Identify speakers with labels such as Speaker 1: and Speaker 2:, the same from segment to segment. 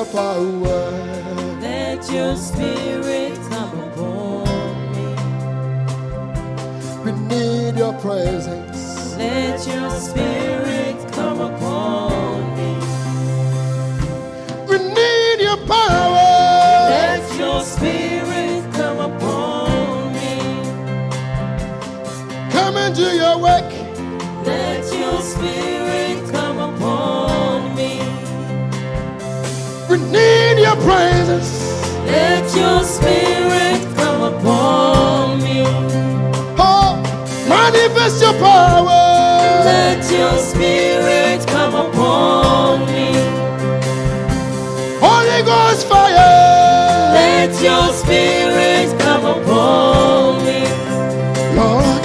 Speaker 1: your power.
Speaker 2: Let your spirit come upon me.
Speaker 1: We need your presence.
Speaker 2: Let your spirit come upon me.
Speaker 1: We need your power.
Speaker 2: Let your spirit come upon me.
Speaker 1: Come and do your work.
Speaker 2: Let your spirit come upon me.
Speaker 1: We need your presence.
Speaker 2: Let your spirit come upon me.
Speaker 1: Oh, manifest your power.
Speaker 2: Let your spirit come upon me.
Speaker 1: Holy Ghost fire.
Speaker 2: Let your spirit come upon me.
Speaker 1: Lord,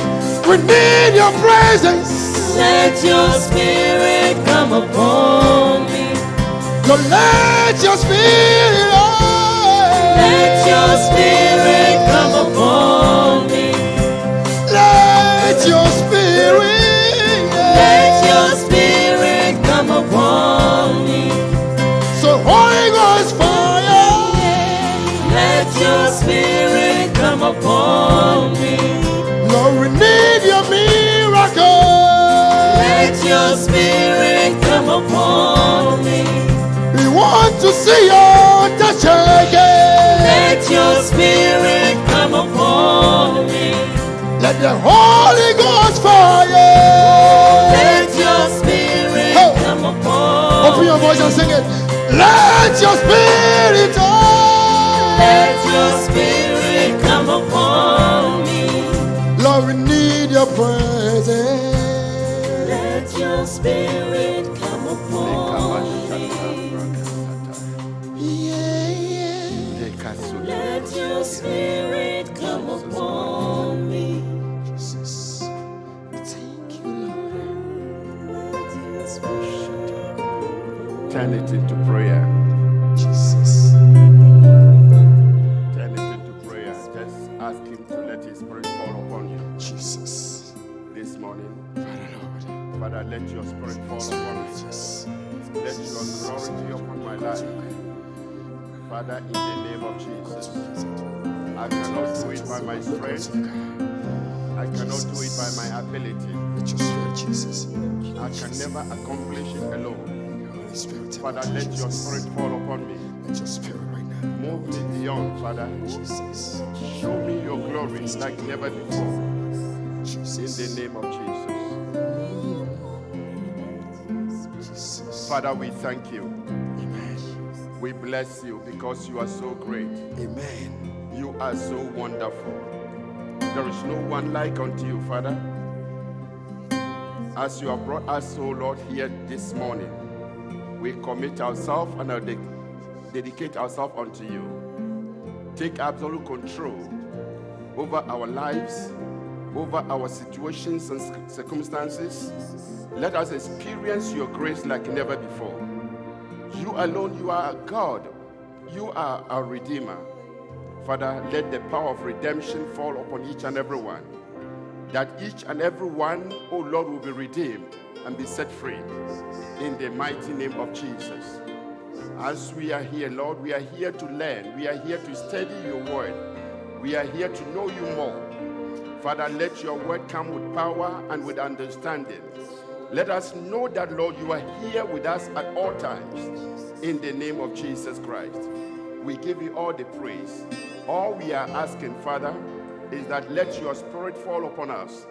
Speaker 1: we need your presence.
Speaker 2: Let your spirit come upon me.
Speaker 1: Lord, let your spirit.
Speaker 2: Let your spirit come upon me.
Speaker 1: Let your spirit.
Speaker 2: Let your spirit come upon me.
Speaker 1: So Holy Ghost fire.
Speaker 2: Let your spirit come upon me.
Speaker 1: Lord, we need your miracle.
Speaker 2: Let your spirit come upon me.
Speaker 1: We want to see your touch again.
Speaker 2: Let your spirit come upon me.
Speaker 1: Let the Holy Ghost fire.
Speaker 2: Let your spirit come upon
Speaker 1: Open your voice and sing it. Let your spirit.
Speaker 2: Let your spirit come upon me.
Speaker 1: Lord, we need your presence.
Speaker 2: Let your spirit come upon me.
Speaker 1: Yeah, yeah.
Speaker 2: Let your spirit come upon me.
Speaker 1: Jesus. Thank you, Lord.
Speaker 2: Let your spirit.
Speaker 3: Turn it into prayer.
Speaker 1: Jesus.
Speaker 3: Turn it into prayer. Just ask him to let his spirit fall upon you
Speaker 1: Jesus.
Speaker 3: this morning.
Speaker 1: Father, Lord.
Speaker 3: Father, let your spirit fall upon me. Let your glory be upon my life. Father, in the name of Jesus. I cannot do it by my strength. I cannot do it by my ability.
Speaker 1: Let your spirit, Jesus.
Speaker 3: I can never accomplish it alone.
Speaker 1: Holy Spirit,
Speaker 3: Father, let your spirit fall upon me.
Speaker 1: Let your spirit right now.
Speaker 3: Move me beyond, Father.
Speaker 1: Jesus.
Speaker 3: Show me your glory like never before. In
Speaker 1: Jesus.
Speaker 3: the name of Jesus.
Speaker 1: Jesus.
Speaker 3: Father, we thank you.
Speaker 1: Amen.
Speaker 3: We bless you because you are so great.
Speaker 1: Amen.
Speaker 3: You are so wonderful. There is no one like unto you, Father. As you have brought us, O Lord, here this morning, we commit ourselves and dedicate ourselves unto you. Take absolute control over our lives, over our situations and circumstances. Let us experience your grace like never before. You alone, you are a God. You are a Redeemer. Father, let the power of redemption fall upon each and every one. That each and every one, oh Lord, will be redeemed and be set free. In the mighty name of Jesus. As we are here, Lord, we are here to learn. We are here to study your word. We are here to know you more. Father, let your word come with power and with understanding. Let us know that, Lord, you are here with us at all times. In the name of Jesus Christ. We give you all the praise. All we are asking, Father, is that let your spirit fall upon us.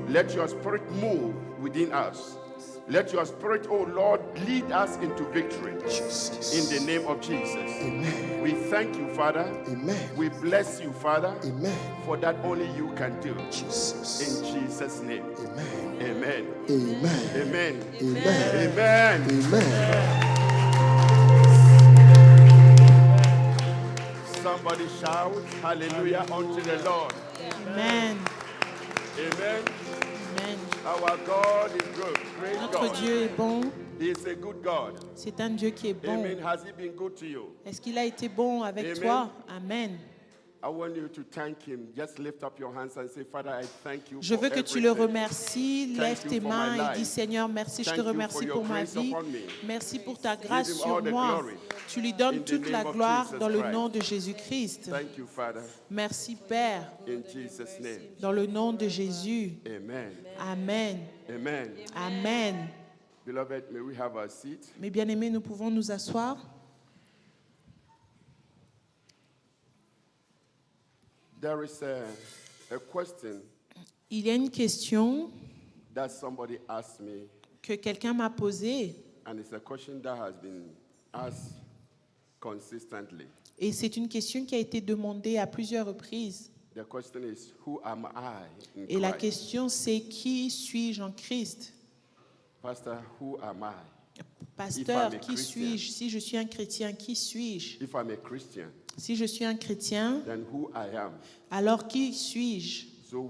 Speaker 3: Let your spirit move within us. Let your spirit, oh Lord, lead us into victory.
Speaker 1: Jesus.
Speaker 3: In the name of Jesus.
Speaker 1: Amen.
Speaker 3: We thank you, Father.
Speaker 1: Amen.
Speaker 3: We bless you, Father.
Speaker 1: Amen.
Speaker 3: For that only you can do.
Speaker 1: Jesus.
Speaker 3: In Jesus' name.
Speaker 1: Amen.
Speaker 3: Amen.
Speaker 1: Amen.
Speaker 3: Amen.
Speaker 1: Amen.
Speaker 3: Amen.
Speaker 1: Amen.
Speaker 3: Somebody shout hallelujah unto the Lord.
Speaker 2: Amen.
Speaker 3: Amen.
Speaker 2: Amen.
Speaker 3: Our God is good. Praise
Speaker 2: Notre
Speaker 3: God.
Speaker 2: Dieu est bon.
Speaker 3: He is a good God.
Speaker 2: C'est un Dieu qui est bon.
Speaker 3: Amen. Has he been good to you?
Speaker 2: Est-ce qu'il a été bon avec
Speaker 3: Amen.
Speaker 2: toi? Amen.
Speaker 3: I want you to thank him. Just lift up your hands and say, Father, I thank you
Speaker 4: Je
Speaker 3: for
Speaker 4: veux que tu le
Speaker 3: everything.
Speaker 4: remercies.
Speaker 3: Thank
Speaker 4: Lève
Speaker 3: you
Speaker 4: tes
Speaker 3: for my
Speaker 4: mains et
Speaker 3: life.
Speaker 4: dis, Seigneur, merci, je
Speaker 3: Thank
Speaker 4: te
Speaker 3: you for
Speaker 4: remercie
Speaker 3: your
Speaker 4: pour ma
Speaker 3: grace
Speaker 4: vie.
Speaker 3: upon me.
Speaker 4: Merci pour ta
Speaker 3: Give
Speaker 4: grâce
Speaker 3: him
Speaker 4: sur
Speaker 3: all the
Speaker 4: moi.
Speaker 3: glory.
Speaker 4: Tu lui donnes
Speaker 3: In the
Speaker 4: toute la
Speaker 3: name of
Speaker 4: gloire
Speaker 3: Jesus
Speaker 4: dans le
Speaker 3: Christ.
Speaker 4: nom de Jésus-Christ.
Speaker 3: Thank you, Father,
Speaker 4: Merci, Père,
Speaker 3: in Jesus' name.
Speaker 4: dans le nom de Jésus.
Speaker 3: Amen.
Speaker 4: Amen.
Speaker 3: Amen.
Speaker 4: Amen.
Speaker 3: Beloved, may we have our seat.
Speaker 4: Mes bien-aimés, nous pouvons nous asseoir.
Speaker 3: There is a question
Speaker 4: Il y a une question
Speaker 3: that somebody asked me,
Speaker 4: que quelqu'un m'a posée
Speaker 3: and it's a question that has been asked consistently.
Speaker 4: et c'est une question qui a été demandée à plusieurs reprises.
Speaker 3: The question is, who am I in
Speaker 4: Et la
Speaker 3: Christ?
Speaker 4: question, c'est qui suis-je en Christ?
Speaker 3: Pastor, who am I?
Speaker 4: Pasteur,
Speaker 3: If I'm a
Speaker 4: qui
Speaker 3: Christian.
Speaker 4: suis-je? Si je suis un chrétien, qui suis-je?
Speaker 3: If I'm a Christian,
Speaker 4: Si je suis un chrétien,
Speaker 3: then who I am?
Speaker 4: alors qui suis-je?
Speaker 3: So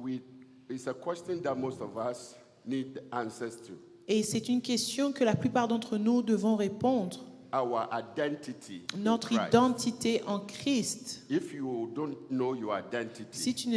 Speaker 3: it's a question that most of us need answers to.
Speaker 4: Et c'est une question que la plupart d'entre nous devons répondre.
Speaker 3: Our identity in
Speaker 4: Notre
Speaker 3: Christ.
Speaker 4: identité en Christ.
Speaker 3: If you don't know your identity,
Speaker 4: Si tu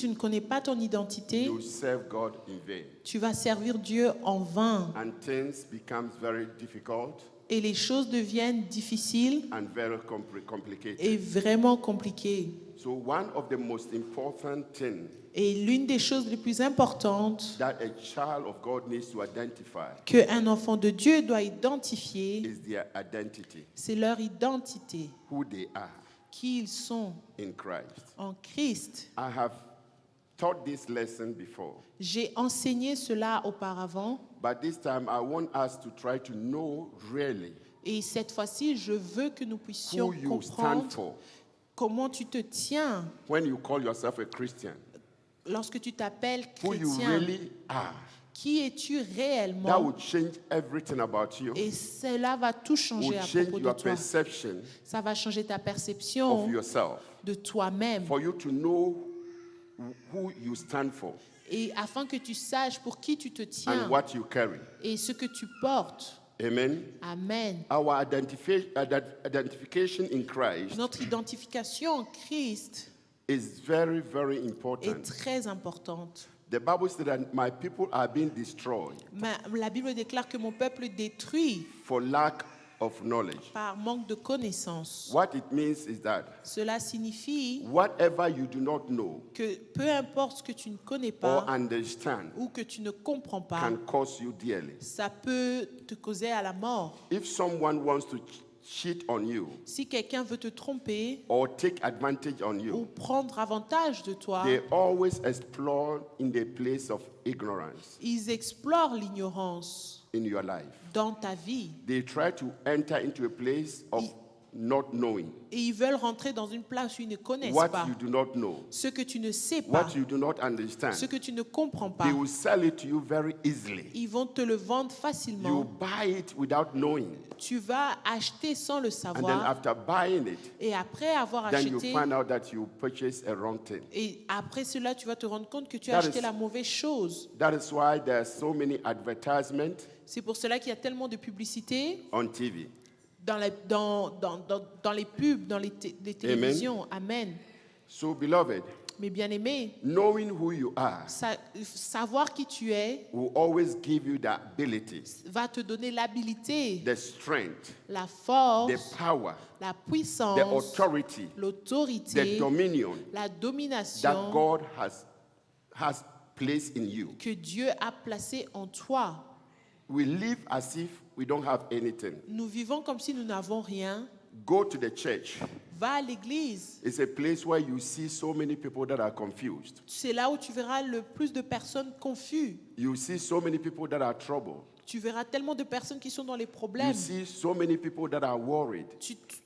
Speaker 4: ne connais pas ton identité,
Speaker 3: you serve God in vain.
Speaker 4: tu vas servir Dieu en vain.
Speaker 3: And things becomes very difficult
Speaker 4: Et les choses deviennent difficiles
Speaker 3: and very complicated.
Speaker 4: et vraiment compliquées.
Speaker 3: So one of the most important things
Speaker 4: Et l'une des choses les plus importantes
Speaker 3: that a child of God needs to identify
Speaker 4: qu'un enfant de Dieu doit identifier,
Speaker 3: is their identity,
Speaker 4: c'est leur identité,
Speaker 3: who they are
Speaker 4: qui ils sont
Speaker 3: in Christ.
Speaker 4: en Christ.
Speaker 3: I have taught this lesson before,
Speaker 4: J'ai enseigné cela auparavant
Speaker 3: but this time I want us to try to know really
Speaker 4: et cette fois-ci, je veux que nous puissions
Speaker 3: who you stand
Speaker 4: comprendre
Speaker 3: for
Speaker 4: comment tu te tiens
Speaker 3: when you call yourself a Christian,
Speaker 4: lorsque tu t'appelles
Speaker 3: who you
Speaker 4: chrétien.
Speaker 3: really are.
Speaker 4: Qui es-tu
Speaker 3: That
Speaker 4: réellement?
Speaker 3: will change everything about you,
Speaker 4: Et cela va tout changer
Speaker 3: will
Speaker 4: à
Speaker 3: change
Speaker 4: propos de
Speaker 3: your
Speaker 4: toi.
Speaker 3: perception
Speaker 4: Ça va changer ta
Speaker 3: of
Speaker 4: perception
Speaker 3: yourself,
Speaker 4: de toi-même.
Speaker 3: for you to know who you stand for
Speaker 4: Et afin que tu saches pour qui tu te tiens
Speaker 3: and what you carry.
Speaker 4: et ce que tu portes.
Speaker 3: Amen.
Speaker 4: Amen.
Speaker 3: Our identification in Christ
Speaker 4: Notre identification en Christ
Speaker 3: is very, very
Speaker 4: est
Speaker 3: important.
Speaker 4: très importante.
Speaker 3: The Bible says that my people are being destroyed
Speaker 4: La Bible déclare que mon peuple est détruit
Speaker 3: for lack of knowledge.
Speaker 4: par manque de connaissances.
Speaker 3: What it means is that
Speaker 4: Cela signifie
Speaker 3: whatever you do not know
Speaker 4: que peu importe ce que tu ne connais
Speaker 3: or
Speaker 4: pas
Speaker 3: understand
Speaker 4: ou que tu ne comprends pas,
Speaker 3: can cost you dearly.
Speaker 4: ça peut te causer à la mort.
Speaker 3: If someone wants to cheat on you
Speaker 4: Si quelqu'un veut te tromper
Speaker 3: or take advantage on
Speaker 4: ou
Speaker 3: you,
Speaker 4: prendre avantage de toi,
Speaker 3: they always explore in the place of ignorance
Speaker 4: ils explorent l'ignorance
Speaker 3: in your life.
Speaker 4: dans ta vie.
Speaker 3: They try to enter into a place of not knowing
Speaker 4: Et ils veulent rentrer dans une place où ils ne connaissent
Speaker 3: what
Speaker 4: pas.
Speaker 3: you do not know,
Speaker 4: Ce que tu ne sais pas,
Speaker 3: what you do not understand.
Speaker 4: ce que tu ne comprends pas,
Speaker 3: They will sell it to you very easily.
Speaker 4: ils vont te le vendre
Speaker 3: You
Speaker 4: facilement.
Speaker 3: buy it without knowing,
Speaker 4: Tu vas acheter sans le
Speaker 3: and then
Speaker 4: savoir.
Speaker 3: after buying it,
Speaker 4: Et après avoir
Speaker 3: then you
Speaker 4: acheté,
Speaker 3: find out that you purchased a wrong thing.
Speaker 4: et après cela, tu vas te rendre compte que tu as
Speaker 3: That
Speaker 4: acheté
Speaker 3: is-
Speaker 4: la mauvaise chose.
Speaker 3: That is why there are so many advertisements
Speaker 4: C'est pour cela qu'il y a tellement de publicité
Speaker 3: on TV.
Speaker 4: dans les pubs, dans les télévisions. Amen.
Speaker 3: So, beloved,
Speaker 4: Mes bien-aimés,
Speaker 3: knowing who you are
Speaker 4: savoir qui tu es
Speaker 3: will always give you the ability,
Speaker 4: va te donner l'habilité,
Speaker 3: the strength,
Speaker 4: la
Speaker 3: the
Speaker 4: force,
Speaker 3: power,
Speaker 4: la
Speaker 3: the
Speaker 4: puissance,
Speaker 3: authority, the
Speaker 4: l'autorité,
Speaker 3: dominion
Speaker 4: la
Speaker 3: that
Speaker 4: domination
Speaker 3: God has placed in you.
Speaker 4: que Dieu a placée en toi.
Speaker 3: We live as if we don't have anything.
Speaker 4: Nous vivons comme si nous n'avons rien.
Speaker 3: Go to the church.
Speaker 4: Va à l'église.
Speaker 3: It's a place where you see so many people that are confused.
Speaker 4: C'est là où tu verras le plus de personnes confuses.
Speaker 3: You see so many people that are troubled.
Speaker 4: Tu verras tellement de personnes qui sont dans les
Speaker 3: You
Speaker 4: problèmes.
Speaker 3: see so many people that are worried.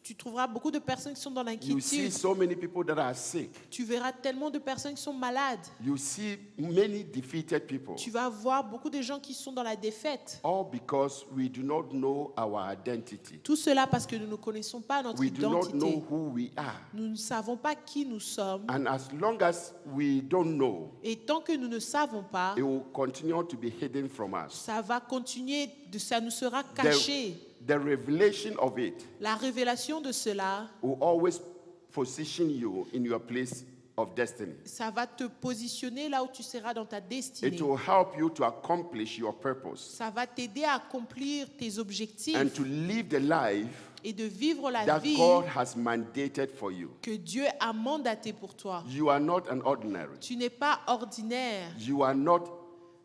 Speaker 4: Tu trouveras beaucoup de personnes qui sont dans
Speaker 3: You see
Speaker 4: l'inquiétude.
Speaker 3: so many people that are sick.
Speaker 4: Tu verras tellement de personnes qui sont malades.
Speaker 3: You see many defeated people.
Speaker 4: Tu vas voir beaucoup de gens qui sont dans la défaite.
Speaker 3: All because we do not know our identity.
Speaker 4: Tout cela parce que nous ne connaissons pas notre
Speaker 3: We do not
Speaker 4: identité.
Speaker 3: know who we are.
Speaker 4: Nous ne savons pas qui nous sommes.
Speaker 3: And as long as we don't know,
Speaker 4: Et tant que nous ne savons pas,
Speaker 3: it will continue to be hidden from us.
Speaker 4: ça va continuer, ça nous sera caché.
Speaker 3: The revelation of it
Speaker 4: La révélation de cela
Speaker 3: will always position you in your place of destiny.
Speaker 4: Ça va te positionner là où tu seras dans ta destinée.
Speaker 3: It will help you to accomplish your purpose
Speaker 4: Ça va t'aider à accomplir tes objectifs
Speaker 3: and to live the life
Speaker 4: et de vivre la
Speaker 3: that
Speaker 4: vie
Speaker 3: God has mandated for you.
Speaker 4: que Dieu a mandatée pour toi.
Speaker 3: You are not an ordinary.
Speaker 4: Tu n'es pas ordinaire.
Speaker 3: You are not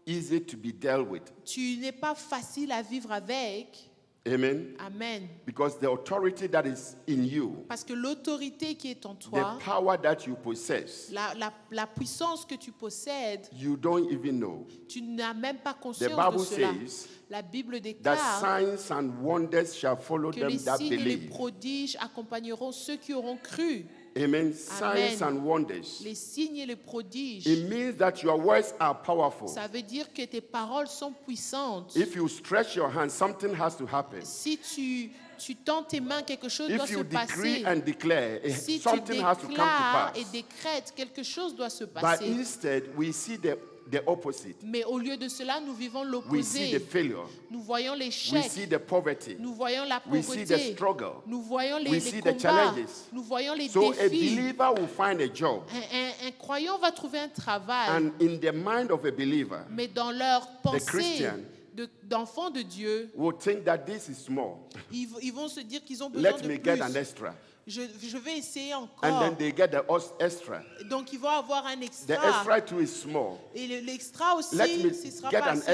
Speaker 3: easy to be dealt with.
Speaker 4: Tu n'es pas facile à vivre avec.
Speaker 3: Amen.
Speaker 4: Amen.
Speaker 3: Because the authority that is in you,
Speaker 4: Parce que l'autorité qui est en
Speaker 3: the
Speaker 4: toi,
Speaker 3: power that you possess,
Speaker 4: la puissance que tu possèdes,
Speaker 3: you don't even know.
Speaker 4: tu n'as même pas
Speaker 3: The
Speaker 4: conscience
Speaker 3: Bible
Speaker 4: de cela.
Speaker 3: says
Speaker 4: La Bible
Speaker 3: that
Speaker 4: déclare
Speaker 3: signs and wonders shall follow
Speaker 4: que
Speaker 3: them
Speaker 4: les
Speaker 3: that
Speaker 4: signes et les
Speaker 3: believe.
Speaker 4: prodiges accompagneront ceux qui auront cru.
Speaker 3: Amen. Signs and wonders.
Speaker 4: Les signes et les prodiges.
Speaker 3: It means that your words are powerful.
Speaker 4: Ça veut dire que tes paroles sont puissantes.
Speaker 3: If you stretch your hand, something has to happen.
Speaker 4: Si tu tends tes mains, quelque chose doit
Speaker 3: If
Speaker 4: se
Speaker 3: you decree
Speaker 4: passer.
Speaker 3: and declare,
Speaker 4: Si tu
Speaker 3: something has to come to
Speaker 4: déclares
Speaker 3: pass.
Speaker 4: et décrètes, quelque chose doit se
Speaker 3: But
Speaker 4: passer.
Speaker 3: instead, we see the opposite.
Speaker 4: Mais au lieu de cela, nous vivons
Speaker 3: We see the
Speaker 4: l'opposé.
Speaker 3: failure.
Speaker 4: Nous voyons
Speaker 3: We
Speaker 4: l'échec.
Speaker 3: see the poverty.
Speaker 4: Nous voyons la
Speaker 3: We see the
Speaker 4: pauvreté.
Speaker 3: struggle.
Speaker 4: Nous voyons
Speaker 3: We
Speaker 4: les
Speaker 3: see the
Speaker 4: combats.
Speaker 3: challenges.
Speaker 4: Nous voyons les
Speaker 3: So a
Speaker 4: défis.
Speaker 3: believer will find a job.
Speaker 4: Un croyant va trouver un travail.
Speaker 3: And in the mind of a believer,
Speaker 4: Mais dans leur pensée
Speaker 3: Christian
Speaker 4: d'enfants de Dieu,
Speaker 3: will think that this is small.
Speaker 4: ils vont se dire qu'ils ont besoin
Speaker 3: Let
Speaker 4: de
Speaker 3: me
Speaker 4: plus.
Speaker 3: get an extra.
Speaker 4: Je vais essayer
Speaker 3: And
Speaker 4: encore.
Speaker 3: then they get the extra.
Speaker 4: Donc ils vont avoir un
Speaker 3: The
Speaker 4: extra.
Speaker 3: extra too is small.
Speaker 4: Et l'extra aussi,
Speaker 3: Let
Speaker 4: ce
Speaker 3: me
Speaker 4: ne sera
Speaker 3: get
Speaker 4: pas
Speaker 3: an
Speaker 4: assez.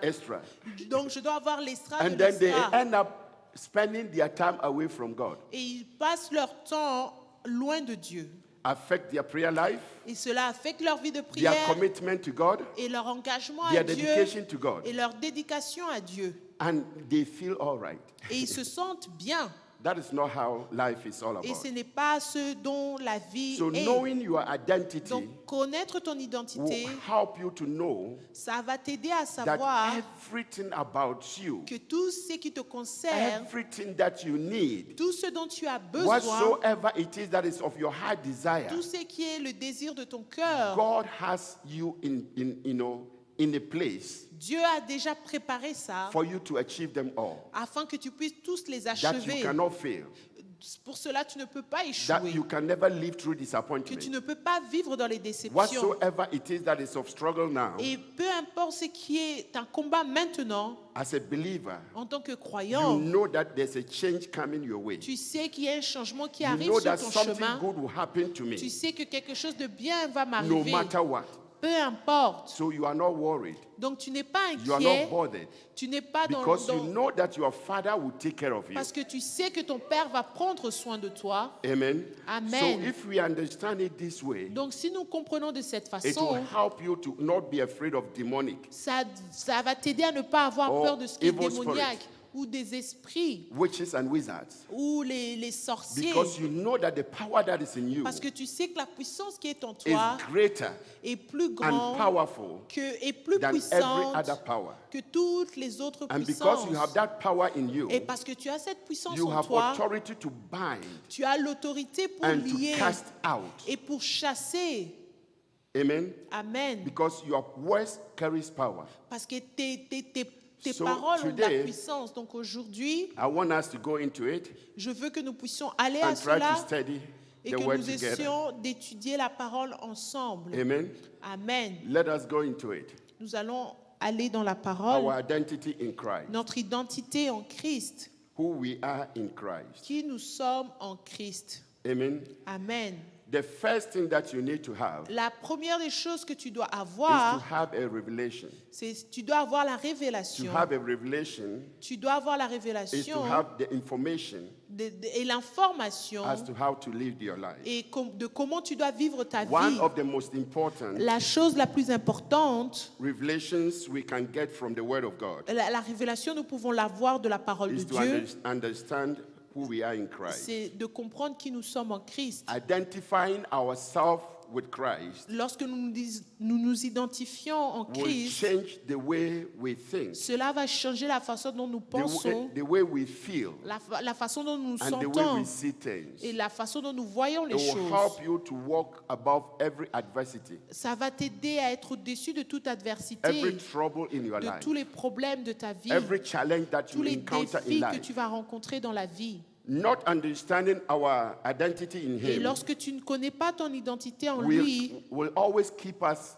Speaker 3: extra.
Speaker 4: Donc je dois avoir l'extra de
Speaker 3: And then they
Speaker 4: l'extra.
Speaker 3: end up spending their time away from God.
Speaker 4: Et ils passent leur temps loin de Dieu.
Speaker 3: Affect their prayer life,
Speaker 4: Et cela affecte leur vie de
Speaker 3: their
Speaker 4: prière
Speaker 3: commitment to God,
Speaker 4: et leur engagement
Speaker 3: their
Speaker 4: à Dieu
Speaker 3: dedication to God.
Speaker 4: et leur dédication à Dieu.
Speaker 3: And they feel all right.
Speaker 4: Et ils se sentent bien.
Speaker 3: That is not how life is all
Speaker 4: Et
Speaker 3: about.
Speaker 4: ce n'est pas ce dont la vie
Speaker 3: So
Speaker 4: est.
Speaker 3: knowing your identity
Speaker 4: Donc connaître ton
Speaker 3: will
Speaker 4: identité,
Speaker 3: help you to know
Speaker 4: ça va t'aider à
Speaker 3: that
Speaker 4: savoir
Speaker 3: everything about you,
Speaker 4: que tout ce qui te concerne,
Speaker 3: everything that you need,
Speaker 4: tout ce dont tu as besoin,
Speaker 3: whatsoever it is that is of your heart desire,
Speaker 4: tout ce qui est le désir de ton cœur,
Speaker 3: God has you in a place
Speaker 4: Dieu a déjà préparé ça
Speaker 3: for you to achieve them all.
Speaker 4: afin que tu puisses tous les
Speaker 3: That you
Speaker 4: achever.
Speaker 3: cannot fail.
Speaker 4: Pour cela, tu ne peux pas
Speaker 3: That
Speaker 4: échouer.
Speaker 3: you can never live through
Speaker 4: Que tu
Speaker 3: disappointment.
Speaker 4: ne peux pas vivre dans les déceptions.
Speaker 3: Whatsoever it is that is of struggle now,
Speaker 4: Et peu importe ce qui est un combat maintenant,
Speaker 3: as a believer,
Speaker 4: en tant que
Speaker 3: you
Speaker 4: croyant,
Speaker 3: know that there's a change coming your way.
Speaker 4: tu sais qu'il y a un changement qui
Speaker 3: You
Speaker 4: arrive
Speaker 3: know
Speaker 4: sur
Speaker 3: that
Speaker 4: ton
Speaker 3: something
Speaker 4: chemin.
Speaker 3: good will happen to
Speaker 4: Tu
Speaker 3: me,
Speaker 4: sais que quelque chose de bien va
Speaker 3: no
Speaker 4: m'arriver.
Speaker 3: matter what.
Speaker 4: Peu importe.
Speaker 3: So you are not worried.
Speaker 4: Donc tu n'es pas
Speaker 3: You are not
Speaker 4: inquiet.
Speaker 3: bothered.
Speaker 4: Tu n'es pas
Speaker 3: Because you
Speaker 4: dans
Speaker 3: know that your father will take care of you.
Speaker 4: parce que tu sais que ton Père va prendre soin de toi.
Speaker 3: Amen.
Speaker 4: Amen.
Speaker 3: So if we understand it this way,
Speaker 4: Donc si nous comprenons de cette
Speaker 3: it will
Speaker 4: façon,
Speaker 3: help you to not be afraid of demonic,
Speaker 4: ça va t'aider à ne pas avoir
Speaker 3: Or
Speaker 4: peur de ce qui est
Speaker 3: evil
Speaker 4: démoniaque
Speaker 3: spirit.
Speaker 4: ou des esprits
Speaker 3: witches and wizards,
Speaker 4: ou les sorciers.
Speaker 3: because you know that the power that is in you
Speaker 4: Parce que tu sais que la puissance qui est en
Speaker 3: is
Speaker 4: toi
Speaker 3: greater
Speaker 4: est plus
Speaker 3: and
Speaker 4: grande
Speaker 3: powerful
Speaker 4: est plus
Speaker 3: than every
Speaker 4: puissante
Speaker 3: other power.
Speaker 4: que toutes les autres
Speaker 3: And because
Speaker 4: puissances.
Speaker 3: you have that power in you,
Speaker 4: Et parce que tu as cette puissance
Speaker 3: you
Speaker 4: en
Speaker 3: have
Speaker 4: toi,
Speaker 3: authority to bind
Speaker 4: tu as l'autorité pour
Speaker 3: and to
Speaker 4: lier
Speaker 3: cast out.
Speaker 4: et pour chasser.
Speaker 3: Amen.
Speaker 4: Amen.
Speaker 3: Because your words carries power.
Speaker 4: Parce que tes
Speaker 3: So
Speaker 4: paroles ont de la
Speaker 3: today,
Speaker 4: puissance. Donc aujourd'hui,
Speaker 3: I want us to go into it
Speaker 4: je veux que nous puissions aller à
Speaker 3: and try to
Speaker 4: cela
Speaker 3: study
Speaker 4: et
Speaker 3: the
Speaker 4: que
Speaker 3: word
Speaker 4: nous
Speaker 3: together.
Speaker 4: essayons d'étudier la parole ensemble.
Speaker 3: Amen.
Speaker 4: Amen.
Speaker 3: Let us go into it.
Speaker 4: Nous allons aller dans la parole.
Speaker 3: Our identity in Christ.
Speaker 4: Notre identité en Christ.
Speaker 3: Who we are in Christ.
Speaker 4: Qui nous sommes en Christ.
Speaker 3: Amen.
Speaker 4: Amen.
Speaker 3: The first thing that you need to have
Speaker 4: La première des choses que tu dois
Speaker 3: is to
Speaker 4: avoir,
Speaker 3: have a revelation.
Speaker 4: c'est tu dois avoir la
Speaker 3: To
Speaker 4: révélation.
Speaker 3: have a revelation
Speaker 4: Tu dois avoir la
Speaker 3: is to
Speaker 4: révélation
Speaker 3: have the information
Speaker 4: et l'information
Speaker 3: as to how to live your life.
Speaker 4: et de comment tu dois vivre ta
Speaker 3: One
Speaker 4: vie.
Speaker 3: of the most important
Speaker 4: La chose la plus importante,
Speaker 3: revelations we can get from the Word of God
Speaker 4: la révélation, nous pouvons l'avoir de la parole de
Speaker 3: is to
Speaker 4: Dieu,
Speaker 3: understand who we are in Christ.
Speaker 4: c'est de comprendre qui nous sommes en Christ.
Speaker 3: Identifying ourselves with Christ
Speaker 4: Lorsque nous nous identifions en
Speaker 3: will
Speaker 4: Christ,
Speaker 3: change the way we think,
Speaker 4: cela va changer la façon dont nous pensons,
Speaker 3: the way we feel,
Speaker 4: la façon dont nous
Speaker 3: and the way
Speaker 4: sentons
Speaker 3: we see things.
Speaker 4: et la façon dont nous voyons
Speaker 3: It
Speaker 4: les
Speaker 3: will
Speaker 4: choses.
Speaker 3: help you to walk above every adversity,
Speaker 4: Ça va t'aider à être au-dessus de toute adversité,
Speaker 3: every trouble in your
Speaker 4: de
Speaker 3: life,
Speaker 4: tous les problèmes de ta vie,
Speaker 3: every challenge that
Speaker 4: tous
Speaker 3: you
Speaker 4: les
Speaker 3: encounter in
Speaker 4: défis que
Speaker 3: life.
Speaker 4: tu vas rencontrer dans la vie.
Speaker 3: not understanding our identity in
Speaker 4: Et
Speaker 3: Him,
Speaker 4: lorsque tu ne connais pas ton identité en
Speaker 3: will,
Speaker 4: lui,
Speaker 3: will always keep us,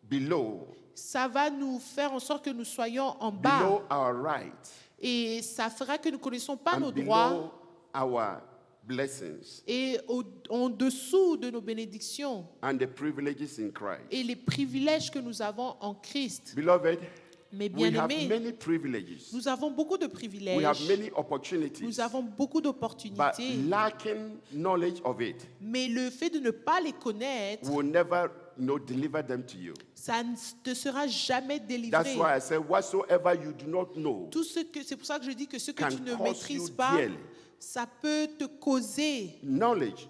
Speaker 3: below
Speaker 4: ça va nous faire en sorte que nous soyons en bas.
Speaker 3: below our rights
Speaker 4: Et ça fera que nous ne connaissons pas nos
Speaker 3: and
Speaker 4: droits
Speaker 3: below our blessings
Speaker 4: et en dessous de nos bénédictions
Speaker 3: and the privileges in Christ.
Speaker 4: et les privilèges que nous avons en Christ.
Speaker 3: Beloved,
Speaker 4: Mais
Speaker 3: we have
Speaker 4: bien-aimés,
Speaker 3: many privileges.
Speaker 4: nous avons beaucoup de
Speaker 3: We have
Speaker 4: privilèges,
Speaker 3: many opportunities.
Speaker 4: nous avons beaucoup
Speaker 3: But
Speaker 4: d'opportunités,
Speaker 3: lacking knowledge of it
Speaker 4: mais le fait de ne pas les connaître,
Speaker 3: will never, deliver them to you.
Speaker 4: ça ne te sera jamais
Speaker 3: That's
Speaker 4: délivré.
Speaker 3: why I say, whatsoever you do not know
Speaker 4: C'est pour ça que je dis que ce que
Speaker 3: can
Speaker 4: tu ne
Speaker 3: cost
Speaker 4: maîtrises
Speaker 3: you
Speaker 4: pas,
Speaker 3: dearly.
Speaker 4: ça peut te causer.
Speaker 3: Knowledge,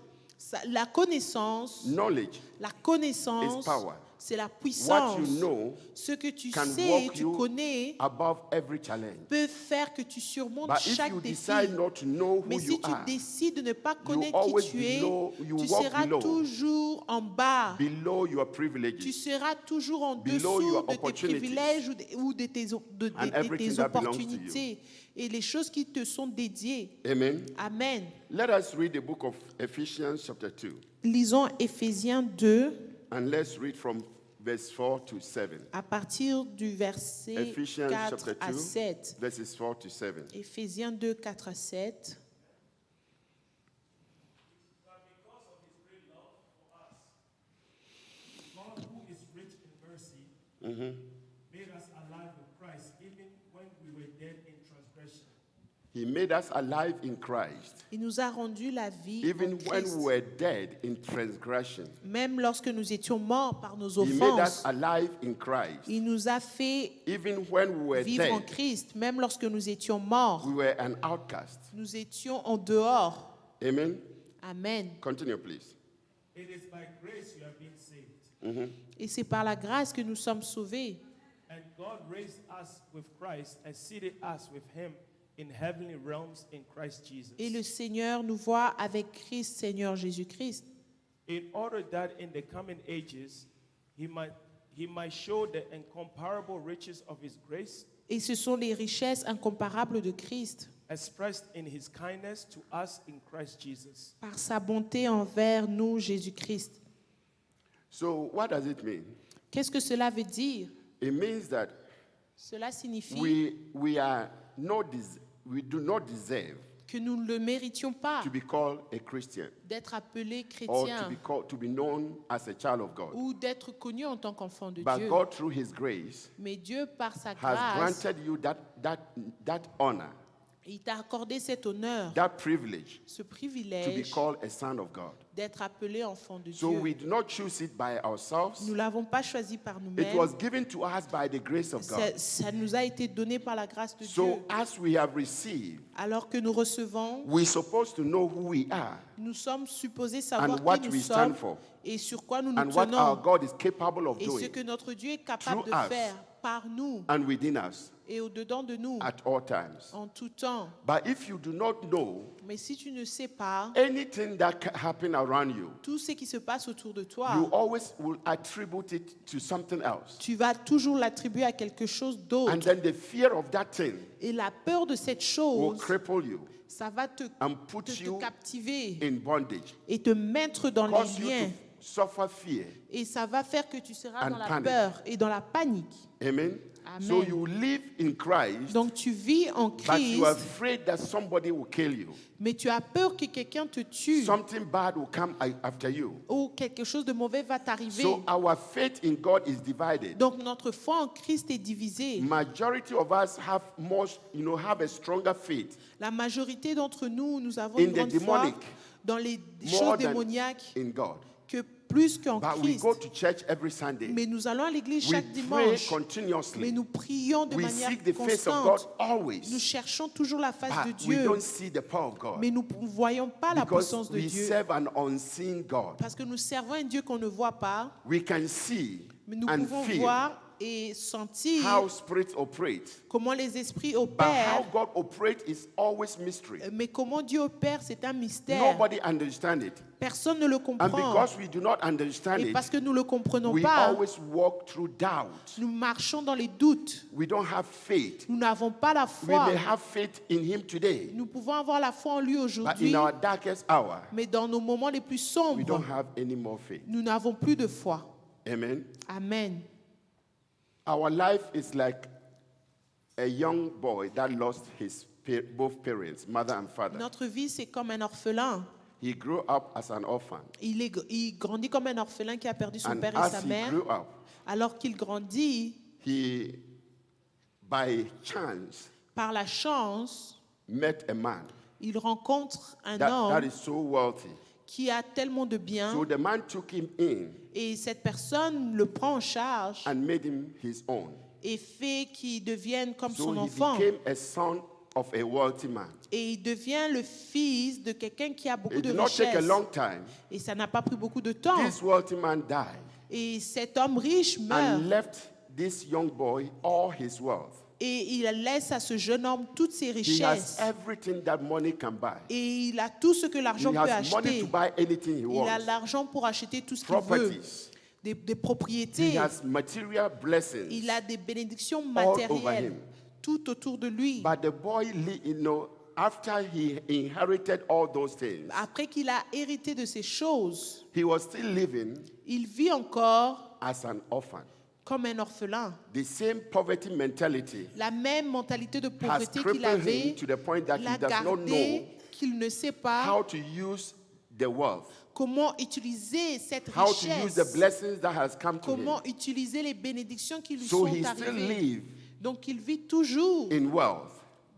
Speaker 4: La connaissance,
Speaker 3: knowledge
Speaker 4: la connaissance,
Speaker 3: is power.
Speaker 4: c'est la
Speaker 3: What
Speaker 4: puissance.
Speaker 3: you know
Speaker 4: Ce que tu
Speaker 3: can
Speaker 4: sais,
Speaker 3: walk
Speaker 4: tu
Speaker 3: you
Speaker 4: connais,
Speaker 3: above every challenge.
Speaker 4: peut faire que tu surmontes
Speaker 3: But if
Speaker 4: chaque
Speaker 3: you
Speaker 4: défi.
Speaker 3: decide not to know who
Speaker 4: Mais
Speaker 3: you
Speaker 4: si tu
Speaker 3: are,
Speaker 4: décides de ne pas
Speaker 3: you
Speaker 4: connaître
Speaker 3: always
Speaker 4: qui tu es,
Speaker 3: you
Speaker 4: tu
Speaker 3: walk
Speaker 4: seras
Speaker 3: below.
Speaker 4: toujours en bas.
Speaker 3: below your
Speaker 4: Tu
Speaker 3: privileges
Speaker 4: seras toujours en
Speaker 3: Below
Speaker 4: dessous
Speaker 3: your
Speaker 4: de tes
Speaker 3: opportunities.
Speaker 4: privilèges ou de tes
Speaker 3: And everything that belongs to you.
Speaker 4: opportunités et les choses qui te sont dédiées.
Speaker 3: Amen.
Speaker 4: Amen.
Speaker 3: Let us read the book of Ephesians chapter 2.
Speaker 4: Lisons Éphésiens 2
Speaker 3: And let's read from verse 4 to 7.
Speaker 4: à partir du verset
Speaker 3: Ephesians
Speaker 4: 4
Speaker 3: chapter
Speaker 4: à
Speaker 3: 2,
Speaker 4: 7.
Speaker 3: verses 4 to 7.
Speaker 4: Éphésiens 2, 4 à 7.
Speaker 1: God, who is rich in mercy, made us alive with Christ, even when we were dead in transgression.
Speaker 3: He made us alive in Christ,
Speaker 4: Il nous a rendu la vie
Speaker 3: even
Speaker 4: en
Speaker 3: when
Speaker 4: Christ,
Speaker 3: we were dead in transgression.
Speaker 4: même lorsque nous étions morts par nos
Speaker 3: He made us
Speaker 4: offenses.
Speaker 3: alive in Christ,
Speaker 4: Il nous a fait
Speaker 3: even when we were
Speaker 4: vivre en
Speaker 3: dead.
Speaker 4: Christ, même lorsque nous étions morts.
Speaker 3: We were an outcast.
Speaker 4: Nous étions en dehors.
Speaker 3: Amen.
Speaker 4: Amen.
Speaker 3: Continue, please.
Speaker 1: It is by grace you have been saved.
Speaker 4: Et c'est par la grâce que nous sommes sauvés.
Speaker 1: And God raised us with Christ and seated us with him in heavenly realms in Christ Jesus.
Speaker 4: Et le Seigneur nous voit avec Christ, Seigneur Jésus-Christ,
Speaker 1: In order that in the coming ages he might show the incomparable riches of his grace
Speaker 4: et ce sont les richesses incomparables de Christ,
Speaker 1: expressed in his kindness to us in Christ Jesus.
Speaker 4: par sa bonté envers nous, Jésus-Christ.
Speaker 3: So, what does it mean?
Speaker 4: Qu'est-ce que cela veut dire?
Speaker 3: It means that
Speaker 4: Cela signifie
Speaker 3: we do not deserve
Speaker 4: que nous ne le méritions pas
Speaker 3: to be called a Christian
Speaker 4: d'être appelés
Speaker 3: or
Speaker 4: chrétiens
Speaker 3: to be known as a child of God.
Speaker 4: ou d'être connus en tant qu'enfants de
Speaker 3: But
Speaker 4: Dieu.
Speaker 3: God, through His grace,
Speaker 4: Mais Dieu, par sa
Speaker 3: has
Speaker 4: grâce,
Speaker 3: granted you that honor,
Speaker 4: il t'a accordé cet honneur,
Speaker 3: that privilege
Speaker 4: ce
Speaker 3: to be
Speaker 4: privilège
Speaker 3: called a son of God.
Speaker 4: d'être appelé enfant de
Speaker 3: So
Speaker 4: Dieu.
Speaker 3: we do not choose it by ourselves.
Speaker 4: Nous ne l'avons pas choisi par
Speaker 3: It
Speaker 4: nous-mêmes.
Speaker 3: was given to us by the grace of God.
Speaker 4: Ça nous a été donné par la grâce de Dieu.
Speaker 3: So as we have received,
Speaker 4: Alors que nous recevons,
Speaker 3: we're supposed to know who we are
Speaker 4: nous sommes supposés savoir
Speaker 3: and what
Speaker 4: qui nous
Speaker 3: we stand
Speaker 4: sommes
Speaker 3: for
Speaker 4: et sur quoi nous nous
Speaker 3: and what our
Speaker 4: tenons
Speaker 3: God is capable of
Speaker 4: et ce
Speaker 3: doing
Speaker 4: que notre Dieu est capable
Speaker 3: through
Speaker 4: de
Speaker 3: us
Speaker 4: faire par nous
Speaker 3: and within us
Speaker 4: et au-dedans de nous
Speaker 3: at all times.
Speaker 4: en tout temps.
Speaker 3: But if you do not know
Speaker 4: Mais si tu ne sais pas
Speaker 3: anything that can happen around you,
Speaker 4: tout ce qui se passe autour de
Speaker 3: you
Speaker 4: toi,
Speaker 3: always will attribute it to something else.
Speaker 4: tu vas toujours l'attribuer à quelque chose d'autre.
Speaker 3: And then the fear of that thing
Speaker 4: Et la peur de cette
Speaker 3: will
Speaker 4: chose,
Speaker 3: cripple you
Speaker 4: ça va te
Speaker 3: and put you
Speaker 4: captiver
Speaker 3: in bondage,
Speaker 4: et te mettre dans
Speaker 3: cause
Speaker 4: les
Speaker 3: you
Speaker 4: liens.
Speaker 3: to suffer fear.
Speaker 4: Et ça va faire que tu seras
Speaker 3: And
Speaker 4: dans la
Speaker 3: panic.
Speaker 4: peur et dans la panique.
Speaker 3: Amen.
Speaker 4: Amen.
Speaker 3: So you live in Christ,
Speaker 4: Donc tu vis en
Speaker 3: but you are
Speaker 4: Christ,
Speaker 3: afraid that somebody will kill you.
Speaker 4: mais tu as peur que quelqu'un te tue
Speaker 3: Something bad will come after you.
Speaker 4: ou quelque chose de mauvais va t'arriver.
Speaker 3: So our faith in God is divided.
Speaker 4: Donc notre foi en Christ est divisée.
Speaker 3: Majority of us have have a stronger faith
Speaker 4: La majorité d'entre nous, nous avons
Speaker 3: in
Speaker 4: une
Speaker 3: the
Speaker 4: grande foi
Speaker 3: demonic
Speaker 4: dans les
Speaker 3: more
Speaker 4: choses
Speaker 3: than
Speaker 4: démoniaques
Speaker 3: in God.
Speaker 4: que plus qu'en
Speaker 3: But we
Speaker 4: Christ.
Speaker 3: go to church every Sunday.
Speaker 4: Mais nous allons à l'église
Speaker 3: We
Speaker 4: chaque
Speaker 3: pray
Speaker 4: dimanche. Mais
Speaker 3: continuously.
Speaker 4: nous prions de
Speaker 3: We
Speaker 4: manière
Speaker 3: seek the face of God
Speaker 4: constante.
Speaker 3: always.
Speaker 4: Nous cherchons toujours la face de
Speaker 3: But we
Speaker 4: Dieu.
Speaker 3: don't see the power of God
Speaker 4: Mais nous ne voyons pas la
Speaker 3: because
Speaker 4: puissance de
Speaker 3: we
Speaker 4: Dieu.
Speaker 3: serve an unseen God.
Speaker 4: Parce que nous servons un Dieu qu'on ne voit pas.
Speaker 3: We can see
Speaker 4: Mais nous
Speaker 3: and
Speaker 4: pouvons
Speaker 3: feel
Speaker 4: voir et sentir
Speaker 3: how spirits operate.
Speaker 4: comment les esprits
Speaker 3: But how
Speaker 4: opèrent.
Speaker 3: God operates is always mystery.
Speaker 4: Mais comment Dieu opère, c'est un mystère.
Speaker 3: Nobody understands it.
Speaker 4: Personne ne le
Speaker 3: And
Speaker 4: comprend.
Speaker 3: because we do not understand
Speaker 4: Et
Speaker 3: it,
Speaker 4: parce que nous ne le comprenons
Speaker 3: we
Speaker 4: pas,
Speaker 3: always walk through doubt.
Speaker 4: nous marchons dans les doutes.
Speaker 3: We don't have faith.
Speaker 4: Nous n'avons pas la
Speaker 3: We
Speaker 4: foi.
Speaker 3: may have faith in Him today,
Speaker 4: Nous pouvons avoir la foi en lui
Speaker 3: but
Speaker 4: aujourd'hui,
Speaker 3: in our darkest hour,
Speaker 4: mais dans nos moments les plus
Speaker 3: we don't
Speaker 4: sombres,
Speaker 3: have any more faith.
Speaker 4: nous n'avons plus de foi.
Speaker 3: Amen.
Speaker 4: Amen.
Speaker 3: Our life is like a young boy that lost his both parents, mother and father.
Speaker 4: Notre vie, c'est comme un orphelin.
Speaker 3: He grew up as an orphan.
Speaker 4: Il grandit comme un orphelin qui a perdu son
Speaker 3: And
Speaker 4: père et
Speaker 3: as
Speaker 4: sa
Speaker 3: he
Speaker 4: mère.
Speaker 3: grew up,
Speaker 4: Alors qu'il grandit,
Speaker 3: he, by chance,
Speaker 4: par la chance,
Speaker 3: met a man
Speaker 4: il rencontre un
Speaker 3: that
Speaker 4: homme
Speaker 3: is so wealthy.
Speaker 4: qui a tellement de biens
Speaker 3: So the man took him in
Speaker 4: et cette personne le prend en charge
Speaker 3: and made him his own.
Speaker 4: et fait qu'il devienne comme
Speaker 3: So
Speaker 4: son
Speaker 3: he
Speaker 4: enfant.
Speaker 3: became a son of a wealthy man.
Speaker 4: Et il devient le fils de quelqu'un qui a beaucoup
Speaker 3: It
Speaker 4: de
Speaker 3: did not take a
Speaker 4: richesses.
Speaker 3: long time.
Speaker 4: Et ça n'a pas pris beaucoup de temps.
Speaker 3: This wealthy man died
Speaker 4: Et cet homme riche meurt.
Speaker 3: and left this young boy all his wealth.
Speaker 4: Et il laisse à ce jeune homme toutes ses
Speaker 3: He has
Speaker 4: richesses.
Speaker 3: everything that money can buy.
Speaker 4: Et il a tout ce que
Speaker 3: He
Speaker 4: l'argent peut
Speaker 3: has money
Speaker 4: acheter.
Speaker 3: to buy anything he
Speaker 4: Il a
Speaker 3: wants.
Speaker 4: l'argent pour acheter tout ce qu'il veut.
Speaker 3: Properties.
Speaker 4: Des
Speaker 3: He
Speaker 4: propriétés.
Speaker 3: has material blessings.
Speaker 4: Il a des bénédictions
Speaker 3: all over
Speaker 4: matérielles
Speaker 3: him.
Speaker 4: tout autour de lui.
Speaker 3: But the boy, after he inherited all those things,
Speaker 4: Après qu'il a hérité de ces choses,
Speaker 3: he was still living
Speaker 4: il vit encore
Speaker 3: as an orphan.
Speaker 4: comme un orphelin.
Speaker 3: The same poverty mentality
Speaker 4: La même mentalité de
Speaker 3: has
Speaker 4: pauvreté qu'il
Speaker 3: crippled
Speaker 4: avait
Speaker 3: him to the point that
Speaker 4: l'a
Speaker 3: he does not know
Speaker 4: gardé, qu'il ne sait pas
Speaker 3: how to use the wealth,
Speaker 4: comment utiliser cette
Speaker 3: how to use the
Speaker 4: richesse,
Speaker 3: blessings that has come to him.
Speaker 4: comment utiliser les bénédictions qui lui
Speaker 3: So
Speaker 4: sont
Speaker 3: he still
Speaker 4: arrivées.
Speaker 3: lives
Speaker 4: Donc il vit toujours
Speaker 3: in wealth,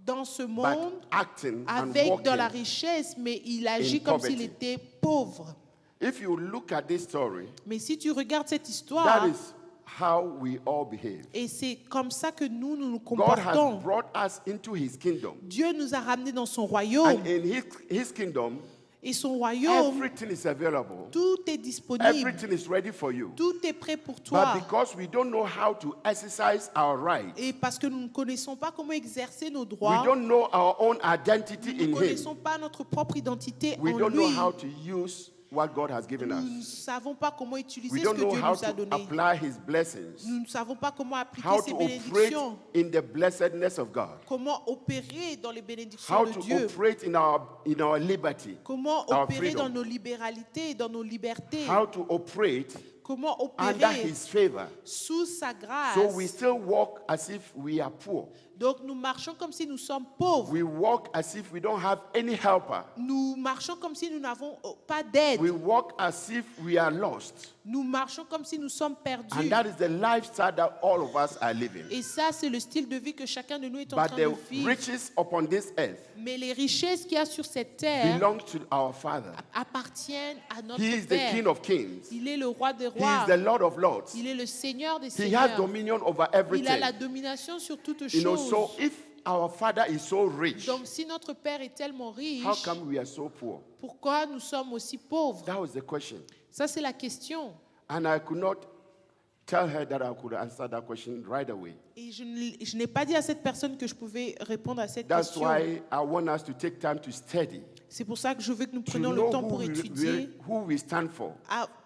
Speaker 4: dans ce
Speaker 3: but
Speaker 4: monde
Speaker 3: acting and
Speaker 4: avec dans la
Speaker 3: walking.
Speaker 4: richesse, mais il agit
Speaker 3: in
Speaker 4: comme s'il
Speaker 3: poverty.
Speaker 4: était pauvre.
Speaker 3: If you look at this story,
Speaker 4: Mais si tu regardes cette
Speaker 3: that
Speaker 4: histoire,
Speaker 3: is how we all behave.
Speaker 4: et c'est comme ça que nous
Speaker 3: God has
Speaker 4: comportons.
Speaker 3: brought us into his kingdom.
Speaker 4: Dieu nous a ramenés dans son royaume.
Speaker 3: And in his kingdom,
Speaker 4: Et son royaume,
Speaker 3: everything is available.
Speaker 4: tout est disponible.
Speaker 3: Everything is ready for you.
Speaker 4: Tout est prêt pour
Speaker 3: But
Speaker 4: toi.
Speaker 3: because we don't know how to exercise our rights,
Speaker 4: Et parce que nous ne connaissons pas comment exercer nos
Speaker 3: we
Speaker 4: droits,
Speaker 3: don't know our own identity
Speaker 4: nous ne
Speaker 3: in him,
Speaker 4: connaissons pas notre propre identité
Speaker 3: we
Speaker 4: en
Speaker 3: don't know
Speaker 4: lui.
Speaker 3: how to use what God has given
Speaker 4: Nous ne
Speaker 3: us.
Speaker 4: savons pas comment utiliser
Speaker 3: We
Speaker 4: ce
Speaker 3: don't
Speaker 4: que
Speaker 3: know
Speaker 4: Dieu
Speaker 3: how
Speaker 4: nous a
Speaker 3: to
Speaker 4: donné.
Speaker 3: apply his blessings,
Speaker 4: Nous ne savons pas comment appliquer
Speaker 3: how
Speaker 4: ces
Speaker 3: to operate
Speaker 4: bénédictions,
Speaker 3: in the blessedness of God,
Speaker 4: comment opérer dans les bénédictions
Speaker 3: how
Speaker 4: de
Speaker 3: to
Speaker 4: Dieu,
Speaker 3: operate in our liberty,
Speaker 4: comment
Speaker 3: our
Speaker 4: opérer dans
Speaker 3: freedom,
Speaker 4: nos libéralités et dans nos libertés,
Speaker 3: how to operate
Speaker 4: comment
Speaker 3: under
Speaker 4: opérer
Speaker 3: his favor.
Speaker 4: sous sa grâce.
Speaker 3: So we still walk as if we are poor.
Speaker 4: Donc nous marchons comme si nous sommes pauvres.
Speaker 3: We walk as if we don't have any helper.
Speaker 4: Nous marchons comme si nous n'avons pas d'aide.
Speaker 3: We walk as if we are lost.
Speaker 4: Nous marchons comme si nous sommes
Speaker 3: And
Speaker 4: perdus.
Speaker 3: that is the lifestyle that all of us are living.
Speaker 4: Et ça, c'est le style de vie que chacun de nous est en
Speaker 3: But
Speaker 4: train
Speaker 3: the
Speaker 4: de vivre.
Speaker 3: riches upon this earth
Speaker 4: Mais les richesses qu'il y a sur cette terre
Speaker 3: belong to our Father.
Speaker 4: appartiennent à notre
Speaker 3: He is the
Speaker 4: Père.
Speaker 3: King of kings.
Speaker 4: Il est le roi des
Speaker 3: He
Speaker 4: rois.
Speaker 3: is the Lord of lords.
Speaker 4: Il est le Seigneur des
Speaker 3: He has
Speaker 4: seigneurs.
Speaker 3: dominion over
Speaker 4: Il a
Speaker 3: everything.
Speaker 4: la domination sur toutes
Speaker 3: You know,
Speaker 4: choses.
Speaker 3: so if our Father is so rich,
Speaker 4: Donc si notre Père est tellement riche,
Speaker 3: how come we are so poor?
Speaker 4: pourquoi nous sommes aussi pauvres?
Speaker 3: That was the question.
Speaker 4: Ça, c'est la question.
Speaker 3: And I could not tell her that I could answer that question right away.
Speaker 4: Et je n'ai pas dit à cette personne que je pouvais répondre à cette
Speaker 3: That's
Speaker 4: question.
Speaker 3: why I want us to take time to study,
Speaker 4: C'est pour ça que je veux que nous
Speaker 3: to
Speaker 4: prenions
Speaker 3: know
Speaker 4: le temps pour étudier,
Speaker 3: who we stand for,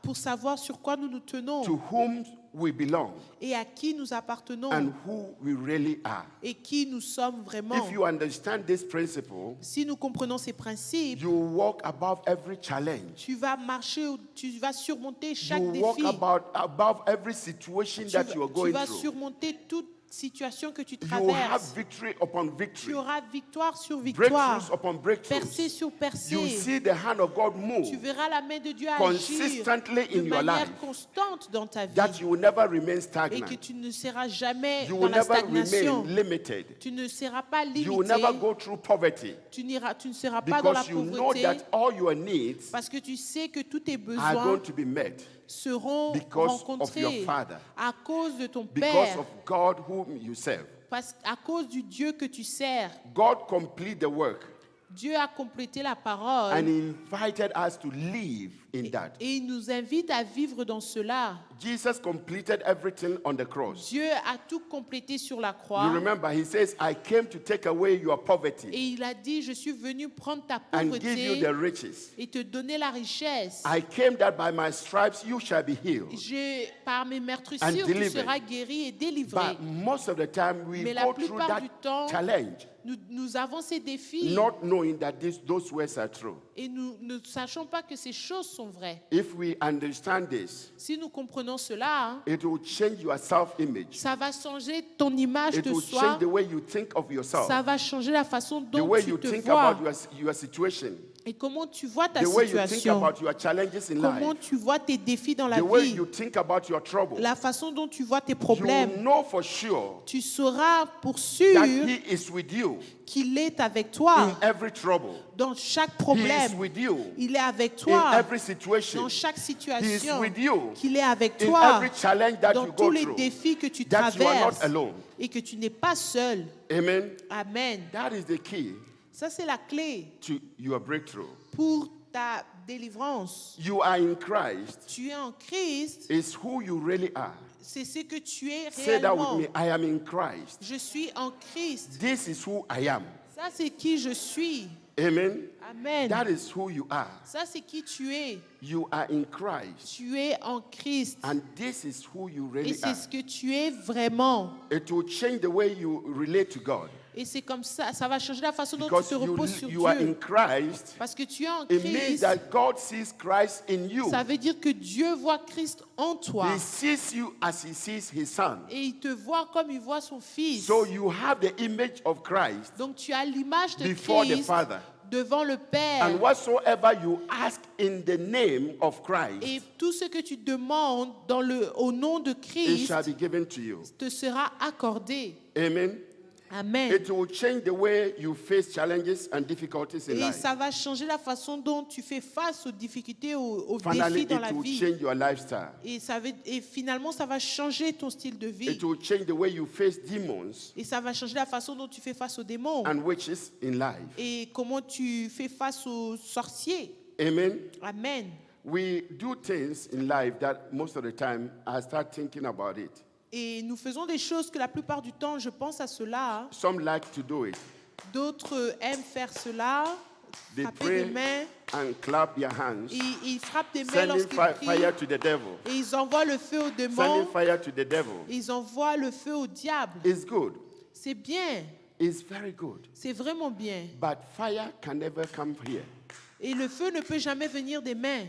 Speaker 4: pour savoir sur quoi nous nous tenons
Speaker 3: to whom we belong,
Speaker 4: et à qui nous appartenons
Speaker 3: and who we really are.
Speaker 4: et qui nous sommes vraiment.
Speaker 3: If you understand this principle,
Speaker 4: Si nous comprenons ces principes,
Speaker 3: you walk above every challenge.
Speaker 4: tu vas marcher, tu vas surmonter chaque
Speaker 3: You walk
Speaker 4: défi.
Speaker 3: above every situation
Speaker 4: Tu
Speaker 3: that
Speaker 4: vas,
Speaker 3: you are
Speaker 4: tu
Speaker 3: going
Speaker 4: vas
Speaker 3: through.
Speaker 4: surmonter toute situation que tu
Speaker 3: You will have
Speaker 4: traverses.
Speaker 3: victory upon
Speaker 4: Tu
Speaker 3: victory,
Speaker 4: auras victoire sur victoire,
Speaker 3: breakthroughs upon
Speaker 4: percée
Speaker 3: breakthroughs.
Speaker 4: sur
Speaker 3: You
Speaker 4: percée.
Speaker 3: see the hand of God move
Speaker 4: Tu verras la main de Dieu agir
Speaker 3: consistently
Speaker 4: de
Speaker 3: in your
Speaker 4: manière
Speaker 3: life,
Speaker 4: constante dans ta vie
Speaker 3: that you will never remain
Speaker 4: et que
Speaker 3: stagnant.
Speaker 4: tu ne seras jamais
Speaker 3: You
Speaker 4: dans
Speaker 3: will
Speaker 4: la
Speaker 3: never
Speaker 4: stagnation.
Speaker 3: remain limited.
Speaker 4: Tu ne seras pas
Speaker 3: You will
Speaker 4: limité.
Speaker 3: never go through poverty
Speaker 4: Tu ne seras pas dans la
Speaker 3: because you know
Speaker 4: pauvreté
Speaker 3: that all your needs
Speaker 4: parce que tu sais que tous tes
Speaker 3: are
Speaker 4: besoins
Speaker 3: going to be met
Speaker 4: seront
Speaker 3: because of
Speaker 4: rencontrés
Speaker 3: your Father,
Speaker 4: à cause de ton
Speaker 3: because
Speaker 4: Père,
Speaker 3: of God whom you serve.
Speaker 4: à cause du Dieu que tu sers.
Speaker 3: God complete the work
Speaker 4: Dieu a complété la parole
Speaker 3: and He invited us to live in that.
Speaker 4: et il nous invite à vivre dans cela.
Speaker 3: Jesus completed everything on the cross.
Speaker 4: Dieu a tout complété sur la
Speaker 3: You
Speaker 4: croix.
Speaker 3: remember, He says, I came to take away your poverty
Speaker 4: Et il a dit, je suis venu prendre ta
Speaker 3: and give you
Speaker 4: pauvreté
Speaker 3: the riches.
Speaker 4: et te donner la richesse.
Speaker 3: I came that by my stripes you shall be healed.
Speaker 4: Par mes
Speaker 3: And
Speaker 4: meurtrissures, tu
Speaker 3: delivered.
Speaker 4: seras guéri et délivré.
Speaker 3: But most of the time we
Speaker 4: Mais la
Speaker 3: go through
Speaker 4: plupart du
Speaker 3: that
Speaker 4: temps,
Speaker 3: challenge,
Speaker 4: Nous avons ces défis
Speaker 3: not knowing that those words are true.
Speaker 4: et nous ne sachons pas que ces choses sont vraies.
Speaker 3: If we understand this,
Speaker 4: Si nous comprenons cela,
Speaker 3: it will change your self-image.
Speaker 4: ça va changer ton image
Speaker 3: It
Speaker 4: de
Speaker 3: will
Speaker 4: soi.
Speaker 3: change the way you think of yourself,
Speaker 4: Ça va changer la façon
Speaker 3: the
Speaker 4: dont
Speaker 3: way
Speaker 4: tu
Speaker 3: you
Speaker 4: te
Speaker 3: think
Speaker 4: vois
Speaker 3: about your situation,
Speaker 4: et comment tu vois ta
Speaker 3: the way you think
Speaker 4: situation,
Speaker 3: about your challenges in
Speaker 4: comment
Speaker 3: life,
Speaker 4: tu vois tes défis dans la
Speaker 3: the way
Speaker 4: vie,
Speaker 3: you think about your trouble.
Speaker 4: la façon dont tu vois tes
Speaker 3: You
Speaker 4: problèmes.
Speaker 3: know for sure
Speaker 4: Tu sauras pour sûr
Speaker 3: that He is with you
Speaker 4: qu'il est avec toi
Speaker 3: in every trouble.
Speaker 4: dans chaque
Speaker 3: He is
Speaker 4: problème.
Speaker 3: with you
Speaker 4: Il est avec
Speaker 3: in
Speaker 4: toi
Speaker 3: every situation.
Speaker 4: dans chaque
Speaker 3: He is
Speaker 4: situation.
Speaker 3: with you
Speaker 4: Qu'il est avec
Speaker 3: in
Speaker 4: toi
Speaker 3: every challenge that
Speaker 4: dans
Speaker 3: you
Speaker 4: tous
Speaker 3: go
Speaker 4: les
Speaker 3: through.
Speaker 4: défis que tu
Speaker 3: That you are not
Speaker 4: traverses
Speaker 3: alone.
Speaker 4: et que tu n'es pas seul.
Speaker 3: Amen.
Speaker 4: Amen.
Speaker 3: That is the key
Speaker 4: Ça, c'est la clé
Speaker 3: to your breakthrough.
Speaker 4: pour ta délivrance.
Speaker 3: You are in Christ
Speaker 4: Tu es en Christ,
Speaker 3: is who you really are.
Speaker 4: c'est ce que tu es
Speaker 3: Say that with
Speaker 4: réellement.
Speaker 3: me. I am in Christ.
Speaker 4: Je suis en Christ.
Speaker 3: This is who I am.
Speaker 4: Ça, c'est qui je suis.
Speaker 3: Amen.
Speaker 4: Amen.
Speaker 3: That is who you are.
Speaker 4: Ça, c'est qui tu es.
Speaker 3: You are in Christ.
Speaker 4: Tu es en Christ.
Speaker 3: And this is who you
Speaker 4: Et
Speaker 3: really
Speaker 4: c'est
Speaker 3: are.
Speaker 4: ce que tu es vraiment.
Speaker 3: It will change the way you relate to God.
Speaker 4: Et c'est comme ça, ça va changer la façon dont tu
Speaker 3: Because
Speaker 4: te reposes sur
Speaker 3: you are in
Speaker 4: Dieu.
Speaker 3: Christ.
Speaker 4: Parce que tu es en
Speaker 3: It means
Speaker 4: Christ,
Speaker 3: that God sees Christ in you.
Speaker 4: ça veut dire que Dieu voit Christ en toi.
Speaker 3: He sees you as He sees His Son.
Speaker 4: Et il te voit comme il voit son Fils.
Speaker 3: So you have the image of Christ
Speaker 4: Donc tu as l'image de
Speaker 3: before the
Speaker 4: Christ
Speaker 3: Father.
Speaker 4: devant le Père.
Speaker 3: And whatsoever you ask in the name of Christ,
Speaker 4: Et tout ce que tu demandes au nom de
Speaker 3: it
Speaker 4: Christ
Speaker 3: shall be given to you.
Speaker 4: te sera accordé.
Speaker 3: Amen.
Speaker 4: Amen.
Speaker 3: It will change the way you face challenges and difficulties in
Speaker 4: Et
Speaker 3: life.
Speaker 4: ça va changer la façon dont tu fais face aux difficultés, aux
Speaker 3: Finally,
Speaker 4: défis dans la
Speaker 3: it will
Speaker 4: vie.
Speaker 3: change your lifestyle.
Speaker 4: Et finalement, ça va changer ton style de vie.
Speaker 3: It will change the way you face demons
Speaker 4: Et ça va changer la façon dont tu fais face aux démons.
Speaker 3: and witches in life.
Speaker 4: Et comment tu fais face aux sorciers.
Speaker 3: Amen.
Speaker 4: Amen.
Speaker 3: We do things in life that most of the time I start thinking about it.
Speaker 4: Et nous faisons des choses que la plupart du temps, je pense à cela.
Speaker 3: Some like to do it.
Speaker 4: D'autres aiment faire cela,
Speaker 3: They
Speaker 4: frapper
Speaker 3: pray
Speaker 4: des mains.
Speaker 3: and clap their hands,
Speaker 4: Ils frappent des mains
Speaker 3: sending
Speaker 4: lorsqu'ils
Speaker 3: fire
Speaker 4: prient.
Speaker 3: to the devil.
Speaker 4: Et ils envoient le feu aux
Speaker 3: Sending
Speaker 4: démons.
Speaker 3: fire to the devil.
Speaker 4: Ils envoient le feu au diable.
Speaker 3: It's good.
Speaker 4: C'est bien.
Speaker 3: It's very good.
Speaker 4: C'est vraiment bien.
Speaker 3: But fire can never come here.
Speaker 4: Et le feu ne peut jamais venir des mains.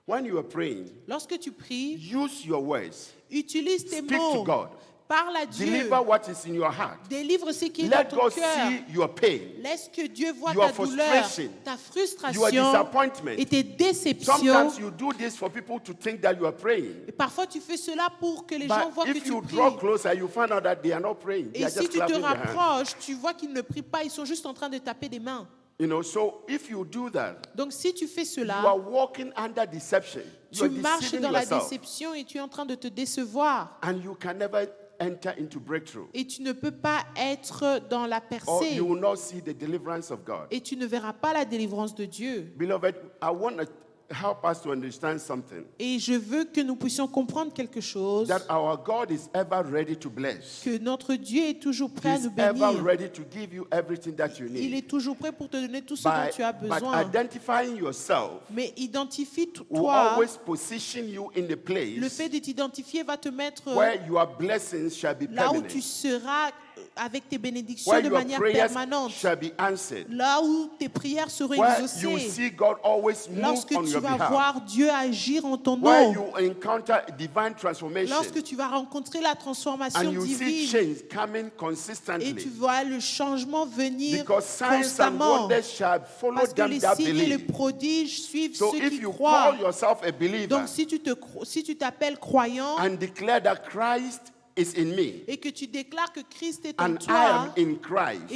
Speaker 3: When you are praying,
Speaker 4: Lorsque tu pries,
Speaker 3: use your words.
Speaker 4: utilise tes
Speaker 3: Speak to
Speaker 4: mots.
Speaker 3: God.
Speaker 4: Parle à Dieu.
Speaker 3: Deliver what is in your heart.
Speaker 4: Délivre ce qui est
Speaker 3: Let
Speaker 4: dans ton
Speaker 3: God
Speaker 4: cœur.
Speaker 3: see your pain,
Speaker 4: Laisse que Dieu voie
Speaker 3: your
Speaker 4: ta douleur,
Speaker 3: frustration,
Speaker 4: ta
Speaker 3: your
Speaker 4: frustration
Speaker 3: disappointment.
Speaker 4: et tes déceptions.
Speaker 3: Sometimes you do this for people to think that you are praying.
Speaker 4: Et parfois, tu fais cela pour que les gens
Speaker 3: But
Speaker 4: voient que
Speaker 3: if
Speaker 4: tu
Speaker 3: you
Speaker 4: pries.
Speaker 3: draw closer, you find out that they are not praying. They
Speaker 4: Et
Speaker 3: are
Speaker 4: si
Speaker 3: just
Speaker 4: tu te
Speaker 3: clapping their hands.
Speaker 4: rapproches, tu vois qu'ils ne prient pas, ils sont juste en train de taper des mains.
Speaker 3: You know, so if you do that,
Speaker 4: Donc si tu fais
Speaker 3: you
Speaker 4: cela,
Speaker 3: are walking under deception. You
Speaker 4: tu
Speaker 3: are
Speaker 4: marches
Speaker 3: deceiving
Speaker 4: dans la
Speaker 3: yourself.
Speaker 4: déception et tu es en train de te décevoir.
Speaker 3: And you can never enter into breakthrough.
Speaker 4: Et tu ne peux pas être dans la
Speaker 3: Or
Speaker 4: percée.
Speaker 3: you will not see the deliverance of God.
Speaker 4: Et tu ne verras pas la délivrance de Dieu.
Speaker 3: Beloved, I want to help us to understand something.
Speaker 4: Et je veux que nous puissions comprendre quelque chose,
Speaker 3: That our God is ever ready to bless.
Speaker 4: que notre Dieu est toujours prêt à
Speaker 3: He's
Speaker 4: nous
Speaker 3: ever
Speaker 4: bénir.
Speaker 3: ready to give you everything that you
Speaker 4: Il
Speaker 3: need.
Speaker 4: est toujours prêt pour te donner tout ce dont tu as
Speaker 3: But
Speaker 4: besoin.
Speaker 3: identifying yourself
Speaker 4: Mais identifie
Speaker 3: will
Speaker 4: toi.
Speaker 3: always position you in the
Speaker 4: Le
Speaker 3: place
Speaker 4: fait de t'identifier va te mettre
Speaker 3: where your blessings shall be
Speaker 4: là où
Speaker 3: permanent.
Speaker 4: tu seras avec tes bénédictions
Speaker 3: Where
Speaker 4: de
Speaker 3: your
Speaker 4: manière
Speaker 3: prayers
Speaker 4: permanente.
Speaker 3: shall be answered.
Speaker 4: Là où tes prières seront
Speaker 3: Where you
Speaker 4: exaucées.
Speaker 3: see God always move
Speaker 4: Lorsque
Speaker 3: on
Speaker 4: tu
Speaker 3: your
Speaker 4: vas
Speaker 3: behalf.
Speaker 4: voir Dieu agir en ton
Speaker 3: Where
Speaker 4: nom.
Speaker 3: you encounter divine transformation.
Speaker 4: Lorsque tu vas rencontrer la
Speaker 3: And
Speaker 4: transformation
Speaker 3: you see
Speaker 4: divine.
Speaker 3: change coming
Speaker 4: Et
Speaker 3: consistently.
Speaker 4: tu vois le changement venir
Speaker 3: Because signs and
Speaker 4: constamment.
Speaker 3: wonders shall follow
Speaker 4: Parce que
Speaker 3: them
Speaker 4: les
Speaker 3: that
Speaker 4: signes et les
Speaker 3: believe.
Speaker 4: prodiges suivent
Speaker 3: So
Speaker 4: ceux
Speaker 3: if
Speaker 4: qui
Speaker 3: you
Speaker 4: croient.
Speaker 3: call yourself a believer
Speaker 4: Donc si tu t'appelles croyant
Speaker 3: and declare that Christ is in me
Speaker 4: et que tu déclares que Christ est en
Speaker 3: and I am
Speaker 4: toi
Speaker 3: in
Speaker 4: et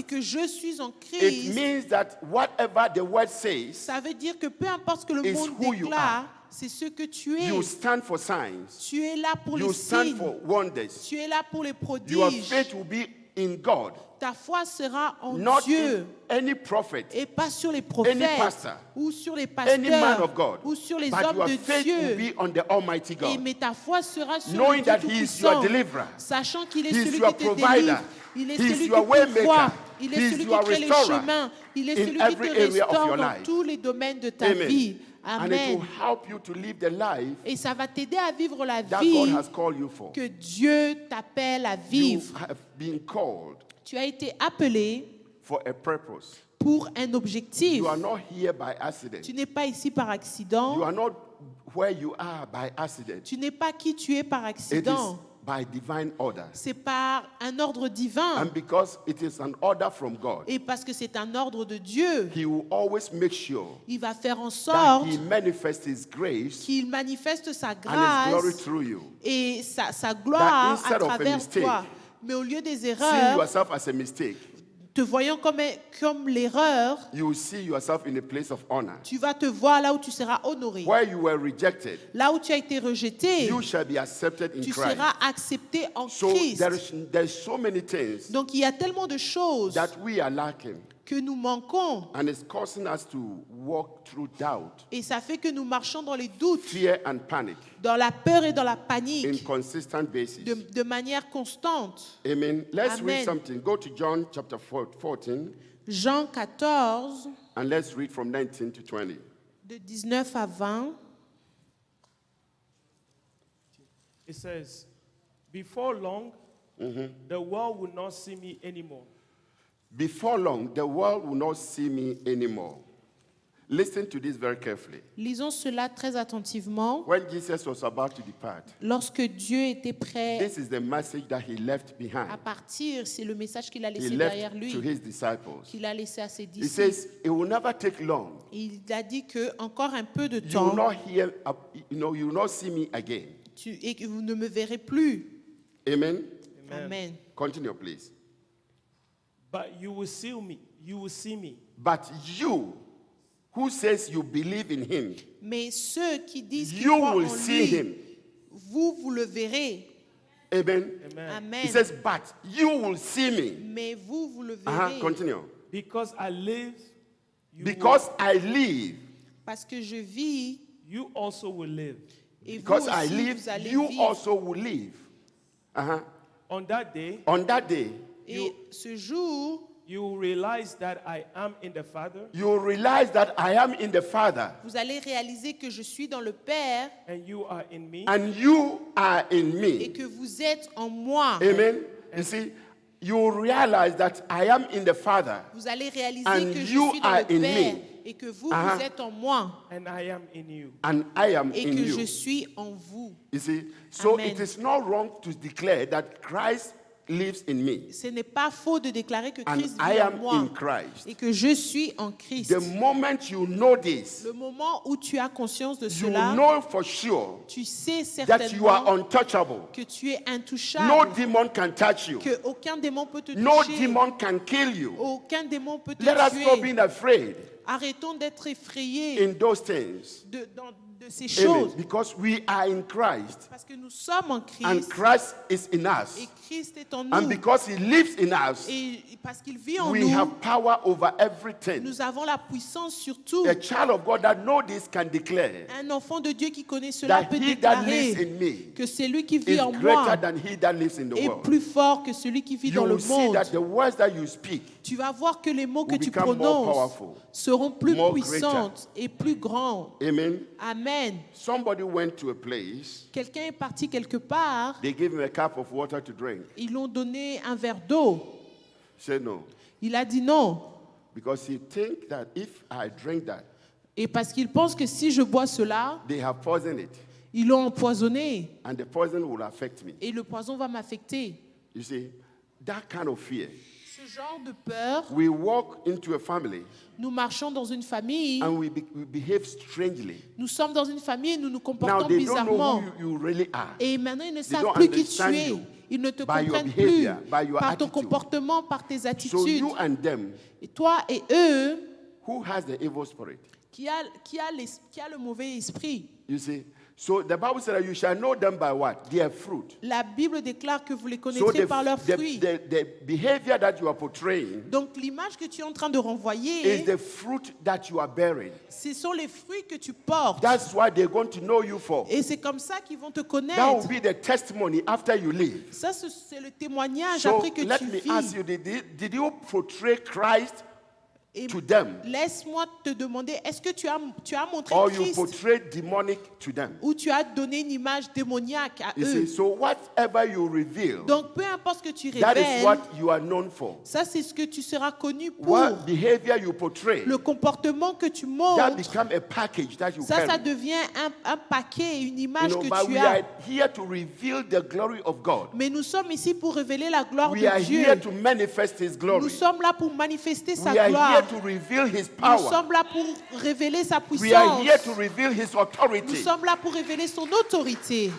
Speaker 3: Christ,
Speaker 4: que je suis en
Speaker 3: it
Speaker 4: Christ,
Speaker 3: means that whatever the word says,
Speaker 4: ça veut dire que peu importe ce que le
Speaker 3: is
Speaker 4: monde
Speaker 3: who you
Speaker 4: déclare,
Speaker 3: are.
Speaker 4: c'est ce que tu es.
Speaker 3: you stand for signs,
Speaker 4: Tu es là pour
Speaker 3: you
Speaker 4: les
Speaker 3: stand
Speaker 4: signes.
Speaker 3: for wonders.
Speaker 4: Tu es là pour les
Speaker 3: Your
Speaker 4: prodiges.
Speaker 3: faith will be in God,
Speaker 4: Ta foi sera en
Speaker 3: not
Speaker 4: Dieu
Speaker 3: in any prophet,
Speaker 4: et pas sur les prophètes
Speaker 3: pastor,
Speaker 4: ou sur les
Speaker 3: any man
Speaker 4: pasteurs
Speaker 3: of God,
Speaker 4: ou sur les
Speaker 3: but
Speaker 4: hommes
Speaker 3: your
Speaker 4: de
Speaker 3: faith will
Speaker 4: Dieu.
Speaker 3: be on the Almighty
Speaker 4: Et
Speaker 3: God,
Speaker 4: mais ta foi sera sur
Speaker 3: knowing
Speaker 4: le Dieu
Speaker 3: that He is your
Speaker 4: Tout-Puissant,
Speaker 3: deliverer,
Speaker 4: sachant qu'il est
Speaker 3: He is
Speaker 4: celui
Speaker 3: your
Speaker 4: qui te
Speaker 3: provider,
Speaker 4: délivre, il est
Speaker 3: He is
Speaker 4: celui qui
Speaker 3: your way
Speaker 4: pourvoit,
Speaker 3: maker,
Speaker 4: il
Speaker 3: He
Speaker 4: est
Speaker 3: is
Speaker 4: celui
Speaker 3: your
Speaker 4: qui crée les
Speaker 3: restorer
Speaker 4: chemins, il est
Speaker 3: in
Speaker 4: celui qui
Speaker 3: every
Speaker 4: te
Speaker 3: area of
Speaker 4: restaure
Speaker 3: your
Speaker 4: dans
Speaker 3: life.
Speaker 4: tous les domaines de ta
Speaker 3: Amen.
Speaker 4: vie.
Speaker 3: And it will
Speaker 4: Amen.
Speaker 3: help you to live the life
Speaker 4: Et ça va t'aider à vivre la
Speaker 3: that God
Speaker 4: vie
Speaker 3: has called you for.
Speaker 4: que Dieu t'appelle à
Speaker 3: You
Speaker 4: vivre.
Speaker 3: have been called
Speaker 4: Tu as été appelé
Speaker 3: for a purpose.
Speaker 4: pour un objectif.
Speaker 3: You are not here by accident.
Speaker 4: Tu n'es pas ici par
Speaker 3: You
Speaker 4: accident.
Speaker 3: are not where you are by accident.
Speaker 4: Tu n'es pas qui tu es par
Speaker 3: It is
Speaker 4: accident.
Speaker 3: by divine order.
Speaker 4: C'est par un ordre divin.
Speaker 3: And because it is an order from God,
Speaker 4: Et parce que c'est un ordre de Dieu,
Speaker 3: He will always make sure
Speaker 4: il va faire en
Speaker 3: that
Speaker 4: sorte
Speaker 3: He manifests His grace
Speaker 4: qu'il manifeste sa
Speaker 3: and His glory
Speaker 4: grâce
Speaker 3: through you.
Speaker 4: et sa gloire
Speaker 3: That instead
Speaker 4: à
Speaker 3: of a
Speaker 4: travers
Speaker 3: mistake,
Speaker 4: toi. Mais au lieu des
Speaker 3: Seeing
Speaker 4: erreurs,
Speaker 3: yourself as a mistake,
Speaker 4: te voyant comme l'erreur,
Speaker 3: you will see yourself in a place of honor.
Speaker 4: tu vas te voir là où tu seras honoré.
Speaker 3: Where you were rejected,
Speaker 4: Là où tu as été rejeté,
Speaker 3: you shall be accepted in
Speaker 4: tu
Speaker 3: Christ.
Speaker 4: seras accepté en
Speaker 3: So
Speaker 4: Christ.
Speaker 3: there's so many things
Speaker 4: Donc il y a tellement de choses
Speaker 3: that we are lacking,
Speaker 4: que nous manquons
Speaker 3: and it's causing us to walk through doubt,
Speaker 4: et ça fait que nous marchons dans les doutes,
Speaker 3: fear, and panic
Speaker 4: dans la peur et dans la
Speaker 3: in
Speaker 4: panique
Speaker 3: consistent basis.
Speaker 4: de manière constante.
Speaker 3: Amen. Let's
Speaker 4: Amen.
Speaker 3: read something. Go to John chapter 14,
Speaker 4: Jean 14,
Speaker 3: and let's read from 19 to 20.
Speaker 4: de 19 à 20.
Speaker 1: It says, before long, the world will not see me anymore.
Speaker 3: Before long, the world will not see me anymore. Listen to this very carefully.
Speaker 4: Lisons cela très attentivement.
Speaker 3: When Jesus was about to depart,
Speaker 4: Lorsque Dieu était prêt
Speaker 3: this is the message that he left
Speaker 4: à
Speaker 3: behind.
Speaker 4: partir, c'est le message qu'il a
Speaker 3: He
Speaker 4: laissé derrière
Speaker 3: left
Speaker 4: lui,
Speaker 3: to his disciples.
Speaker 4: qu'il a laissé à ses
Speaker 3: He
Speaker 4: disciples.
Speaker 3: says, it will never take long.
Speaker 4: Il a dit que encore un peu de
Speaker 3: You will
Speaker 4: temps
Speaker 3: not hear, you will not see me again.
Speaker 4: et que vous ne me verrez plus.
Speaker 3: Amen.
Speaker 4: Amen.
Speaker 3: Continue, please.
Speaker 1: But you will see me. You will see me.
Speaker 3: But you, who says you believe in him,
Speaker 4: Mais ceux qui disent qu'ils
Speaker 3: you
Speaker 4: croient
Speaker 3: will
Speaker 4: en
Speaker 3: see
Speaker 4: lui,
Speaker 3: him.
Speaker 4: vous le verrez.
Speaker 3: Amen.
Speaker 1: Amen.
Speaker 4: Amen.
Speaker 3: He says, but you will see me.
Speaker 4: Mais vous le verrez.
Speaker 3: Continue.
Speaker 1: Because I live, you,
Speaker 3: Because I live,
Speaker 4: Parce que je vis
Speaker 1: you also will live.
Speaker 4: et vous
Speaker 3: because I
Speaker 4: aussi,
Speaker 3: live,
Speaker 4: vous allez
Speaker 3: you
Speaker 4: vivre.
Speaker 3: also will live.
Speaker 1: On that day,
Speaker 3: On that day,
Speaker 4: Et ce jour,
Speaker 1: you will realize that I am in the Father,
Speaker 3: you will realize that I am in the Father,
Speaker 4: vous allez réaliser que je suis dans le Père
Speaker 1: and you are in me.
Speaker 3: and you are in
Speaker 4: et
Speaker 3: me.
Speaker 4: que vous êtes en moi.
Speaker 3: Amen. You see, you will realize that I am in the Father,
Speaker 4: Vous allez réaliser
Speaker 3: And
Speaker 4: que je
Speaker 3: you
Speaker 4: suis dans
Speaker 3: are
Speaker 4: le
Speaker 3: in
Speaker 4: Père
Speaker 3: me.
Speaker 4: et que vous, vous êtes en moi
Speaker 1: And I am in you.
Speaker 3: and I am
Speaker 4: et
Speaker 3: in
Speaker 4: que je
Speaker 3: you.
Speaker 4: suis en vous.
Speaker 3: You see, so
Speaker 4: Amen.
Speaker 3: it is not wrong to declare that Christ lives in me,
Speaker 4: Ce n'est pas faux de déclarer que
Speaker 3: and
Speaker 4: Christ
Speaker 3: I
Speaker 4: vit en
Speaker 3: am
Speaker 4: moi
Speaker 3: in Christ.
Speaker 4: et que je suis en Christ.
Speaker 3: The moment you know this,
Speaker 4: Le moment où tu as conscience de
Speaker 3: you
Speaker 4: cela,
Speaker 3: know for sure
Speaker 4: tu sais
Speaker 3: that you are
Speaker 4: certainement
Speaker 3: untouchable.
Speaker 4: que tu es
Speaker 3: No
Speaker 4: intouchable,
Speaker 3: demon can touch you.
Speaker 4: que aucun démon peut te
Speaker 3: No
Speaker 4: toucher,
Speaker 3: demon can kill you.
Speaker 4: aucun démon peut te
Speaker 3: Let us stop
Speaker 4: tuer.
Speaker 3: being afraid
Speaker 4: Arrêtons d'être effrayés
Speaker 3: in those things.
Speaker 4: de ces
Speaker 3: Amen.
Speaker 4: choses
Speaker 3: Because we are in Christ,
Speaker 4: parce que nous sommes en
Speaker 3: and
Speaker 4: Christ
Speaker 3: Christ is in us.
Speaker 4: et Christ est en
Speaker 3: And
Speaker 4: nous
Speaker 3: because he lives in us,
Speaker 4: et parce qu'il vit en
Speaker 3: we
Speaker 4: nous,
Speaker 3: have power over everything.
Speaker 4: nous avons la puissance sur tout.
Speaker 3: A child of God that know this can declare
Speaker 4: Un enfant de Dieu qui connaît cela
Speaker 3: that
Speaker 4: peut
Speaker 3: he that
Speaker 4: déclarer
Speaker 3: lives in me
Speaker 4: que celui qui
Speaker 3: is
Speaker 4: vit en
Speaker 3: greater
Speaker 4: moi
Speaker 3: than he that lives in the
Speaker 4: est
Speaker 3: world.
Speaker 4: plus fort que celui qui vit
Speaker 3: You
Speaker 4: dans le
Speaker 3: will see
Speaker 4: monde.
Speaker 3: that the words that you speak
Speaker 4: Tu vas voir que les mots que
Speaker 3: will
Speaker 4: tu
Speaker 3: become more
Speaker 4: prononces
Speaker 3: powerful,
Speaker 4: seront plus
Speaker 3: more
Speaker 4: puissantes et plus grands.
Speaker 3: Amen.
Speaker 4: Amen.
Speaker 3: Somebody went to a place,
Speaker 4: Quelqu'un est parti quelque part,
Speaker 3: they gave him a cup of water to drink.
Speaker 4: ils lui ont donné un verre d'eau.
Speaker 3: Say no.
Speaker 4: Il a dit non.
Speaker 3: Because he think that if I drink that,
Speaker 4: Et parce qu'il pense que si je bois cela,
Speaker 3: they have poisoned it,
Speaker 4: ils l'ont empoisonné
Speaker 3: and the poison will affect me.
Speaker 4: et le poison va m'affecter.
Speaker 3: You see, that kind of fear.
Speaker 4: Ce genre de peur,
Speaker 3: We walk into a family
Speaker 4: nous marchons dans une famille,
Speaker 3: and we behave strangely.
Speaker 4: nous sommes dans une famille et nous nous
Speaker 3: Now
Speaker 4: comportons
Speaker 3: they don't know
Speaker 4: bizarrement.
Speaker 3: who you really are.
Speaker 4: Et maintenant, ils ne savent
Speaker 3: don't
Speaker 4: plus qui tu
Speaker 3: understand
Speaker 4: es.
Speaker 3: you
Speaker 4: Ils ne te
Speaker 3: by your
Speaker 4: comprennent
Speaker 3: behavior,
Speaker 4: plus
Speaker 3: by your
Speaker 4: par ton
Speaker 3: attitude.
Speaker 4: comportement, par tes
Speaker 3: So
Speaker 4: attitudes.
Speaker 3: you and them,
Speaker 4: Et toi et eux,
Speaker 3: who has the evil spirit?
Speaker 4: qui a le mauvais esprit.
Speaker 3: You see, So the Bible said that you shall know them by what? Their fruit.
Speaker 4: La Bible déclare que vous les
Speaker 3: So
Speaker 4: connaîtrez par leurs fruits.
Speaker 3: the behavior that you are portraying
Speaker 4: Donc l'image que tu es en train de
Speaker 3: is
Speaker 4: renvoyer,
Speaker 3: the fruit that you are bearing.
Speaker 4: ce sont les fruits que tu portes.
Speaker 3: That's what they're going to know you for.
Speaker 4: Et c'est comme ça qu'ils vont te
Speaker 3: That
Speaker 4: connaître.
Speaker 3: will be the testimony after you leave.
Speaker 4: Ça, c'est le témoignage
Speaker 3: So
Speaker 4: après que
Speaker 3: let
Speaker 4: tu
Speaker 3: me ask
Speaker 4: vis.
Speaker 3: you, did you portray Christ
Speaker 4: Et
Speaker 3: to them?
Speaker 4: laisse-moi te demander, est-ce que tu as montré
Speaker 3: Or you
Speaker 4: Christ
Speaker 3: portray demonic to them?
Speaker 4: ou tu as donné une image démoniaque à
Speaker 3: You
Speaker 4: eux?
Speaker 3: see, so whatever you reveal,
Speaker 4: Donc peu importe ce que tu
Speaker 3: that is
Speaker 4: révèles,
Speaker 3: what you are known for.
Speaker 4: ça c'est ce que tu seras connu pour.
Speaker 3: What behavior you portray,
Speaker 4: Le comportement que tu
Speaker 3: that
Speaker 4: montres,
Speaker 3: become a package that you
Speaker 4: ça
Speaker 3: carry.
Speaker 4: devient un paquet, une
Speaker 3: You
Speaker 4: image
Speaker 3: know,
Speaker 4: que
Speaker 3: but
Speaker 4: tu
Speaker 3: we
Speaker 4: as.
Speaker 3: are here to reveal the glory of God.
Speaker 4: Mais nous sommes ici pour révéler la gloire
Speaker 3: We are
Speaker 4: de Dieu.
Speaker 3: here to manifest His
Speaker 4: Nous
Speaker 3: glory.
Speaker 4: sommes là pour manifester sa
Speaker 3: We are
Speaker 4: gloire.
Speaker 3: here to reveal His
Speaker 4: Nous
Speaker 3: power.
Speaker 4: sommes là pour révéler sa
Speaker 3: We are
Speaker 4: puissance.
Speaker 3: here to reveal His
Speaker 4: Nous
Speaker 3: authority.
Speaker 4: sommes là pour révéler son autorité.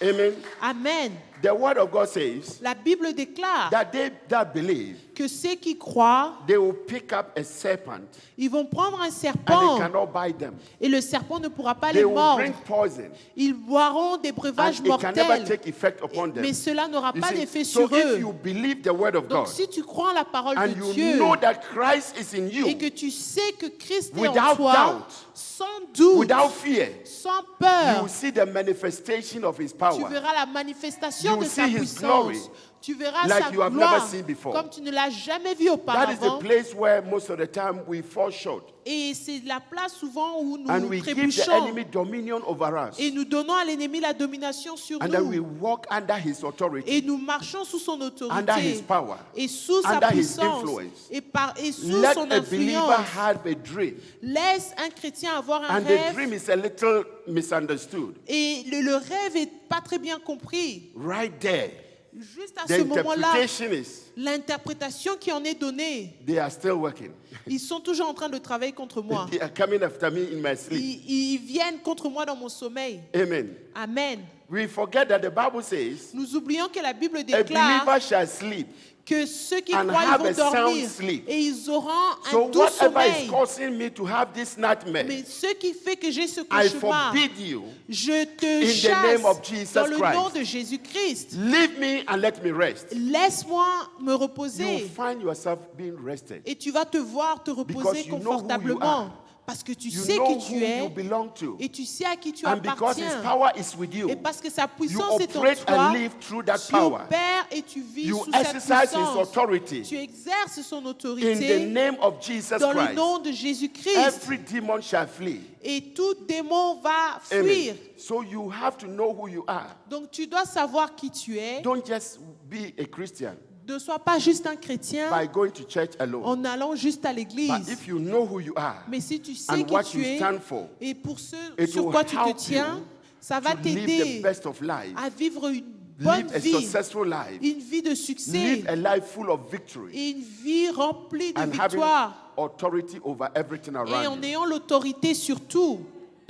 Speaker 3: Amen.
Speaker 4: Amen.
Speaker 3: The Word of God says
Speaker 4: La Bible déclare
Speaker 3: that they that believe,
Speaker 4: que ceux qui croient,
Speaker 3: they will pick up a serpent
Speaker 4: ils vont prendre un
Speaker 3: and
Speaker 4: serpent
Speaker 3: it cannot bite them.
Speaker 4: et le serpent ne pourra pas
Speaker 3: They
Speaker 4: les
Speaker 3: will
Speaker 4: mordre.
Speaker 3: drink poison
Speaker 4: Ils boiront des
Speaker 3: and
Speaker 4: breuvages
Speaker 3: it can never
Speaker 4: mortels,
Speaker 3: take effect upon them.
Speaker 4: mais cela n'aura
Speaker 3: You
Speaker 4: pas
Speaker 3: see,
Speaker 4: d'effet
Speaker 3: so
Speaker 4: sur
Speaker 3: if
Speaker 4: eux.
Speaker 3: you believe the Word of
Speaker 4: Donc
Speaker 3: God
Speaker 4: si tu crois en la parole
Speaker 3: and
Speaker 4: de
Speaker 3: you
Speaker 4: Dieu
Speaker 3: know that Christ is in
Speaker 4: et que
Speaker 3: you,
Speaker 4: tu sais que Christ est
Speaker 3: Without
Speaker 4: en toi,
Speaker 3: doubt,
Speaker 4: sans doute,
Speaker 3: without fear,
Speaker 4: sans
Speaker 3: you
Speaker 4: peur,
Speaker 3: will see the manifestation of His
Speaker 4: tu
Speaker 3: power.
Speaker 4: verras la manifestation
Speaker 3: You
Speaker 4: de
Speaker 3: will
Speaker 4: sa
Speaker 3: see His
Speaker 4: puissance.
Speaker 3: glory
Speaker 4: Tu verras
Speaker 3: like
Speaker 4: sa
Speaker 3: you have
Speaker 4: gloire
Speaker 3: never seen before.
Speaker 4: comme tu ne l'as jamais vu
Speaker 3: That is the
Speaker 4: auparavant.
Speaker 3: place where most of the time we fall short
Speaker 4: Et c'est la place souvent où
Speaker 3: and
Speaker 4: nous
Speaker 3: we give the
Speaker 4: trébuchons
Speaker 3: enemy dominion over us.
Speaker 4: et nous donnons à l'ennemi la domination sur
Speaker 3: And then we
Speaker 4: nous.
Speaker 3: walk under His authority,
Speaker 4: Et nous marchons sous son
Speaker 3: under
Speaker 4: autorité
Speaker 3: His power,
Speaker 4: et sous sa
Speaker 3: under His
Speaker 4: puissance
Speaker 3: influence.
Speaker 4: et sous
Speaker 3: Let
Speaker 4: son
Speaker 3: a believer
Speaker 4: influence.
Speaker 3: have a dream.
Speaker 4: Laisse un chrétien avoir un
Speaker 3: And the
Speaker 4: rêve
Speaker 3: dream is a little misunderstood.
Speaker 4: et le rêve est pas très bien compris.
Speaker 3: Right there,
Speaker 4: Juste à
Speaker 3: the
Speaker 4: ce moment-là,
Speaker 3: interpretation is
Speaker 4: l'interprétation qui en est donnée,
Speaker 3: they are still working.
Speaker 4: ils sont toujours en train de travailler contre moi.
Speaker 3: They are coming after me in my sleep.
Speaker 4: Ils viennent contre moi dans mon sommeil.
Speaker 3: Amen.
Speaker 4: Amen.
Speaker 3: We forget that the Bible says
Speaker 4: Nous oublions que la Bible
Speaker 3: a
Speaker 4: déclare
Speaker 3: believer shall sleep.
Speaker 4: que ceux qui
Speaker 3: and
Speaker 4: croient,
Speaker 3: have
Speaker 4: ils
Speaker 3: a
Speaker 4: vont
Speaker 3: sound
Speaker 4: dormir
Speaker 3: sleep.
Speaker 4: et ils auront
Speaker 3: So
Speaker 4: un doux
Speaker 3: whatever is
Speaker 4: sommeil.
Speaker 3: causing me to have this nightmare,
Speaker 4: Mais ce qui fait que j'ai ce
Speaker 3: I
Speaker 4: cauchemar,
Speaker 3: forbid you.
Speaker 4: je te
Speaker 3: in the
Speaker 4: chasse
Speaker 3: name of Jesus
Speaker 4: dans le
Speaker 3: Christ.
Speaker 4: nom de Jésus-Christ.
Speaker 3: Leave me and let me rest.
Speaker 4: Laisse-moi me
Speaker 3: You
Speaker 4: reposer
Speaker 3: will find yourself being rested.
Speaker 4: et tu vas te voir te
Speaker 3: Because
Speaker 4: reposer
Speaker 3: you know who you
Speaker 4: confortablement
Speaker 3: are.
Speaker 4: parce que tu
Speaker 3: You
Speaker 4: sais
Speaker 3: know
Speaker 4: qui
Speaker 3: who
Speaker 4: tu
Speaker 3: you
Speaker 4: es
Speaker 3: belong to.
Speaker 4: et tu sais à qui tu
Speaker 3: And because His
Speaker 4: appartiens.
Speaker 3: power is with
Speaker 4: Et
Speaker 3: you,
Speaker 4: parce que sa
Speaker 3: you
Speaker 4: puissance est en
Speaker 3: operate
Speaker 4: toi,
Speaker 3: and live through that
Speaker 4: tu
Speaker 3: power.
Speaker 4: opères et tu vis
Speaker 3: You
Speaker 4: sous sa
Speaker 3: exercise His
Speaker 4: puissance.
Speaker 3: authority
Speaker 4: Tu exerces son
Speaker 3: in the
Speaker 4: autorité
Speaker 3: name of Jesus
Speaker 4: dans le
Speaker 3: Christ.
Speaker 4: nom de Jésus-Christ.
Speaker 3: Every demon shall flee.
Speaker 4: Et tout démon va
Speaker 3: Amen.
Speaker 4: fuir.
Speaker 3: So you have to know who you are.
Speaker 4: Donc tu dois savoir qui tu es.
Speaker 3: Don't just be a Christian
Speaker 4: Ne sois pas juste un chrétien
Speaker 3: by going to church alone.
Speaker 4: en allant juste à
Speaker 3: But
Speaker 4: l'église.
Speaker 3: if you know who you are
Speaker 4: Mais si tu sais
Speaker 3: and
Speaker 4: qui
Speaker 3: what
Speaker 4: tu
Speaker 3: you
Speaker 4: es
Speaker 3: stand for,
Speaker 4: et pour ce
Speaker 3: it
Speaker 4: sur
Speaker 3: will
Speaker 4: quoi tu te
Speaker 3: help
Speaker 4: tiens,
Speaker 3: you
Speaker 4: ça va
Speaker 3: to live the
Speaker 4: t'aider
Speaker 3: best of life,
Speaker 4: à vivre une bonne
Speaker 3: live a
Speaker 4: vie,
Speaker 3: successful life,
Speaker 4: une vie de succès
Speaker 3: live a life full of victory,
Speaker 4: et une vie remplie de
Speaker 3: and having
Speaker 4: victoire
Speaker 3: authority over everything
Speaker 4: et en
Speaker 3: around you.
Speaker 4: ayant l'autorité sur tout.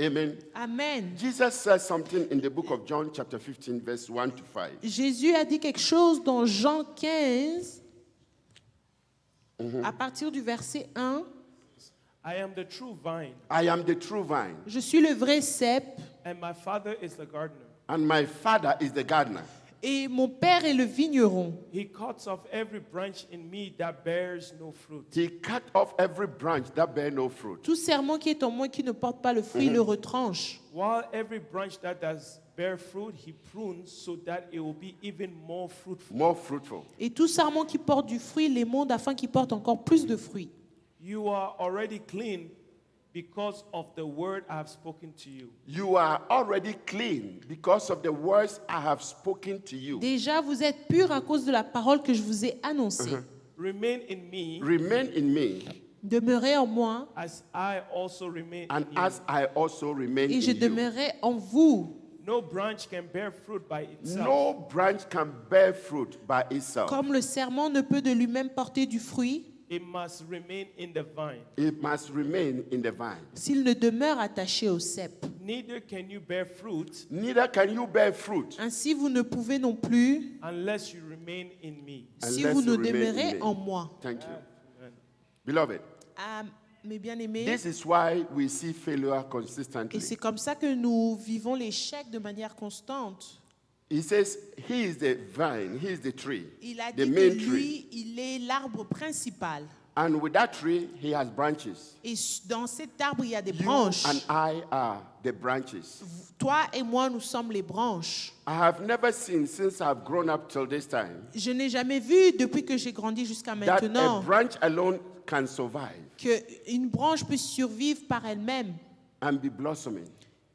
Speaker 3: Amen.
Speaker 4: Amen.
Speaker 3: Jesus says something in the book of John, chapter 15, verse 1 to 5.
Speaker 4: Jésus a dit quelque chose dans Jean 15, à partir du verset 1.
Speaker 1: I am the true vine,
Speaker 3: I am the true vine,
Speaker 4: Je suis le vrai cep
Speaker 1: and my Father is the gardener.
Speaker 3: and my Father is the gardener.
Speaker 4: et mon père est le vigneron.
Speaker 1: He cuts off every branch in me that bears no fruit,
Speaker 3: He cut off every branch that bear no fruit,
Speaker 4: Tout serment qui est en moi qui ne porte pas le fruit, il le retranche.
Speaker 1: while every branch that does bear fruit, he prunes so that it will be even more fruitful.
Speaker 3: more fruitful.
Speaker 4: Et tout serment qui porte du fruit, il l'émonde afin qu'il porte encore plus de fruits.
Speaker 1: You are already clean because of the word I have spoken to you.
Speaker 3: You are already clean because of the words I have spoken to you.
Speaker 4: Déjà, vous êtes purs à cause de la parole que je vous ai annoncée.
Speaker 1: Remain in me
Speaker 3: Remain in me,
Speaker 4: Demeurez en moi
Speaker 1: as I also remain
Speaker 3: and
Speaker 1: in you.
Speaker 3: as I also remain
Speaker 4: et je
Speaker 3: in you.
Speaker 4: demeurerai en vous.
Speaker 1: No branch can bear fruit by itself
Speaker 3: No branch can bear fruit by itself.
Speaker 4: Comme le serment ne peut de lui-même porter du fruit
Speaker 1: it must remain in the vine.
Speaker 3: It must remain in the vine.
Speaker 4: s'il ne demeure attaché au cep.
Speaker 1: Neither can you bear fruit
Speaker 3: Neither can you bear fruit
Speaker 4: Ainsi, vous ne pouvez non plus
Speaker 1: unless you remain in me.
Speaker 4: si
Speaker 3: unless
Speaker 4: vous
Speaker 3: you
Speaker 4: ne
Speaker 3: remain in
Speaker 4: demeurez
Speaker 3: me.
Speaker 4: en moi.
Speaker 3: Thank you.
Speaker 1: Amen.
Speaker 3: Beloved,
Speaker 4: Mes bien-aimés,
Speaker 3: This is why we see failure
Speaker 4: et
Speaker 3: consistently.
Speaker 4: c'est comme ça que nous vivons l'échec de manière constante.
Speaker 3: He says, He is the vine, He is the tree,
Speaker 4: Il a
Speaker 3: the
Speaker 4: dit que
Speaker 3: main tree.
Speaker 4: lui, il est l'arbre principal.
Speaker 3: And with that tree, He has branches.
Speaker 4: Et dans cet arbre, il y a des
Speaker 3: You
Speaker 4: branches.
Speaker 3: and I are the branches.
Speaker 4: Toi et moi, nous sommes les branches.
Speaker 3: I have never seen, since I've grown up till this time,
Speaker 4: Je n'ai jamais vu, depuis que j'ai grandi jusqu'à
Speaker 3: that a
Speaker 4: maintenant,
Speaker 3: branch alone can survive
Speaker 4: qu'une branche peut survivre par elle-même
Speaker 3: and be blossoming.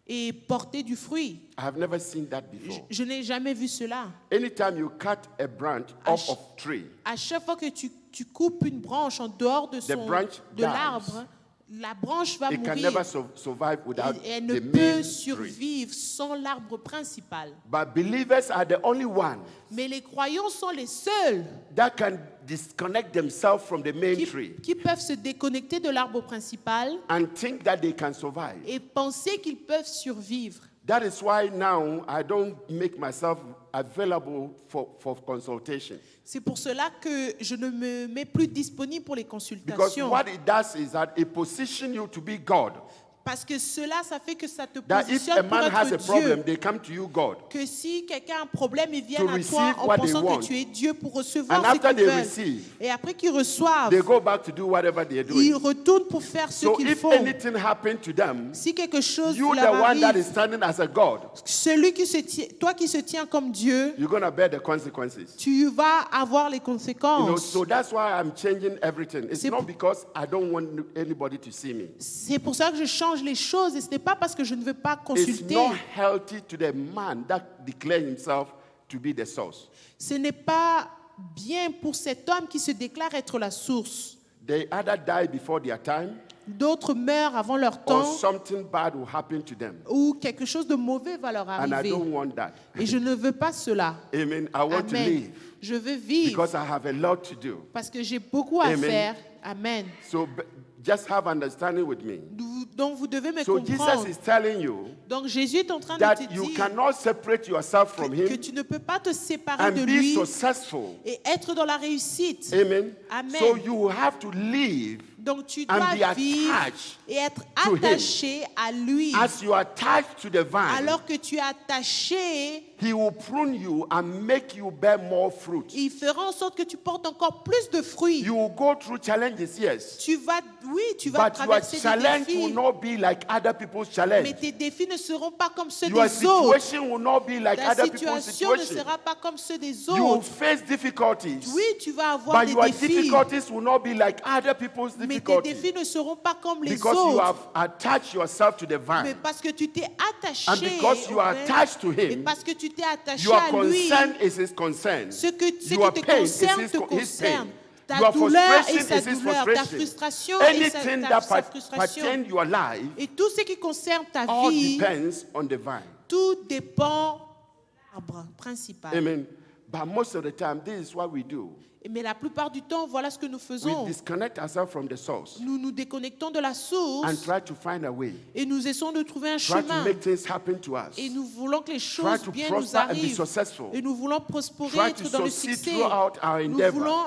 Speaker 4: et porter du fruit.
Speaker 3: I have never seen that before.
Speaker 4: Je n'ai jamais vu cela.
Speaker 3: Anytime you cut a branch off of tree,
Speaker 4: À chaque fois que tu coupes une branche en dehors de,
Speaker 3: branch
Speaker 4: de
Speaker 3: dies.
Speaker 4: l'arbre, la branche va
Speaker 3: it can
Speaker 4: mourir.
Speaker 3: never survive without
Speaker 4: Et elle ne
Speaker 3: the
Speaker 4: peut
Speaker 3: main tree.
Speaker 4: survivre sans l'arbre principal.
Speaker 3: But believers are the only ones
Speaker 4: Mais les croyants sont les seuls
Speaker 3: that can disconnect themselves from the main tree
Speaker 4: qui peuvent se déconnecter de l'arbre principal
Speaker 3: and think that they can survive.
Speaker 4: et penser qu'ils peuvent survivre.
Speaker 3: That is why now I don't make myself available for consultation.
Speaker 4: C'est pour cela que je ne me mets plus disponible pour les
Speaker 3: Because
Speaker 4: consultations.
Speaker 3: what it does is that it positions you to be God.
Speaker 4: Parce que cela, ça fait que ça te
Speaker 3: That if a
Speaker 4: positionne pour
Speaker 3: man has a
Speaker 4: être
Speaker 3: problem,
Speaker 4: Dieu.
Speaker 3: they come to you, God.
Speaker 4: Que si quelqu'un a un problème, ils viennent
Speaker 3: To
Speaker 4: à toi
Speaker 3: receive
Speaker 4: en
Speaker 3: what they
Speaker 4: pensant
Speaker 3: want.
Speaker 4: que tu es Dieu pour recevoir
Speaker 3: And
Speaker 4: ce
Speaker 3: after
Speaker 4: qu'ils
Speaker 3: they
Speaker 4: veulent.
Speaker 3: receive,
Speaker 4: Et après qu'ils reçoivent,
Speaker 3: they go back to do whatever they're
Speaker 4: ils
Speaker 3: doing.
Speaker 4: retournent pour faire ce
Speaker 3: So
Speaker 4: qu'ils
Speaker 3: if
Speaker 4: font.
Speaker 3: anything happened to them,
Speaker 4: Si quelque chose
Speaker 3: you, the
Speaker 4: leur
Speaker 3: one that is
Speaker 4: arrive,
Speaker 3: standing as a God,
Speaker 4: celui qui se tient, toi qui se tiens comme Dieu,
Speaker 3: you're going to bear the consequences.
Speaker 4: tu vas avoir les
Speaker 3: You know,
Speaker 4: conséquences.
Speaker 3: so that's why I'm changing everything. It's
Speaker 4: C'est
Speaker 3: not
Speaker 4: pour-
Speaker 3: because I don't want anybody to see me.
Speaker 4: C'est pour ça que je change les choses et ce n'est pas parce que je ne veux pas
Speaker 3: It's
Speaker 4: consulter.
Speaker 3: not healthy to the man that declares himself to be the source.
Speaker 4: Ce n'est pas bien pour cet homme qui se déclare être la source.
Speaker 3: They either die before their time
Speaker 4: D'autres meurent avant leur
Speaker 3: or
Speaker 4: temps
Speaker 3: something bad will happen to them.
Speaker 4: ou quelque chose de mauvais va leur
Speaker 3: And I
Speaker 4: arriver.
Speaker 3: don't want that.
Speaker 4: Et je ne veux pas cela.
Speaker 3: Amen. I want to
Speaker 4: Amen.
Speaker 3: live
Speaker 4: Je veux vivre
Speaker 3: because I have a lot to do.
Speaker 4: parce que j'ai beaucoup à
Speaker 3: Amen.
Speaker 4: faire. Amen.
Speaker 3: So just have understanding with me.
Speaker 4: Donc vous devez me
Speaker 3: So
Speaker 4: comprendre.
Speaker 3: Jesus is telling you
Speaker 4: Donc Jésus est en train de
Speaker 3: that
Speaker 4: te
Speaker 3: you
Speaker 4: dire
Speaker 3: cannot separate yourself from
Speaker 4: que
Speaker 3: him
Speaker 4: tu ne peux pas te séparer de
Speaker 3: and be
Speaker 4: lui
Speaker 3: successful.
Speaker 4: et être dans la réussite.
Speaker 3: Amen.
Speaker 4: Amen.
Speaker 3: So you have to live
Speaker 4: Donc tu
Speaker 3: and
Speaker 4: dois
Speaker 3: be
Speaker 4: vivre
Speaker 3: attached
Speaker 4: et être
Speaker 3: to him.
Speaker 4: attaché à lui.
Speaker 3: as you are attached to the vine.
Speaker 4: Alors que tu es attaché,
Speaker 3: He will prune you and make you bear more fruit.
Speaker 4: il fera en sorte que tu portes encore plus de fruits.
Speaker 3: You will go through challenges, yes,
Speaker 4: Tu vas
Speaker 3: but your
Speaker 4: traverser des
Speaker 3: challenge
Speaker 4: défis.
Speaker 3: will not be like other people's
Speaker 4: Mais
Speaker 3: challenge.
Speaker 4: tes défis ne seront pas comme ceux
Speaker 3: Your
Speaker 4: des autres.
Speaker 3: situation will not be like
Speaker 4: Ta
Speaker 3: other people's
Speaker 4: situation ne
Speaker 3: situation.
Speaker 4: sera pas comme ceux des
Speaker 3: You will
Speaker 4: autres.
Speaker 3: face difficulties,
Speaker 4: Oui, tu vas avoir
Speaker 3: but
Speaker 4: des
Speaker 3: your
Speaker 4: défis.
Speaker 3: difficulties will not be like other people's
Speaker 4: Mais tes
Speaker 3: difficulties
Speaker 4: défis ne seront pas comme les
Speaker 3: because you
Speaker 4: autres.
Speaker 3: have attached yourself to the
Speaker 4: Mais
Speaker 3: vine.
Speaker 4: parce que tu t'es attaché.
Speaker 3: And because you
Speaker 4: au
Speaker 3: are
Speaker 4: vin,
Speaker 3: attached to
Speaker 4: et
Speaker 3: him,
Speaker 4: parce que tu t'es attaché
Speaker 3: Your
Speaker 4: à lui.
Speaker 3: concern is his concern.
Speaker 4: Ce qui
Speaker 3: Your
Speaker 4: te
Speaker 3: pain
Speaker 4: concerne
Speaker 3: is
Speaker 4: te
Speaker 3: his
Speaker 4: concerne.
Speaker 3: pain.
Speaker 4: Ta
Speaker 3: Your
Speaker 4: douleur
Speaker 3: frustration
Speaker 4: et sa
Speaker 3: is his
Speaker 4: douleur. Ta
Speaker 3: frustration.
Speaker 4: frustration et
Speaker 3: Anything
Speaker 4: sa
Speaker 3: that
Speaker 4: frustration.
Speaker 3: pertains your life
Speaker 4: Et tout ce qui concerne ta
Speaker 3: all
Speaker 4: vie,
Speaker 3: depends on the vine.
Speaker 4: tout dépend de l'arbre principal.
Speaker 3: Amen. But most of the time, this is what we do.
Speaker 4: Mais la plupart du temps, voilà ce que nous
Speaker 3: We
Speaker 4: faisons.
Speaker 3: disconnect ourselves from the source
Speaker 4: Nous nous déconnectons de la
Speaker 3: and
Speaker 4: source
Speaker 3: try to find a way.
Speaker 4: et nous essayons de trouver un
Speaker 3: Try to
Speaker 4: chemin.
Speaker 3: make things happen to us.
Speaker 4: Et nous voulons que les
Speaker 3: Try
Speaker 4: choses
Speaker 3: to
Speaker 4: bien nous
Speaker 3: prosper and be
Speaker 4: arrivent.
Speaker 3: successful.
Speaker 4: Et nous voulons prospérer,
Speaker 3: Try to
Speaker 4: être dans le
Speaker 3: succeed
Speaker 4: succès.
Speaker 3: throughout our
Speaker 4: Nous
Speaker 3: endeavor.
Speaker 4: voulons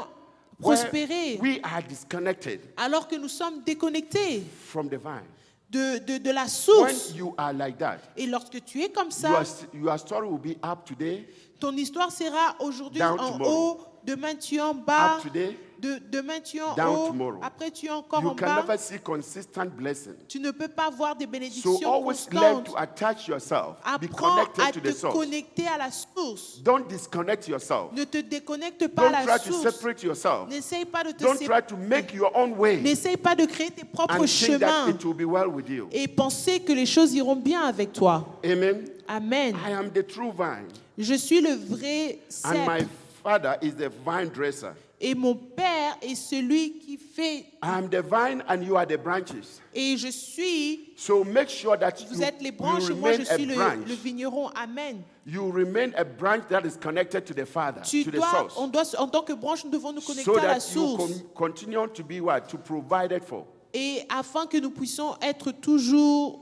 Speaker 3: Where
Speaker 4: prospérer
Speaker 3: we are disconnected
Speaker 4: alors que nous sommes déconnectés
Speaker 3: from the vine.
Speaker 4: de la
Speaker 3: When
Speaker 4: source.
Speaker 3: you are like that,
Speaker 4: Et lorsque tu es comme ça,
Speaker 3: your story will be up today,
Speaker 4: ton histoire sera aujourd'hui
Speaker 3: Down
Speaker 4: en
Speaker 3: tomorrow.
Speaker 4: haut, demain tu es en bas,
Speaker 3: up today.
Speaker 4: demain tu es en
Speaker 3: Down
Speaker 4: haut,
Speaker 3: tomorrow.
Speaker 4: après tu es encore
Speaker 3: You
Speaker 4: en
Speaker 3: can
Speaker 4: bas.
Speaker 3: never see consistent blessing.
Speaker 4: Tu ne peux pas voir des bénédictions
Speaker 3: So always learn
Speaker 4: constantes.
Speaker 3: to attach yourself. Be
Speaker 4: Apprends à
Speaker 3: connected to
Speaker 4: te
Speaker 3: the source.
Speaker 4: connecter à la source.
Speaker 3: Don't disconnect yourself.
Speaker 4: Ne te déconnecte pas à
Speaker 3: Don't
Speaker 4: la
Speaker 3: try to
Speaker 4: source.
Speaker 3: separate yourself.
Speaker 4: N'essaye pas de te
Speaker 3: Don't
Speaker 4: séparer.
Speaker 3: try to make your own way
Speaker 4: N'essaye pas de créer tes propres
Speaker 3: and think that
Speaker 4: chemins
Speaker 3: it will be well with you.
Speaker 4: et penser que les choses iront bien avec toi.
Speaker 3: Amen.
Speaker 4: Amen.
Speaker 3: I am the true vine,
Speaker 4: Je suis le vrai
Speaker 3: and my
Speaker 4: cep
Speaker 3: father is the vine dresser.
Speaker 4: et mon père est celui qui fait.
Speaker 3: I am the vine, and you are the branches.
Speaker 4: Et je suis,
Speaker 3: So make sure that
Speaker 4: vous êtes les
Speaker 3: you
Speaker 4: branches et moi je
Speaker 3: remain a
Speaker 4: suis le
Speaker 3: branch.
Speaker 4: vigneron. Amen.
Speaker 3: You remain a branch that is connected to the Father,
Speaker 4: Tu
Speaker 3: to the
Speaker 4: dois,
Speaker 3: source,
Speaker 4: on doit, en tant que branche, nous devons nous connecter
Speaker 3: so
Speaker 4: à la
Speaker 3: that you
Speaker 4: source.
Speaker 3: continue to be what? To provide it for.
Speaker 4: Et afin que nous puissions être toujours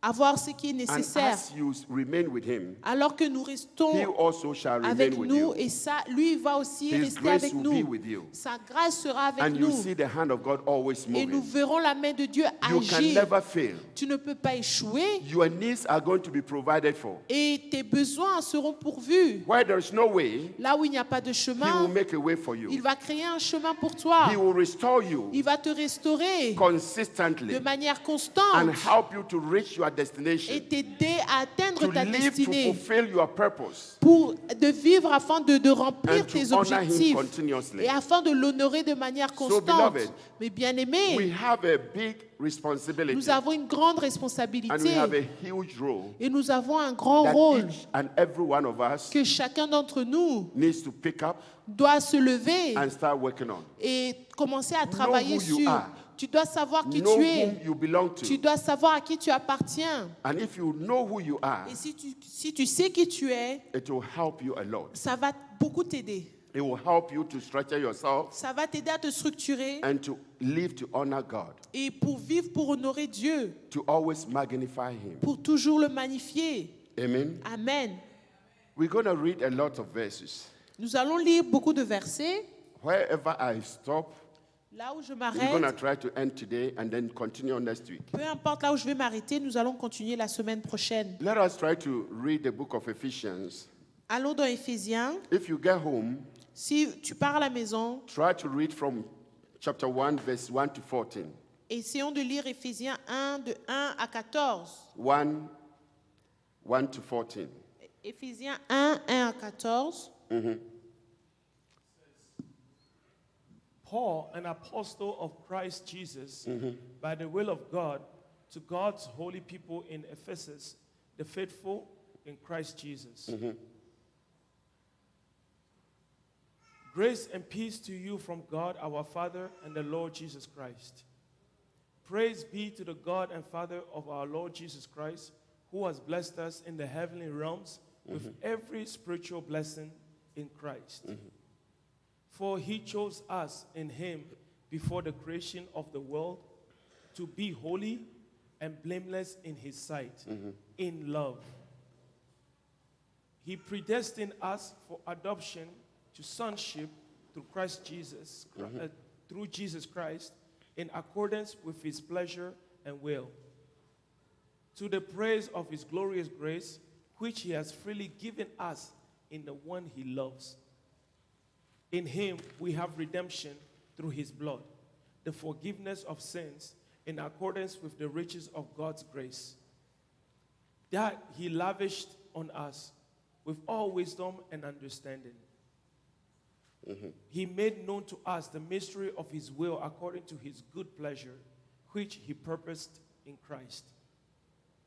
Speaker 4: avoir ce qui est
Speaker 3: And
Speaker 4: nécessaire.
Speaker 3: as you remain with him,
Speaker 4: Alors que nous
Speaker 3: he
Speaker 4: restons
Speaker 3: also shall remain
Speaker 4: avec
Speaker 3: with
Speaker 4: nous,
Speaker 3: you.
Speaker 4: et ça, lui va aussi
Speaker 3: His
Speaker 4: rester
Speaker 3: grace
Speaker 4: avec
Speaker 3: will be
Speaker 4: nous.
Speaker 3: with you.
Speaker 4: Sa grâce sera avec
Speaker 3: And you
Speaker 4: nous.
Speaker 3: see the hand of God always
Speaker 4: Et nous
Speaker 3: moving.
Speaker 4: verrons la main de Dieu
Speaker 3: You can
Speaker 4: agir.
Speaker 3: never fail.
Speaker 4: Tu ne peux pas échouer
Speaker 3: Your needs are going to be provided for.
Speaker 4: et tes besoins seront pourvus.
Speaker 3: Where there is no way,
Speaker 4: Là où il n'y a pas de
Speaker 3: he will
Speaker 4: chemin,
Speaker 3: make a way for
Speaker 4: il
Speaker 3: you.
Speaker 4: va créer un chemin pour toi.
Speaker 3: He will restore you
Speaker 4: Il va te restaurer de
Speaker 3: consistently
Speaker 4: manière
Speaker 3: and
Speaker 4: constante
Speaker 3: help you to reach your
Speaker 4: et
Speaker 3: destination,
Speaker 4: t'aider à atteindre
Speaker 3: to
Speaker 4: ta
Speaker 3: live to
Speaker 4: destinée,
Speaker 3: fulfill your purpose,
Speaker 4: pour de vivre afin de remplir
Speaker 3: and
Speaker 4: tes
Speaker 3: to honor him
Speaker 4: objectifs
Speaker 3: continuously.
Speaker 4: et afin de l'honorer de manière constante.
Speaker 3: beloved,
Speaker 4: Mais bien
Speaker 3: We
Speaker 4: aimé,
Speaker 3: have a big responsibility
Speaker 4: nous avons une grande
Speaker 3: and we
Speaker 4: responsabilité
Speaker 3: have a huge role
Speaker 4: et nous avons un grand
Speaker 3: that
Speaker 4: rôle
Speaker 3: each and every one of us
Speaker 4: que chacun d'entre nous
Speaker 3: needs to pick up
Speaker 4: doit se lever
Speaker 3: and start working on.
Speaker 4: et commencer à travailler
Speaker 3: who you
Speaker 4: sur.
Speaker 3: are.
Speaker 4: Tu dois savoir qui
Speaker 3: Know
Speaker 4: tu es.
Speaker 3: whom you belong
Speaker 4: Tu
Speaker 3: to.
Speaker 4: dois savoir à qui tu appartiens.
Speaker 3: And if you know who you are,
Speaker 4: Et si tu sais qui tu es,
Speaker 3: it will help you a lot.
Speaker 4: ça va beaucoup t'aider.
Speaker 3: It will help you to structure yourself
Speaker 4: Ça va t'aider à te structurer
Speaker 3: and to live to honor God,
Speaker 4: et pour vivre, pour honorer Dieu,
Speaker 3: to always magnify Him.
Speaker 4: pour toujours le magnifier.
Speaker 3: Amen.
Speaker 4: Amen.
Speaker 3: We're going to read a lot of verses.
Speaker 4: Nous allons lire beaucoup de versets.
Speaker 3: Wherever I stop,
Speaker 4: Là où je
Speaker 3: we're going to
Speaker 4: m'arrête,
Speaker 3: try to end today and then continue next week.
Speaker 4: peu importe là où je vais m'arrêter, nous allons continuer la semaine prochaine.
Speaker 3: Let us try to read the book of Ephesians.
Speaker 4: Allons dans Éphésiens.
Speaker 3: If you get home,
Speaker 4: Si tu pars à la maison,
Speaker 3: try to read from chapter 1, verse 1 to 14.
Speaker 4: essayons de lire Éphésiens 1, de 1 à 14.
Speaker 3: 1 to 14.
Speaker 4: Éphésiens 1, 1 à 14.
Speaker 1: Paul, an apostle of Christ Jesus, by the will of God, to God's holy people in Ephesus, the faithful in Christ Jesus. Grace and peace to you from God our Father and the Lord Jesus Christ. Praise be to the God and Father of our Lord Jesus Christ, who has blessed us in the heavenly realms with every spiritual blessing in Christ. For he chose us in him before the creation of the world to be holy and blameless in his sight, in love. He predestined us for adoption to sonship through through Jesus Christ, in accordance with his pleasure and will, to the praise of his glorious grace, which he has freely given us in the one he loves. In him we have redemption through his blood, the forgiveness of sins in accordance with the riches of God's grace, that he lavished on us with all wisdom and understanding. He made known to us the mystery of his will according to his good pleasure, which he purposed in Christ,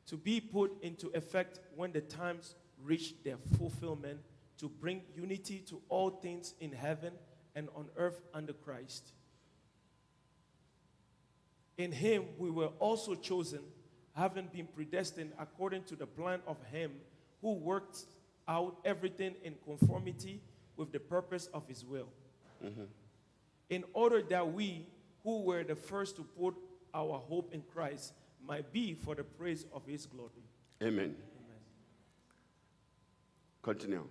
Speaker 1: to be put into effect when the times reach their fulfillment, to bring unity to all things in heaven and on earth under Christ. In him we were also chosen, having been predestined according to the plan of him who works out everything in conformity with the purpose of his will, in order that we, who were the first to put our hope in Christ, might be for the praise of his glory.
Speaker 3: Amen. Continue.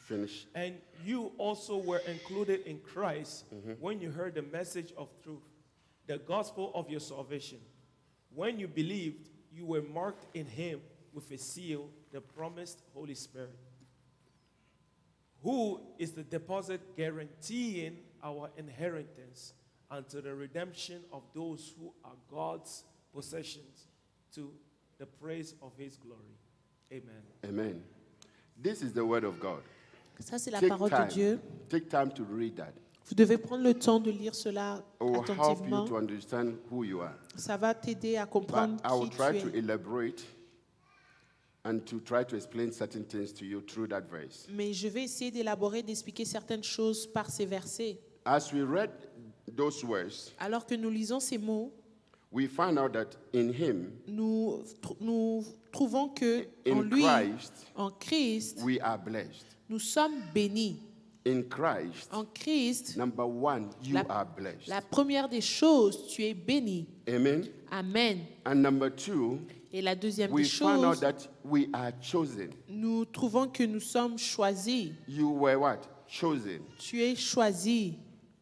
Speaker 3: Finish.
Speaker 1: And you also were included in Christ when you heard the message of truth, the gospel of your salvation. When you believed, you were marked in him with a seal, the promised Holy Spirit, who is the deposit guaranteeing our inheritance unto the redemption of those who are God's possessions, to the praise of his glory. Amen.
Speaker 3: Amen. This is the word of God.
Speaker 4: Ça, c'est la parole de Dieu.
Speaker 3: Take time to read that.
Speaker 4: Vous devez prendre le temps de lire cela
Speaker 3: It will help you
Speaker 4: attentivement.
Speaker 3: to understand who you are.
Speaker 4: Ça va t'aider à
Speaker 3: But
Speaker 4: comprendre
Speaker 3: I will
Speaker 4: qui
Speaker 3: try
Speaker 4: tu
Speaker 3: to
Speaker 4: es.
Speaker 3: elaborate and to try to explain certain things to you through that verse.
Speaker 4: Mais je vais essayer d'élaborer, d'expliquer certaines choses par ces versets.
Speaker 3: As we read those words,
Speaker 4: Alors que nous lisons ces mots,
Speaker 3: we find out that in him,
Speaker 4: nous trouvons que
Speaker 3: in
Speaker 4: en lui,
Speaker 3: Christ,
Speaker 4: en Christ,
Speaker 3: we are blessed.
Speaker 4: nous sommes bénis.
Speaker 3: In Christ,
Speaker 4: En Christ,
Speaker 3: number one, you
Speaker 4: La-
Speaker 3: are blessed.
Speaker 4: la première des choses, tu es béni.
Speaker 3: Amen.
Speaker 4: Amen.
Speaker 3: And number two,
Speaker 4: Et la deuxième
Speaker 3: we
Speaker 4: des
Speaker 3: found out
Speaker 4: choses,
Speaker 3: that we are chosen.
Speaker 4: nous trouvons que nous sommes choisis.
Speaker 3: You were what? Chosen.
Speaker 4: Tu es choisi.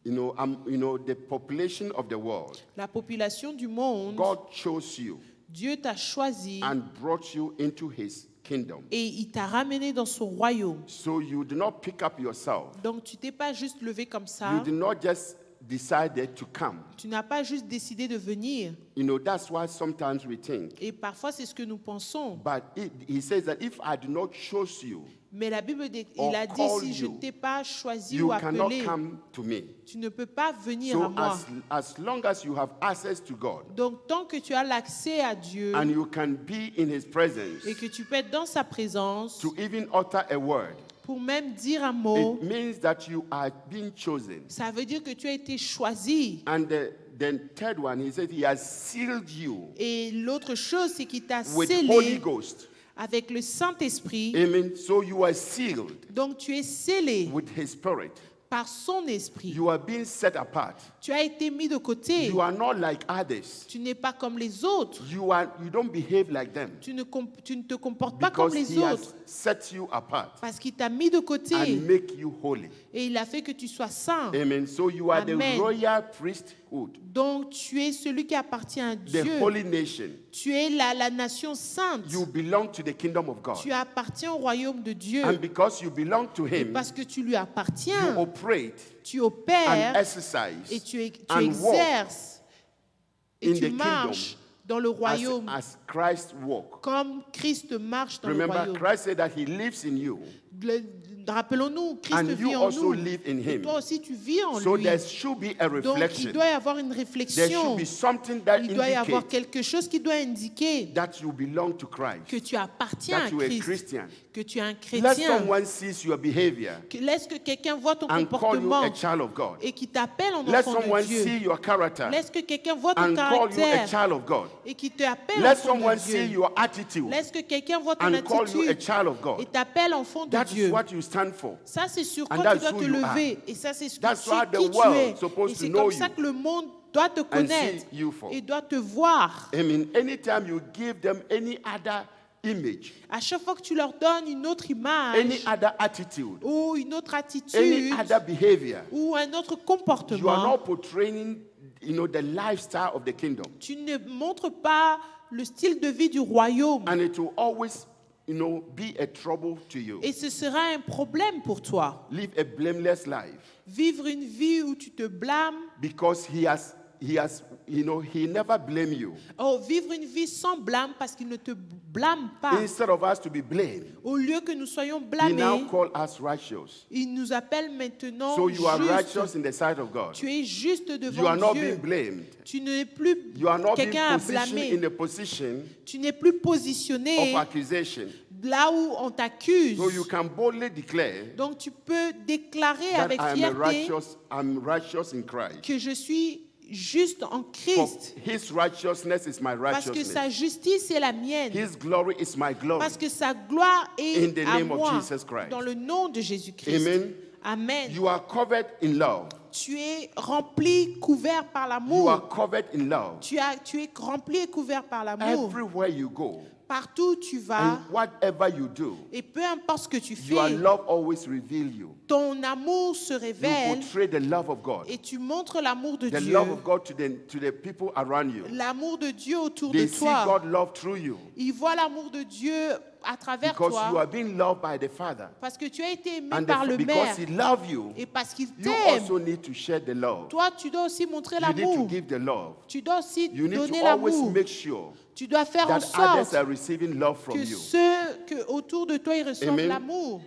Speaker 3: You know, the population of the world.
Speaker 4: La population du monde,
Speaker 3: God chose you
Speaker 4: Dieu t'a choisi
Speaker 3: and brought you into his kingdom.
Speaker 4: et il t'a ramené dans son royaume.
Speaker 3: So you do not pick up yourself.
Speaker 4: Donc tu t'es pas juste levé comme
Speaker 3: You
Speaker 4: ça.
Speaker 3: did not just decided to come.
Speaker 4: Tu n'as pas juste décidé de venir.
Speaker 3: You know, that's why sometimes we think.
Speaker 4: Et parfois c'est ce que nous pensons.
Speaker 3: But he says that if I do not choose you,
Speaker 4: Mais la Bible,
Speaker 3: Or
Speaker 4: il a dit,
Speaker 3: call
Speaker 4: si je
Speaker 3: you,
Speaker 4: ne t'ai pas choisi
Speaker 3: you
Speaker 4: ou
Speaker 3: cannot
Speaker 4: appelé,
Speaker 3: come to me.
Speaker 4: tu ne peux pas venir à
Speaker 3: So
Speaker 4: moi.
Speaker 3: as long as you have access to God
Speaker 4: Donc tant que tu as l'accès à Dieu
Speaker 3: and you can be in his presence
Speaker 4: et que tu peux être dans sa présence
Speaker 3: to even utter a word,
Speaker 4: pour même dire un mot,
Speaker 3: it means that you are being chosen.
Speaker 4: ça veut dire que tu as été choisi.
Speaker 3: And then third one, he said he has sealed you
Speaker 4: Et l'autre chose, c'est qu'il t'a
Speaker 3: with Holy
Speaker 4: scellé
Speaker 3: Ghost.
Speaker 4: avec le Saint-Esprit.
Speaker 3: Amen. So you are sealed
Speaker 4: Donc tu es scellé
Speaker 3: with his spirit.
Speaker 4: par son esprit.
Speaker 3: You are being set apart.
Speaker 4: Tu as été mis de côté.
Speaker 3: You are not like others.
Speaker 4: Tu n'es pas comme les autres.
Speaker 3: You don't behave like them
Speaker 4: Tu ne te comportes pas comme
Speaker 3: because
Speaker 4: les
Speaker 3: he has
Speaker 4: autres.
Speaker 3: set you apart
Speaker 4: Parce qu'il t'a mis de côté
Speaker 3: and make you holy.
Speaker 4: et il a fait que tu sois saint.
Speaker 3: Amen. So you are
Speaker 4: Amen.
Speaker 3: the royal priesthood,
Speaker 4: Donc tu es celui qui appartient à
Speaker 3: the
Speaker 4: Dieu.
Speaker 3: holy nation.
Speaker 4: Tu es la nation sainte.
Speaker 3: You belong to the kingdom of God.
Speaker 4: Tu appartiens au royaume de Dieu.
Speaker 3: And because you belong to
Speaker 4: Et
Speaker 3: him,
Speaker 4: parce que tu lui
Speaker 3: you
Speaker 4: appartiens,
Speaker 3: operate
Speaker 4: tu
Speaker 3: and
Speaker 4: opères
Speaker 3: exercise
Speaker 4: et tu
Speaker 3: and walk
Speaker 4: exerces et
Speaker 3: in
Speaker 4: tu
Speaker 3: the
Speaker 4: marches dans le royaume
Speaker 3: as Christ walk.
Speaker 4: comme Christ marche dans le
Speaker 3: Remember,
Speaker 4: royaume.
Speaker 3: Christ said that he lives in you.
Speaker 4: Rappelons-nous, Christ
Speaker 3: And
Speaker 4: vit
Speaker 3: you
Speaker 4: en
Speaker 3: also
Speaker 4: nous.
Speaker 3: live in
Speaker 4: Et
Speaker 3: him.
Speaker 4: toi aussi, tu vis en
Speaker 3: So
Speaker 4: lui.
Speaker 3: there should be a
Speaker 4: Donc,
Speaker 3: reflection.
Speaker 4: il doit y avoir une
Speaker 3: There
Speaker 4: réflexion.
Speaker 3: should be something that
Speaker 4: Il doit y avoir
Speaker 3: indicates
Speaker 4: quelque chose qui doit indiquer
Speaker 3: that you belong to Christ,
Speaker 4: que tu appartiens
Speaker 3: that
Speaker 4: à
Speaker 3: you are a
Speaker 4: Christ,
Speaker 3: Christian.
Speaker 4: que tu es un
Speaker 3: Let
Speaker 4: chrétien.
Speaker 3: someone see your behavior
Speaker 4: Laisse que quelqu'un voit ton
Speaker 3: and call you
Speaker 4: comportement
Speaker 3: a child of God.
Speaker 4: et qui t'appelle en
Speaker 3: Let
Speaker 4: enfant
Speaker 3: someone
Speaker 4: de Dieu.
Speaker 3: see your character
Speaker 4: Laisse que quelqu'un voit ton
Speaker 3: and call you a
Speaker 4: caractère
Speaker 3: child of God.
Speaker 4: et qui t'appelle
Speaker 3: Let
Speaker 4: enfant
Speaker 3: someone
Speaker 4: de
Speaker 3: see
Speaker 4: Dieu.
Speaker 3: your attitude
Speaker 4: Laisse que quelqu'un voit ton
Speaker 3: and call you a
Speaker 4: attitude
Speaker 3: child of
Speaker 4: et
Speaker 3: God.
Speaker 4: t'appelle enfant de
Speaker 3: That is
Speaker 4: Dieu.
Speaker 3: what you stand for.
Speaker 4: Ça, c'est sur
Speaker 3: And
Speaker 4: quoi tu
Speaker 3: that's
Speaker 4: dois
Speaker 3: who
Speaker 4: te
Speaker 3: you
Speaker 4: lever. Et ça, c'est
Speaker 3: That's why the
Speaker 4: qui tu
Speaker 3: world
Speaker 4: es.
Speaker 3: supposed
Speaker 4: Et
Speaker 3: to
Speaker 4: c'est
Speaker 3: know
Speaker 4: comme ça
Speaker 3: you
Speaker 4: que le monde doit te connaître
Speaker 3: you for.
Speaker 4: et doit te voir.
Speaker 3: I mean, anytime you give them any other image,
Speaker 4: À chaque fois que tu leur donnes une autre image
Speaker 3: any other attitude,
Speaker 4: ou une autre
Speaker 3: any
Speaker 4: attitude
Speaker 3: other behavior,
Speaker 4: ou un autre
Speaker 3: you are
Speaker 4: comportement,
Speaker 3: not portraying, the lifestyle of the kingdom.
Speaker 4: tu ne montres pas le style de vie du royaume.
Speaker 3: And it will always, be a trouble to you.
Speaker 4: Et ce sera un problème pour toi.
Speaker 3: Live a blameless life
Speaker 4: Vivre une vie où tu te blâmes.
Speaker 3: because he never blame you.
Speaker 4: Oh, vivre une vie sans blâme parce qu'il ne te blâme pas.
Speaker 3: Instead of us to be blamed,
Speaker 4: Au lieu que nous soyons
Speaker 3: he now
Speaker 4: blâmés,
Speaker 3: call us righteous.
Speaker 4: il nous appelle maintenant
Speaker 3: So you are
Speaker 4: justes.
Speaker 3: righteous in the sight of God.
Speaker 4: Tu es juste
Speaker 3: You
Speaker 4: devant
Speaker 3: are not
Speaker 4: Dieu.
Speaker 3: being blamed.
Speaker 4: Tu n'es plus
Speaker 3: You are not being
Speaker 4: quelqu'un à
Speaker 3: positioned
Speaker 4: blâmer.
Speaker 3: in a position
Speaker 4: Tu n'es plus
Speaker 3: of
Speaker 4: positionné
Speaker 3: accusation.
Speaker 4: là où on t'accuse.
Speaker 3: So you can boldly declare
Speaker 4: Donc tu peux déclarer
Speaker 3: that
Speaker 4: avec
Speaker 3: I am
Speaker 4: fierté
Speaker 3: I'm righteous in Christ.
Speaker 4: que je suis juste en
Speaker 3: For
Speaker 4: Christ.
Speaker 3: his righteousness is my
Speaker 4: Parce que
Speaker 3: righteousness.
Speaker 4: sa justice est la mienne.
Speaker 3: His glory is my glory.
Speaker 4: Parce que sa gloire est
Speaker 3: In the
Speaker 4: à
Speaker 3: name of
Speaker 4: moi.
Speaker 3: Jesus Christ.
Speaker 4: Dans le nom de Jésus-Christ.
Speaker 3: Amen.
Speaker 4: Amen.
Speaker 3: You are covered in love.
Speaker 4: Tu es rempli, couvert par
Speaker 3: You
Speaker 4: l'amour.
Speaker 3: are covered in love.
Speaker 4: Tu es rempli et couvert par l'amour.
Speaker 3: Everywhere you go
Speaker 4: Partout où tu vas,
Speaker 3: and whatever you do,
Speaker 4: et peu importe ce que tu
Speaker 3: your
Speaker 4: fais,
Speaker 3: love always reveals you.
Speaker 4: ton amour se
Speaker 3: You
Speaker 4: révèle
Speaker 3: portray the love of God.
Speaker 4: et tu montres l'amour de
Speaker 3: The
Speaker 4: Dieu.
Speaker 3: love of God to the people around you.
Speaker 4: L'amour de Dieu autour
Speaker 3: They
Speaker 4: de
Speaker 3: see
Speaker 4: toi.
Speaker 3: God love through you
Speaker 4: Ils voient l'amour de Dieu à travers
Speaker 3: because you
Speaker 4: toi
Speaker 3: are being loved by the Father.
Speaker 4: parce que tu as été aimé
Speaker 3: And
Speaker 4: par le
Speaker 3: because
Speaker 4: Père
Speaker 3: He loves you,
Speaker 4: et parce qu'il
Speaker 3: you
Speaker 4: t'aime.
Speaker 3: also need to share the love.
Speaker 4: Toi, tu dois aussi montrer
Speaker 3: You need to
Speaker 4: l'amour.
Speaker 3: give the love.
Speaker 4: Tu dois aussi
Speaker 3: You need
Speaker 4: donner
Speaker 3: to always
Speaker 4: l'amour.
Speaker 3: make sure
Speaker 4: Tu dois faire en
Speaker 3: that others
Speaker 4: sorte
Speaker 3: are receiving love from
Speaker 4: que
Speaker 3: you.
Speaker 4: ceux autour de toi ils reçoivent
Speaker 3: Amen.
Speaker 4: l'amour.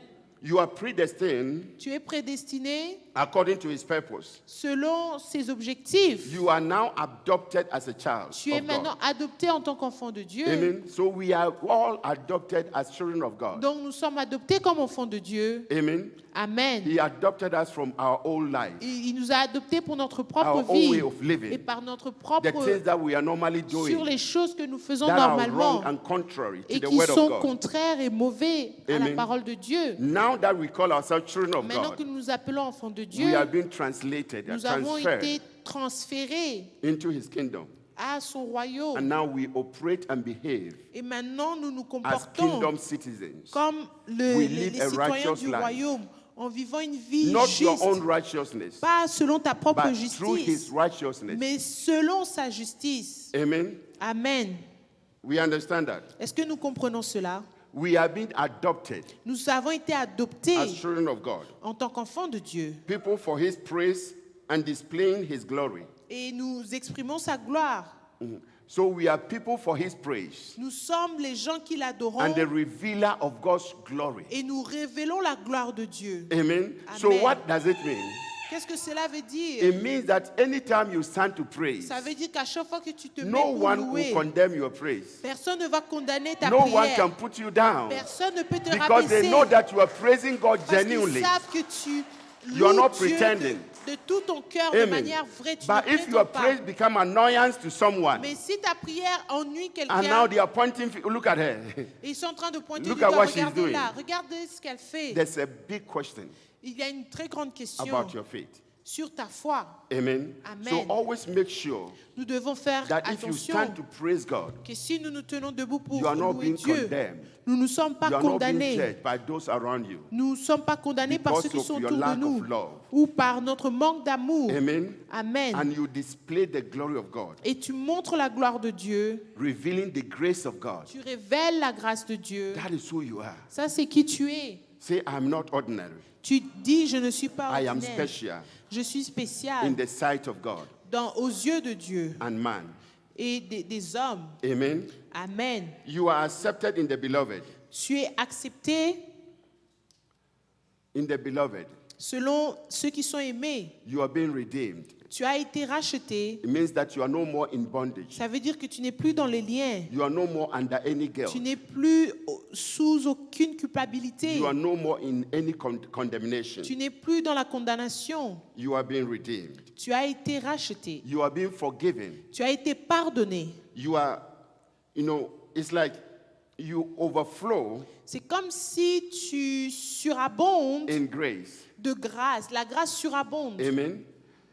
Speaker 3: You are predestined
Speaker 4: Tu es prédestiné
Speaker 3: according to his purpose.
Speaker 4: selon ses objectifs.
Speaker 3: You are now adopted as a child
Speaker 4: Tu es
Speaker 3: of
Speaker 4: maintenant
Speaker 3: God.
Speaker 4: adopté en tant qu'enfant de Dieu.
Speaker 3: Amen. So we are all adopted as children of God.
Speaker 4: Donc nous sommes adoptés comme enfants de Dieu.
Speaker 3: Amen.
Speaker 4: Amen.
Speaker 3: He adopted us from our old life,
Speaker 4: Il nous a adoptés pour notre propre
Speaker 3: our own
Speaker 4: vie
Speaker 3: way of living,
Speaker 4: et par notre
Speaker 3: the
Speaker 4: propre
Speaker 3: things that we are normally
Speaker 4: sur
Speaker 3: doing
Speaker 4: les choses que nous faisons
Speaker 3: that are
Speaker 4: normalement
Speaker 3: wrong and contrary to
Speaker 4: et
Speaker 3: the
Speaker 4: qui
Speaker 3: word of
Speaker 4: sont
Speaker 3: God.
Speaker 4: contraires et mauvais à la
Speaker 3: Amen.
Speaker 4: parole de Dieu.
Speaker 3: Now that we call ourselves children of
Speaker 4: Maintenant que
Speaker 3: God,
Speaker 4: nous nous appelons enfants de
Speaker 3: we
Speaker 4: Dieu,
Speaker 3: have been translated and
Speaker 4: nous avons
Speaker 3: transferred
Speaker 4: été transférés
Speaker 3: into his kingdom.
Speaker 4: à son
Speaker 3: And
Speaker 4: royaume.
Speaker 3: now we operate and behave
Speaker 4: Et maintenant, nous nous
Speaker 3: as
Speaker 4: comportons
Speaker 3: kingdom citizens.
Speaker 4: comme
Speaker 3: We
Speaker 4: les
Speaker 3: live a
Speaker 4: citoyens
Speaker 3: righteous
Speaker 4: du
Speaker 3: life.
Speaker 4: royaume, en vivant une vie
Speaker 3: Not your
Speaker 4: juste,
Speaker 3: own righteousness,
Speaker 4: pas selon ta propre
Speaker 3: but through his
Speaker 4: justice,
Speaker 3: righteousness.
Speaker 4: mais selon sa justice.
Speaker 3: Amen.
Speaker 4: Amen.
Speaker 3: We understand that.
Speaker 4: Est-ce que nous comprenons cela?
Speaker 3: We have been adopted
Speaker 4: Nous avons été adoptés
Speaker 3: as children of God.
Speaker 4: en tant qu'enfants de Dieu
Speaker 3: People for his praise and displaying his glory.
Speaker 4: et nous exprimons sa gloire.
Speaker 3: So we are people for his praise
Speaker 4: Nous sommes les gens qui l'adorons
Speaker 3: and the revealer of God's glory.
Speaker 4: et nous révélons la gloire de Dieu.
Speaker 3: Amen. So
Speaker 4: Amen.
Speaker 3: what does it mean?
Speaker 4: Qu'est-ce que cela veut dire?
Speaker 3: It means that anytime you stand to praise,
Speaker 4: Ça veut dire qu'à chaque fois que tu te mets
Speaker 3: no
Speaker 4: pour
Speaker 3: one
Speaker 4: louer,
Speaker 3: will condemn your praise.
Speaker 4: personne ne va condamner ta
Speaker 3: No one
Speaker 4: prière.
Speaker 3: can put you down
Speaker 4: Personne ne peut te
Speaker 3: because they
Speaker 4: rabaisser
Speaker 3: know that you are praising God
Speaker 4: parce qu'ils
Speaker 3: genuinely.
Speaker 4: savent que tu
Speaker 3: You are
Speaker 4: loues
Speaker 3: not
Speaker 4: Dieu
Speaker 3: pretending.
Speaker 4: de tout ton cœur de
Speaker 3: Amen.
Speaker 4: manière vraie. Tu
Speaker 3: But
Speaker 4: ne
Speaker 3: if your
Speaker 4: prétends pas.
Speaker 3: praise become annoyance to someone,
Speaker 4: Mais si ta prière ennuie
Speaker 3: and
Speaker 4: quelqu'un,
Speaker 3: now they are pointing, look at her.
Speaker 4: ils sont en train de pointer
Speaker 3: Look
Speaker 4: du
Speaker 3: at
Speaker 4: doigt,
Speaker 3: what she's
Speaker 4: regardez-la,
Speaker 3: doing.
Speaker 4: regardez ce qu'elle fait.
Speaker 3: There's a big question
Speaker 4: Il y a une très grande question
Speaker 3: about your faith.
Speaker 4: sur ta foi.
Speaker 3: Amen.
Speaker 4: Amen.
Speaker 3: So always make sure
Speaker 4: Nous devons faire
Speaker 3: that if you
Speaker 4: attention
Speaker 3: stand to praise God,
Speaker 4: que si nous nous tenons debout pour
Speaker 3: you are not
Speaker 4: louer
Speaker 3: being
Speaker 4: Dieu,
Speaker 3: condemned.
Speaker 4: nous ne sommes pas
Speaker 3: You are not being
Speaker 4: condamnés.
Speaker 3: judged by those around you.
Speaker 4: Nous ne sommes pas condamnés par
Speaker 3: Because
Speaker 4: ceux qui
Speaker 3: of
Speaker 4: sont
Speaker 3: your
Speaker 4: autour de
Speaker 3: lack
Speaker 4: nous
Speaker 3: of love.
Speaker 4: ou par notre manque d'amour.
Speaker 3: Amen.
Speaker 4: Amen.
Speaker 3: And you display the glory of God,
Speaker 4: Et tu montres la gloire de Dieu,
Speaker 3: revealing the grace of God.
Speaker 4: tu révèles la grâce de Dieu.
Speaker 3: That is who you are.
Speaker 4: Ça, c'est qui tu es.
Speaker 3: Say, I'm not ordinary.
Speaker 4: Tu dis, je ne suis pas
Speaker 3: I am
Speaker 4: ordinaire.
Speaker 3: special
Speaker 4: Je suis
Speaker 3: in
Speaker 4: spécial
Speaker 3: the sight of God
Speaker 4: aux yeux de Dieu
Speaker 3: and man.
Speaker 4: et des hommes.
Speaker 3: Amen.
Speaker 4: Amen.
Speaker 3: You are accepted in the beloved.
Speaker 4: Tu es accepté
Speaker 3: In the beloved,
Speaker 4: selon ceux qui sont aimés.
Speaker 3: you are being redeemed.
Speaker 4: Tu as été racheté.
Speaker 3: It means that you are no more in bondage.
Speaker 4: Ça veut dire que tu n'es plus dans les liens.
Speaker 3: You are no more under any guilt.
Speaker 4: Tu n'es plus sous aucune culpabilité.
Speaker 3: You are no more in any condemnation.
Speaker 4: Tu n'es plus dans la condamnation.
Speaker 3: You are being redeemed.
Speaker 4: Tu as été racheté.
Speaker 3: You are being forgiven.
Speaker 4: Tu as été pardonné.
Speaker 3: You are, it's like you overflow
Speaker 4: C'est comme si tu surabondes
Speaker 3: in grace.
Speaker 4: de grâce. La grâce surabonde.
Speaker 3: Amen.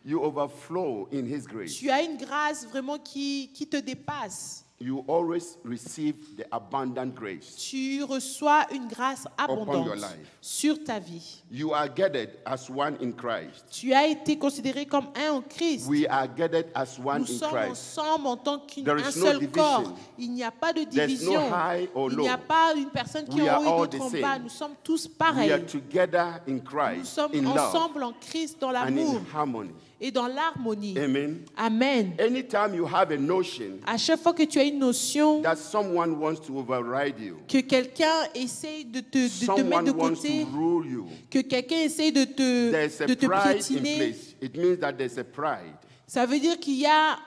Speaker 3: You overflow in His grace.
Speaker 4: Tu as une grâce vraiment qui te dépasse.
Speaker 3: You always receive the abundant grace.
Speaker 4: Tu reçois une grâce
Speaker 3: your
Speaker 4: abondante
Speaker 3: life.
Speaker 4: sur ta vie.
Speaker 3: You are gathered as one in Christ.
Speaker 4: Tu as été considéré comme un en Christ.
Speaker 3: We are gathered as one
Speaker 4: Nous
Speaker 3: in
Speaker 4: sommes
Speaker 3: Christ.
Speaker 4: ensemble en tant
Speaker 3: There
Speaker 4: qu'un
Speaker 3: is no
Speaker 4: seul
Speaker 3: division.
Speaker 4: corps. Il n'y a pas de
Speaker 3: There's no
Speaker 4: division.
Speaker 3: high or
Speaker 4: Il n'y a
Speaker 3: low.
Speaker 4: pas une personne qui
Speaker 3: We
Speaker 4: est
Speaker 3: are
Speaker 4: en haut et
Speaker 3: all
Speaker 4: d'autres
Speaker 3: the
Speaker 4: en
Speaker 3: same.
Speaker 4: bas. Nous sommes tous
Speaker 3: We
Speaker 4: pareils.
Speaker 3: are together in
Speaker 4: Nous
Speaker 3: Christ,
Speaker 4: sommes
Speaker 3: in love
Speaker 4: ensemble en Christ dans
Speaker 3: and
Speaker 4: l'amour
Speaker 3: in harmony.
Speaker 4: et dans l'harmonie.
Speaker 3: Amen.
Speaker 4: Amen.
Speaker 3: Anytime you have a notion
Speaker 4: À chaque fois que tu as une notion
Speaker 3: that someone wants to override you,
Speaker 4: que quelqu'un essaye de te mettre
Speaker 3: someone
Speaker 4: de
Speaker 3: wants
Speaker 4: côté,
Speaker 3: to rule you,
Speaker 4: que quelqu'un essaye de
Speaker 3: there's a
Speaker 4: te
Speaker 3: pride in
Speaker 4: piétiner,
Speaker 3: place. It means that there's a pride.
Speaker 4: ça veut dire qu'il y a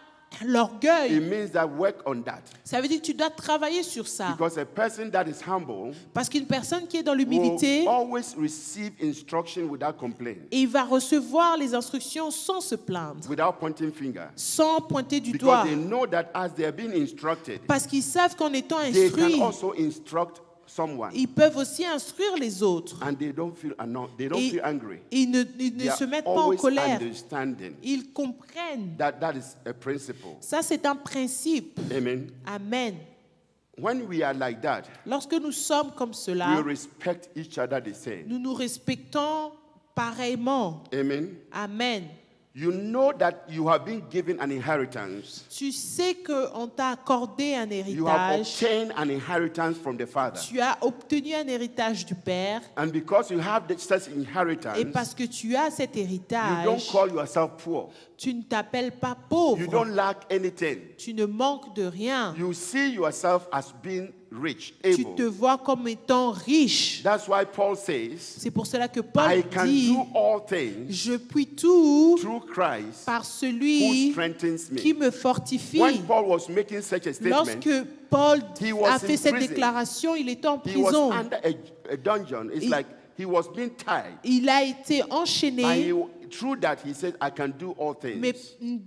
Speaker 4: l'orgueil.
Speaker 3: It means that work on that.
Speaker 4: Ça veut dire que tu dois travailler sur ça.
Speaker 3: Because a person that is humble
Speaker 4: Parce qu'une personne qui est dans
Speaker 3: will
Speaker 4: l'humilité,
Speaker 3: always receive instruction without complaint,
Speaker 4: il va recevoir les instructions sans se plaindre,
Speaker 3: without pointing finger.
Speaker 4: sans pointer du doigt.
Speaker 3: Because they know that as they are being instructed,
Speaker 4: Parce qu'ils savent qu'en étant
Speaker 3: they can
Speaker 4: instruits,
Speaker 3: also instruct someone.
Speaker 4: ils peuvent aussi instruire les autres.
Speaker 3: And they don't feel they don't
Speaker 4: Et
Speaker 3: feel angry.
Speaker 4: ils ne
Speaker 3: They
Speaker 4: se
Speaker 3: are
Speaker 4: mettent pas en
Speaker 3: always
Speaker 4: colère.
Speaker 3: understanding.
Speaker 4: Ils comprennent.
Speaker 3: That is a principle.
Speaker 4: Ça, c'est un principe.
Speaker 3: Amen.
Speaker 4: Amen.
Speaker 3: When we are like that,
Speaker 4: Lorsque nous sommes comme
Speaker 3: we
Speaker 4: cela,
Speaker 3: respect each other the same.
Speaker 4: nous nous respectons pareillement.
Speaker 3: Amen.
Speaker 4: Amen.
Speaker 3: You know that you have been given an inheritance.
Speaker 4: Tu sais qu'on t'a accordé un
Speaker 3: You have
Speaker 4: héritage.
Speaker 3: obtained an inheritance from the Father.
Speaker 4: Tu as obtenu un héritage du Père.
Speaker 3: And because you have such
Speaker 4: Et
Speaker 3: inheritance,
Speaker 4: parce que tu as cet
Speaker 3: you don't
Speaker 4: héritage,
Speaker 3: call yourself poor.
Speaker 4: tu ne t'appelles pas
Speaker 3: You
Speaker 4: pauvre.
Speaker 3: don't lack anything.
Speaker 4: Tu ne manques de rien.
Speaker 3: You see yourself as being rich,
Speaker 4: Tu
Speaker 3: able.
Speaker 4: te vois comme étant riche.
Speaker 3: That's why Paul says,
Speaker 4: C'est pour cela que
Speaker 3: I
Speaker 4: Paul
Speaker 3: can
Speaker 4: dit,
Speaker 3: do all things
Speaker 4: je puis tout
Speaker 3: through Christ
Speaker 4: par
Speaker 3: who
Speaker 4: celui
Speaker 3: strengthens
Speaker 4: qui
Speaker 3: me.
Speaker 4: me fortifie.
Speaker 3: When Paul was making such a statement,
Speaker 4: Lorsque Paul
Speaker 3: he was
Speaker 4: a
Speaker 3: in
Speaker 4: fait cette
Speaker 3: prison.
Speaker 4: déclaration, il était en
Speaker 3: he was
Speaker 4: prison.
Speaker 3: under a dungeon. It's
Speaker 4: Il-
Speaker 3: like he was being tied.
Speaker 4: Il a été
Speaker 3: But
Speaker 4: enchaîné.
Speaker 3: through that, he said, I can do all things.
Speaker 4: Mais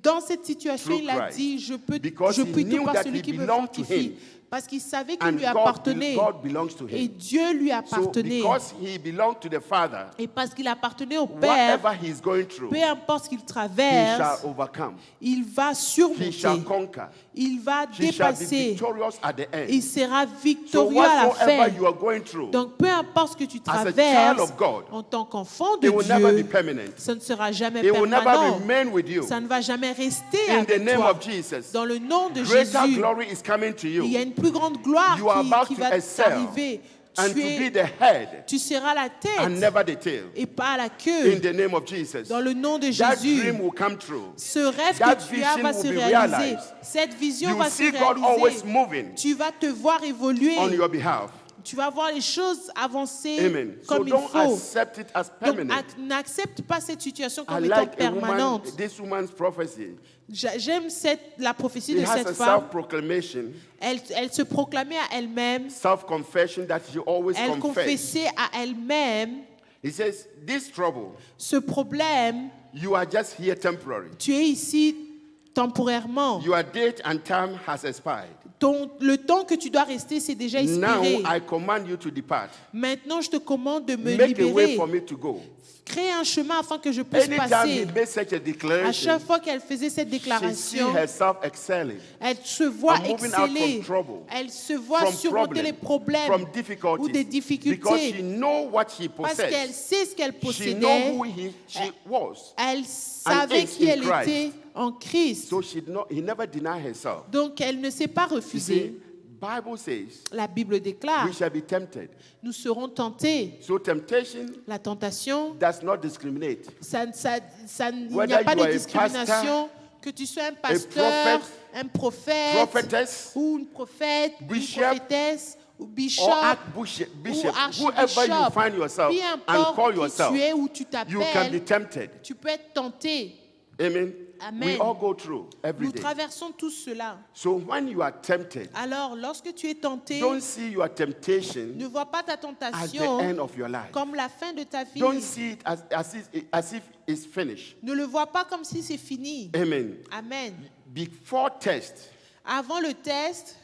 Speaker 4: dans cette situation,
Speaker 3: Through
Speaker 4: il a
Speaker 3: Christ.
Speaker 4: dit, je
Speaker 3: Because
Speaker 4: puis
Speaker 3: he
Speaker 4: tout
Speaker 3: knew
Speaker 4: par
Speaker 3: that
Speaker 4: celui
Speaker 3: he
Speaker 4: qui me
Speaker 3: belonged to
Speaker 4: fortifie.
Speaker 3: him.
Speaker 4: Parce qu'il savait qu'il
Speaker 3: And
Speaker 4: lui appartenait.
Speaker 3: God belongs to
Speaker 4: Et
Speaker 3: him.
Speaker 4: Dieu lui
Speaker 3: So
Speaker 4: appartenait.
Speaker 3: because he belonged to the Father,
Speaker 4: Et parce qu'il appartenait au Père,
Speaker 3: whatever he's going through,
Speaker 4: peu importe ce qu'il
Speaker 3: he
Speaker 4: traverse,
Speaker 3: shall overcome.
Speaker 4: il va
Speaker 3: He
Speaker 4: surmonter.
Speaker 3: shall conquer.
Speaker 4: Il va
Speaker 3: He shall be
Speaker 4: dépasser.
Speaker 3: victorious at the end.
Speaker 4: Il sera
Speaker 3: So
Speaker 4: victorieux à la
Speaker 3: whatsoever
Speaker 4: fin.
Speaker 3: you are going through,
Speaker 4: Donc peu importe ce que tu
Speaker 3: As a child
Speaker 4: traverses,
Speaker 3: of God,
Speaker 4: en tant qu'enfant de
Speaker 3: it will never be
Speaker 4: Dieu,
Speaker 3: permanent.
Speaker 4: ça ne sera jamais
Speaker 3: It will never
Speaker 4: permanent.
Speaker 3: remain with you.
Speaker 4: Ça ne va jamais rester
Speaker 3: In the
Speaker 4: avec
Speaker 3: name
Speaker 4: toi.
Speaker 3: of Jesus,
Speaker 4: Dans le nom de
Speaker 3: greater
Speaker 4: Jésus,
Speaker 3: glory is coming to
Speaker 4: il y a
Speaker 3: you.
Speaker 4: une plus grande gloire
Speaker 3: You are about
Speaker 4: qui
Speaker 3: to
Speaker 4: va
Speaker 3: excel
Speaker 4: t'arriver.
Speaker 3: and
Speaker 4: Tu,
Speaker 3: to be
Speaker 4: es-
Speaker 3: the head
Speaker 4: tu seras la
Speaker 3: and
Speaker 4: tête
Speaker 3: never the tail.
Speaker 4: et pas la
Speaker 3: In
Speaker 4: queue.
Speaker 3: the name of Jesus.
Speaker 4: Dans le nom de
Speaker 3: That
Speaker 4: Jésus,
Speaker 3: dream will come true.
Speaker 4: ce rêve
Speaker 3: that
Speaker 4: que tu as
Speaker 3: vision
Speaker 4: va
Speaker 3: will
Speaker 4: se
Speaker 3: be
Speaker 4: réaliser.
Speaker 3: realized.
Speaker 4: Cette vision
Speaker 3: You
Speaker 4: va
Speaker 3: will
Speaker 4: se
Speaker 3: see God always
Speaker 4: réaliser.
Speaker 3: moving
Speaker 4: Tu vas te voir évoluer.
Speaker 3: on your behalf.
Speaker 4: Tu vas voir les choses avancer
Speaker 3: Amen. So
Speaker 4: comme il
Speaker 3: don't
Speaker 4: faut.
Speaker 3: accept it as
Speaker 4: Donc,
Speaker 3: permanent.
Speaker 4: n'accepte pas cette situation
Speaker 3: I
Speaker 4: comme étant
Speaker 3: like
Speaker 4: permanente.
Speaker 3: this woman's prophecy.
Speaker 4: J'aime la prophétie
Speaker 3: It
Speaker 4: de
Speaker 3: has
Speaker 4: cette
Speaker 3: a
Speaker 4: femme.
Speaker 3: self-proclamation,
Speaker 4: Elle se proclamait à elle-même.
Speaker 3: self-confession that she always
Speaker 4: Elle
Speaker 3: confessed.
Speaker 4: confessait à elle-même
Speaker 3: He says, this trouble,
Speaker 4: ce problème.
Speaker 3: you are just here temporary.
Speaker 4: Tu es ici temporairement.
Speaker 3: Your date and time has expired.
Speaker 4: Le temps que tu dois rester, c'est déjà
Speaker 3: Now
Speaker 4: expiré.
Speaker 3: I command you to depart.
Speaker 4: Maintenant, je te commande de me
Speaker 3: Make a way
Speaker 4: libérer.
Speaker 3: for me to go.
Speaker 4: Crée un chemin afin que je puisse
Speaker 3: Anytime he
Speaker 4: passer.
Speaker 3: made such a
Speaker 4: À
Speaker 3: declaration,
Speaker 4: chaque fois qu'elle faisait cette
Speaker 3: she see
Speaker 4: déclaration,
Speaker 3: herself excelling.
Speaker 4: elle se voit
Speaker 3: I'm moving out
Speaker 4: exceller.
Speaker 3: from trouble,
Speaker 4: Elle se voit
Speaker 3: from
Speaker 4: surmonter les
Speaker 3: problem,
Speaker 4: problèmes
Speaker 3: from
Speaker 4: ou
Speaker 3: difficulties,
Speaker 4: des
Speaker 3: because
Speaker 4: difficultés.
Speaker 3: she know what she
Speaker 4: Parce qu'elle
Speaker 3: possessed.
Speaker 4: sait ce qu'elle
Speaker 3: She know
Speaker 4: possédait.
Speaker 3: who she was.
Speaker 4: Elle savait
Speaker 3: is
Speaker 4: qui
Speaker 3: in
Speaker 4: elle
Speaker 3: Christ.
Speaker 4: était en Christ.
Speaker 3: So he never denied herself.
Speaker 4: Donc elle ne s'est pas
Speaker 3: You
Speaker 4: refusée.
Speaker 3: see, Bible says
Speaker 4: La Bible déclare,
Speaker 3: we shall be tempted.
Speaker 4: nous serons tentés.
Speaker 3: So temptation
Speaker 4: La tentation,
Speaker 3: does not discriminate.
Speaker 4: il n'y
Speaker 3: Whether
Speaker 4: a pas
Speaker 3: you
Speaker 4: de
Speaker 3: are a
Speaker 4: discrimination. Que tu sois un pasteur, un prophète,
Speaker 3: Prophetess,
Speaker 4: ou une prophète,
Speaker 3: bishop,
Speaker 4: une prophétesse, ou bishop,
Speaker 3: or archbishop,
Speaker 4: ou
Speaker 3: whoever you
Speaker 4: archbishop.
Speaker 3: find yourself
Speaker 4: Peu
Speaker 3: and
Speaker 4: importe
Speaker 3: call
Speaker 4: qui
Speaker 3: yourself,
Speaker 4: tu es, où tu
Speaker 3: you can be
Speaker 4: t'appelles,
Speaker 3: tempted.
Speaker 4: tu peux être tenté.
Speaker 3: Amen.
Speaker 4: Amen.
Speaker 3: We all go through every
Speaker 4: Nous
Speaker 3: day.
Speaker 4: traversons tout cela.
Speaker 3: So when you are tempted,
Speaker 4: Alors, lorsque tu es tenté,
Speaker 3: don't see your temptation
Speaker 4: ne vois pas ta
Speaker 3: as the
Speaker 4: tentation
Speaker 3: end of your life.
Speaker 4: comme la fin de ta vie.
Speaker 3: Don't see it as if it's finished.
Speaker 4: Ne le vois pas comme si c'est fini.
Speaker 3: Amen.
Speaker 4: Amen.
Speaker 3: Before test,
Speaker 4: Avant le test,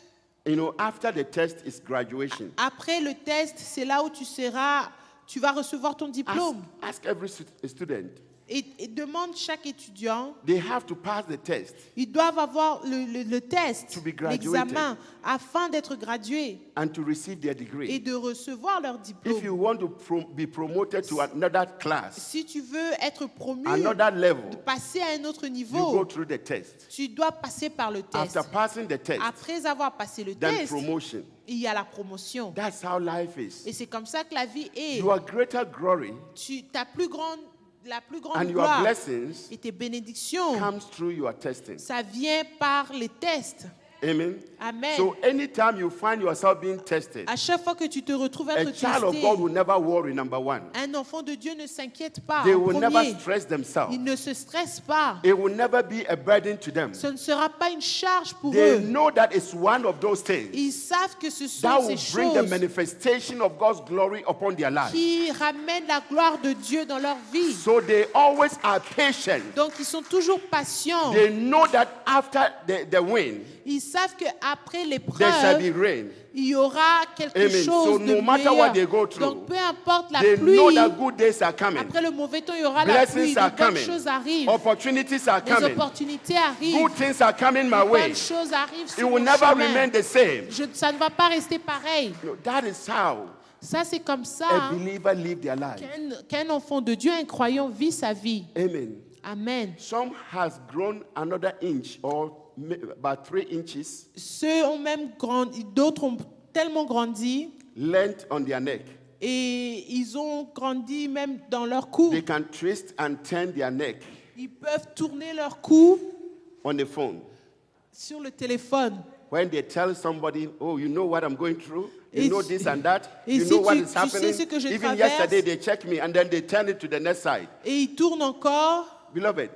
Speaker 3: after the test is graduation.
Speaker 4: après le test, c'est là où tu vas recevoir ton diplôme.
Speaker 3: Ask every student.
Speaker 4: Et demande chaque étudiant,
Speaker 3: They have to pass the test.
Speaker 4: ils doivent avoir le test,
Speaker 3: To be graduated.
Speaker 4: l'examen, afin d'être gradués
Speaker 3: And to receive their
Speaker 4: et
Speaker 3: degree.
Speaker 4: de recevoir leur
Speaker 3: If
Speaker 4: diplôme.
Speaker 3: you want to be promoted to another class,
Speaker 4: Si tu veux être promu,
Speaker 3: another level,
Speaker 4: passer à un autre
Speaker 3: you go
Speaker 4: niveau,
Speaker 3: through the test.
Speaker 4: tu dois passer par le test.
Speaker 3: After passing the test,
Speaker 4: Après avoir passé le
Speaker 3: then
Speaker 4: test,
Speaker 3: promotion.
Speaker 4: il y a la promotion.
Speaker 3: That's how life is.
Speaker 4: Et c'est comme ça que la vie est.
Speaker 3: Your greater glory
Speaker 4: La plus grande
Speaker 3: and your
Speaker 4: gloire
Speaker 3: blessings
Speaker 4: et tes bénédictions,
Speaker 3: comes through your testing.
Speaker 4: ça vient par les tests.
Speaker 3: Amen.
Speaker 4: Amen.
Speaker 3: So anytime you find yourself being tested,
Speaker 4: À chaque fois que tu te retrouves
Speaker 3: a
Speaker 4: être
Speaker 3: child of
Speaker 4: testé,
Speaker 3: God will never worry, number one.
Speaker 4: un enfant de Dieu ne s'inquiète pas.
Speaker 3: They
Speaker 4: En
Speaker 3: will never
Speaker 4: premier,
Speaker 3: stress themselves.
Speaker 4: il ne se stresse pas.
Speaker 3: It will never be a burden to them.
Speaker 4: Ce ne sera pas une charge pour
Speaker 3: They
Speaker 4: eux.
Speaker 3: know that it's one of those things
Speaker 4: Ils savent que ce
Speaker 3: that
Speaker 4: sont
Speaker 3: will
Speaker 4: ces
Speaker 3: bring the
Speaker 4: choses
Speaker 3: manifestation of God's glory upon their life.
Speaker 4: qui ramènent la gloire de Dieu dans leur vie.
Speaker 3: So they always are patient.
Speaker 4: Donc ils sont toujours patients.
Speaker 3: They know that after the win,
Speaker 4: Ils savent qu'après
Speaker 3: there shall be
Speaker 4: l'épreuve,
Speaker 3: rain.
Speaker 4: il y aura quelque
Speaker 3: Amen.
Speaker 4: chose
Speaker 3: So
Speaker 4: de
Speaker 3: no matter what they
Speaker 4: meilleur.
Speaker 3: go through,
Speaker 4: Donc peu importe la
Speaker 3: They know
Speaker 4: pluie,
Speaker 3: that good days are coming.
Speaker 4: après le mauvais temps, il y aura la pluie.
Speaker 3: Blessings
Speaker 4: De
Speaker 3: are
Speaker 4: bonnes
Speaker 3: coming.
Speaker 4: choses arrivent.
Speaker 3: Opportunities are
Speaker 4: Les
Speaker 3: coming.
Speaker 4: opportunités arrivent.
Speaker 3: Good things are coming my
Speaker 4: Les
Speaker 3: way.
Speaker 4: bonnes choses arrivent
Speaker 3: It
Speaker 4: sur
Speaker 3: will
Speaker 4: mon
Speaker 3: never
Speaker 4: chemin.
Speaker 3: remain the same.
Speaker 4: Ça ne va pas rester pareil.
Speaker 3: No, that is how
Speaker 4: Ça, c'est comme ça
Speaker 3: a believer live their life.
Speaker 4: qu'un enfant de Dieu, un croyant, vit sa vie.
Speaker 3: Amen.
Speaker 4: Amen.
Speaker 3: Some has grown another inch or about 3 inches
Speaker 4: Ceux ont même grandi, d'autres ont tellement grandi
Speaker 3: length on their neck.
Speaker 4: et ils ont grandi même dans leur cou.
Speaker 3: They can twist and turn their neck
Speaker 4: Ils peuvent tourner leur cou
Speaker 3: on the phone.
Speaker 4: sur le téléphone.
Speaker 3: when they tell somebody, oh, you know what I'm going through? You
Speaker 4: Et
Speaker 3: know
Speaker 4: si-
Speaker 3: this and that?
Speaker 4: et
Speaker 3: You
Speaker 4: si
Speaker 3: know what
Speaker 4: tu-
Speaker 3: is
Speaker 4: tu sais
Speaker 3: happening?
Speaker 4: ce que je
Speaker 3: Even
Speaker 4: traverse.
Speaker 3: yesterday, they check me and then they turn it to the next side.
Speaker 4: Et il tourne encore.
Speaker 3: Beloved,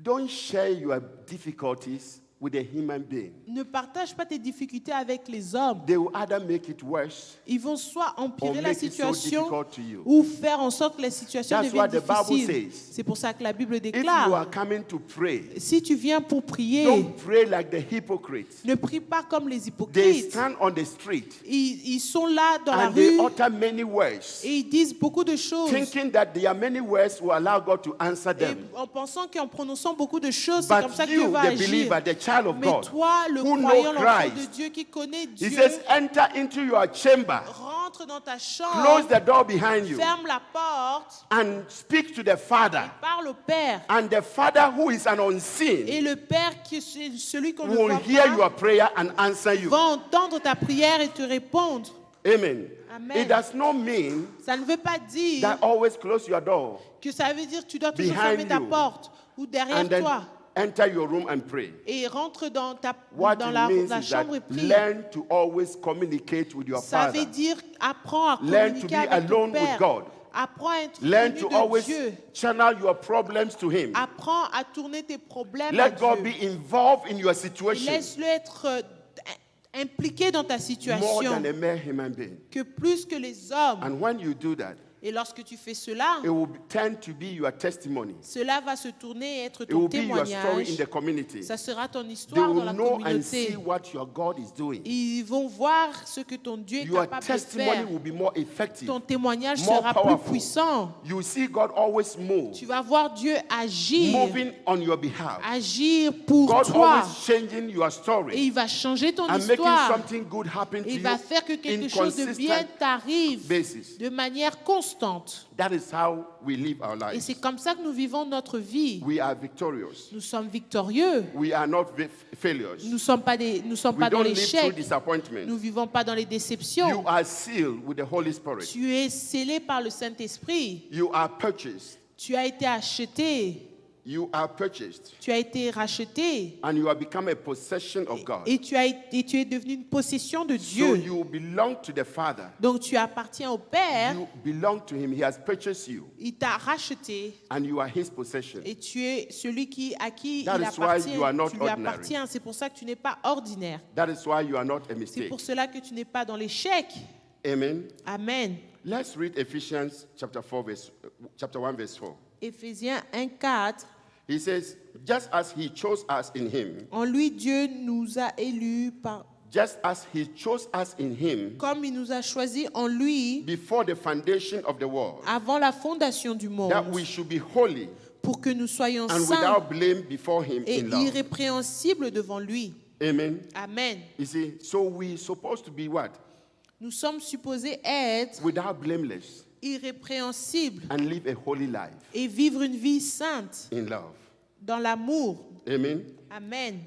Speaker 3: don't share your difficulties with a human being.
Speaker 4: Ne partage pas tes difficultés avec les hommes.
Speaker 3: They will either make it worse.
Speaker 4: Ils vont soit
Speaker 3: Or
Speaker 4: empirer la
Speaker 3: make it so
Speaker 4: situation
Speaker 3: difficult to you.
Speaker 4: ou faire en sorte que la situation
Speaker 3: That's
Speaker 4: devienne
Speaker 3: what the Bible
Speaker 4: difficile.
Speaker 3: says.
Speaker 4: C'est pour ça que la Bible
Speaker 3: If you are
Speaker 4: déclare,
Speaker 3: coming to pray,
Speaker 4: si tu viens pour prier,
Speaker 3: don't pray like the hypocrites.
Speaker 4: ne prie pas comme les
Speaker 3: They
Speaker 4: hypocrites.
Speaker 3: stand on the street
Speaker 4: Ils sont là dans la
Speaker 3: and they
Speaker 4: rue
Speaker 3: utter many words,
Speaker 4: et ils disent beaucoup de choses.
Speaker 3: thinking that their many words will allow God to answer
Speaker 4: Et
Speaker 3: them.
Speaker 4: en pensant qu'en prononçant beaucoup de choses, c'est comme
Speaker 3: But
Speaker 4: ça que Dieu
Speaker 3: you,
Speaker 4: va
Speaker 3: the
Speaker 4: agir.
Speaker 3: believer, the child of
Speaker 4: Mais
Speaker 3: God,
Speaker 4: toi, le
Speaker 3: who know
Speaker 4: croyant, l'enfant de
Speaker 3: Christ,
Speaker 4: Dieu qui connaît
Speaker 3: he
Speaker 4: Dieu,
Speaker 3: says, enter into your chamber,
Speaker 4: rentre dans ta
Speaker 3: close
Speaker 4: chambre,
Speaker 3: the door behind you,
Speaker 4: ferme la porte,
Speaker 3: and speak to the Father.
Speaker 4: parle au Père.
Speaker 3: And the Father, who is an unseen,
Speaker 4: Et le Père, qui est celui qu'on ne
Speaker 3: will
Speaker 4: voit
Speaker 3: hear
Speaker 4: pas,
Speaker 3: your prayer and answer you.
Speaker 4: va entendre ta prière et te répondre.
Speaker 3: Amen.
Speaker 4: Amen.
Speaker 3: It does not mean
Speaker 4: Ça ne veut pas dire
Speaker 3: that always close your door
Speaker 4: que ça veut dire que tu dois toujours
Speaker 3: Behind
Speaker 4: fermer ta
Speaker 3: you.
Speaker 4: porte ou derrière
Speaker 3: and then
Speaker 4: toi
Speaker 3: enter your room and pray.
Speaker 4: et rentre dans,
Speaker 3: What
Speaker 4: dans
Speaker 3: it
Speaker 4: la
Speaker 3: means is
Speaker 4: chambre et
Speaker 3: that
Speaker 4: prie.
Speaker 3: learn to always communicate with your
Speaker 4: Ça
Speaker 3: Father.
Speaker 4: veut dire apprends à
Speaker 3: Learn to
Speaker 4: communiquer
Speaker 3: be
Speaker 4: avec ton
Speaker 3: alone with
Speaker 4: Père.
Speaker 3: God.
Speaker 4: Apprends à être
Speaker 3: Learn
Speaker 4: uni
Speaker 3: to
Speaker 4: de
Speaker 3: always
Speaker 4: Dieu.
Speaker 3: channel your problems to Him.
Speaker 4: Apprends à tourner tes problèmes à
Speaker 3: Let God
Speaker 4: Dieu.
Speaker 3: be involved in your
Speaker 4: Et
Speaker 3: situation
Speaker 4: laisse-le être impliqué dans ta
Speaker 3: more
Speaker 4: situation
Speaker 3: than a mere human being.
Speaker 4: que plus que les hommes.
Speaker 3: And when you do that,
Speaker 4: Et lorsque tu fais cela,
Speaker 3: it will tend to be your testimony.
Speaker 4: cela va se tourner et être
Speaker 3: It will
Speaker 4: ton
Speaker 3: be your story in
Speaker 4: témoignage.
Speaker 3: the community.
Speaker 4: Ça sera ton
Speaker 3: They
Speaker 4: histoire dans
Speaker 3: will
Speaker 4: la
Speaker 3: know and see
Speaker 4: communauté.
Speaker 3: what your God is doing.
Speaker 4: Ils vont voir ce que ton Dieu est
Speaker 3: Your
Speaker 4: capable de
Speaker 3: testimony
Speaker 4: faire.
Speaker 3: will be more effective.
Speaker 4: Ton témoignage
Speaker 3: more
Speaker 4: sera plus
Speaker 3: powerful.
Speaker 4: puissant.
Speaker 3: You will see God always move,
Speaker 4: Tu vas voir Dieu agir,
Speaker 3: moving on your behalf.
Speaker 4: agir pour
Speaker 3: God
Speaker 4: toi.
Speaker 3: always changing your
Speaker 4: Et
Speaker 3: story
Speaker 4: il va changer ton
Speaker 3: and making
Speaker 4: histoire.
Speaker 3: something good happen to
Speaker 4: Il
Speaker 3: you
Speaker 4: va faire que
Speaker 3: in
Speaker 4: quelque chose de bien
Speaker 3: consistent
Speaker 4: t'arrive
Speaker 3: basis.
Speaker 4: de manière constante.
Speaker 3: That is how we live our
Speaker 4: Et
Speaker 3: lives.
Speaker 4: c'est comme ça que nous vivons notre vie.
Speaker 3: We are victorious.
Speaker 4: Nous sommes victorieux.
Speaker 3: We are not failures.
Speaker 4: Nous ne sommes pas,
Speaker 3: We
Speaker 4: dans
Speaker 3: don't live through
Speaker 4: l'échec.
Speaker 3: disappointment.
Speaker 4: Nous ne vivons pas dans les
Speaker 3: You
Speaker 4: déceptions.
Speaker 3: are sealed with the Holy Spirit.
Speaker 4: Tu es scellé par le Saint-Esprit.
Speaker 3: You are purchased.
Speaker 4: Tu as été acheté.
Speaker 3: You are purchased.
Speaker 4: Tu as été racheté.
Speaker 3: And you have become a possession of God.
Speaker 4: Et tu es devenu une possession de
Speaker 3: So
Speaker 4: Dieu.
Speaker 3: you belong to the Father.
Speaker 4: Donc tu appartiens au Père.
Speaker 3: You belong to Him. He has purchased you.
Speaker 4: Il t'a racheté.
Speaker 3: And you are His possession.
Speaker 4: Et tu es celui à qui
Speaker 3: That
Speaker 4: il
Speaker 3: is why
Speaker 4: appartient.
Speaker 3: you are not
Speaker 4: Tu lui
Speaker 3: ordinary.
Speaker 4: appartiens. C'est pour ça que tu n'es pas ordinaire.
Speaker 3: That is why you are not a
Speaker 4: C'est
Speaker 3: mistake.
Speaker 4: pour cela que tu n'es pas dans l'échec.
Speaker 3: Amen.
Speaker 4: Amen.
Speaker 3: Let's read Ephesians chapter 1 verse 4.
Speaker 4: Éphésiens 1:4.
Speaker 3: He says, just as He chose us in Him,
Speaker 4: En lui, Dieu nous a élus
Speaker 3: just as He chose us in Him
Speaker 4: comme il nous a choisis en lui
Speaker 3: before the foundation of the world,
Speaker 4: avant la fondation du monde,
Speaker 3: that we should be holy
Speaker 4: pour que nous soyons
Speaker 3: and
Speaker 4: saints
Speaker 3: without blame before Him
Speaker 4: et
Speaker 3: in love.
Speaker 4: irrépréhensibles devant lui.
Speaker 3: Amen.
Speaker 4: Amen.
Speaker 3: You see, so we're supposed to be what?
Speaker 4: Nous sommes supposés être
Speaker 3: Without blameless
Speaker 4: irrépréhensibles
Speaker 3: and live a holy life
Speaker 4: et vivre une vie sainte
Speaker 3: in love.
Speaker 4: dans l'amour.
Speaker 3: Amen.
Speaker 4: Amen.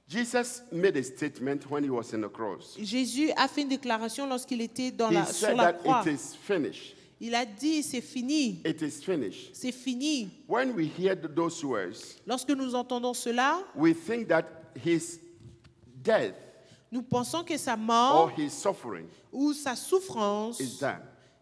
Speaker 3: Jesus made a statement when He was in the cross.
Speaker 4: Jésus a fait une déclaration lorsqu'il était
Speaker 3: He
Speaker 4: sur
Speaker 3: said
Speaker 4: la
Speaker 3: that
Speaker 4: croix.
Speaker 3: it is finished.
Speaker 4: Il a dit, c'est fini,
Speaker 3: It is finished.
Speaker 4: c'est fini.
Speaker 3: When we hear those words,
Speaker 4: Lorsque nous entendons cela,
Speaker 3: we think that His death
Speaker 4: nous pensons que sa
Speaker 3: or
Speaker 4: mort
Speaker 3: His suffering
Speaker 4: ou sa souffrance,
Speaker 3: is done.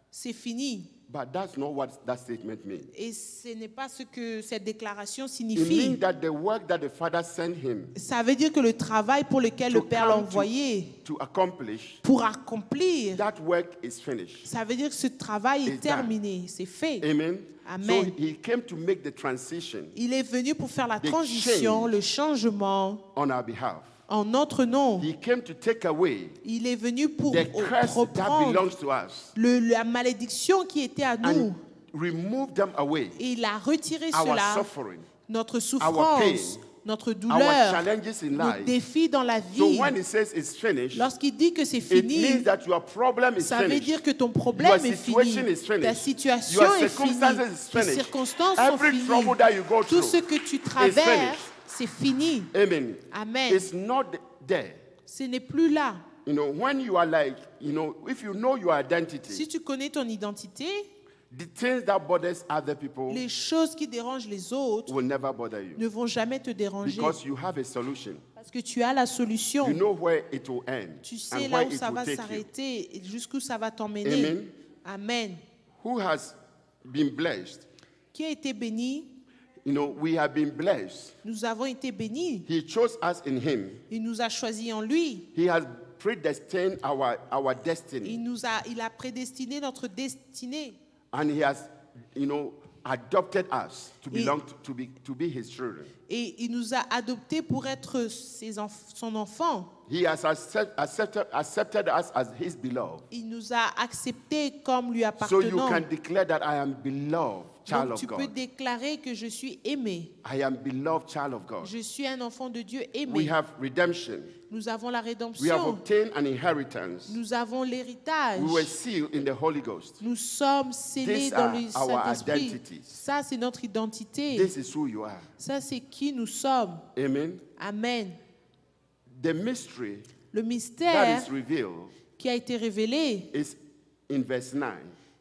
Speaker 4: c'est fini.
Speaker 3: But that's not what that statement means.
Speaker 4: Et ce n'est pas ce que cette déclaration
Speaker 3: It
Speaker 4: signifie.
Speaker 3: means that the work that the Father sent Him
Speaker 4: Ça veut dire que le travail pour lequel
Speaker 3: To
Speaker 4: le Père l'a
Speaker 3: come
Speaker 4: envoyé
Speaker 3: to accomplish,
Speaker 4: pour accomplir,
Speaker 3: that work is finished.
Speaker 4: ça veut dire que ce travail est
Speaker 3: It's done.
Speaker 4: terminé, c'est fait.
Speaker 3: Amen.
Speaker 4: Amen.
Speaker 3: So He came to make the transition
Speaker 4: Il est venu pour faire la
Speaker 3: The
Speaker 4: transition,
Speaker 3: change.
Speaker 4: le changement
Speaker 3: on our behalf.
Speaker 4: en notre nom.
Speaker 3: He came to take away
Speaker 4: Il est venu pour
Speaker 3: the curse that
Speaker 4: reprendre
Speaker 3: belongs to us
Speaker 4: la malédiction qui était à nous.
Speaker 3: and remove them away.
Speaker 4: Et il a retiré
Speaker 3: Our
Speaker 4: cela,
Speaker 3: suffering,
Speaker 4: notre
Speaker 3: pain,
Speaker 4: souffrance, notre
Speaker 3: our
Speaker 4: douleur,
Speaker 3: challenges in
Speaker 4: nos
Speaker 3: life.
Speaker 4: défis dans la
Speaker 3: So
Speaker 4: vie.
Speaker 3: when He says it's finished,
Speaker 4: Lorsqu'il dit que c'est
Speaker 3: it
Speaker 4: fini,
Speaker 3: means that your problem is
Speaker 4: ça veut
Speaker 3: finished.
Speaker 4: dire que ton problème
Speaker 3: Your
Speaker 4: est
Speaker 3: situation
Speaker 4: fini,
Speaker 3: is finished.
Speaker 4: ta situation
Speaker 3: Your
Speaker 4: est finie,
Speaker 3: circumstances is
Speaker 4: tes
Speaker 3: finished.
Speaker 4: circonstances sont
Speaker 3: Every
Speaker 4: finies,
Speaker 3: trouble that you go
Speaker 4: tout
Speaker 3: through
Speaker 4: ce que tu
Speaker 3: is
Speaker 4: traverses,
Speaker 3: finished.
Speaker 4: c'est fini.
Speaker 3: Amen.
Speaker 4: Amen.
Speaker 3: It's not there.
Speaker 4: Ce n'est plus là.
Speaker 3: You know, when you are like, you know, if you know your
Speaker 4: Si
Speaker 3: identity,
Speaker 4: tu connais ton identité,
Speaker 3: the things that bothers other people
Speaker 4: les choses qui dérangent les autres
Speaker 3: will never bother you
Speaker 4: ne vont jamais te déranger.
Speaker 3: because you have a solution.
Speaker 4: Parce que tu as la solution.
Speaker 3: You know where it will end
Speaker 4: Tu sais
Speaker 3: and
Speaker 4: là
Speaker 3: where
Speaker 4: où
Speaker 3: it
Speaker 4: ça
Speaker 3: will
Speaker 4: va
Speaker 3: take you.
Speaker 4: s'arrêter et jusqu'où ça va t'emmener.
Speaker 3: Amen.
Speaker 4: Amen.
Speaker 3: Who has been blessed?
Speaker 4: Qui a été béni?
Speaker 3: You know, we have been blessed.
Speaker 4: Nous avons été bénis.
Speaker 3: He chose us in him.
Speaker 4: Il nous a choisis en lui.
Speaker 3: He has predestined our destiny.
Speaker 4: Il a prédestiné notre destinée.
Speaker 3: And he has, you know, adopted us to
Speaker 4: Et-
Speaker 3: belong to be his children.
Speaker 4: Et il nous a adoptés pour être son enfant.
Speaker 3: He has accepted us as his beloved.
Speaker 4: Il nous a acceptés comme lui
Speaker 3: So you
Speaker 4: appartenant.
Speaker 3: can declare that I am beloved child
Speaker 4: Donc
Speaker 3: of
Speaker 4: tu peux
Speaker 3: God.
Speaker 4: déclarer que je suis aimé.
Speaker 3: I am beloved child of God.
Speaker 4: Je suis un enfant de Dieu
Speaker 3: We
Speaker 4: aimé.
Speaker 3: have redemption.
Speaker 4: Nous avons la
Speaker 3: We have
Speaker 4: rédemption.
Speaker 3: obtained an inheritance.
Speaker 4: Nous avons l'héritage.
Speaker 3: We were sealed in the Holy Ghost.
Speaker 4: Nous sommes scellés
Speaker 3: These
Speaker 4: dans
Speaker 3: are
Speaker 4: le
Speaker 3: our
Speaker 4: Saint-Esprit.
Speaker 3: identities.
Speaker 4: Ça, c'est notre identité.
Speaker 3: This is who you are.
Speaker 4: Ça, c'est qui nous sommes.
Speaker 3: Amen.
Speaker 4: Amen.
Speaker 3: The mystery
Speaker 4: Le
Speaker 3: that
Speaker 4: mystère
Speaker 3: is revealed
Speaker 4: qui a été révélé,
Speaker 3: is in verse 9.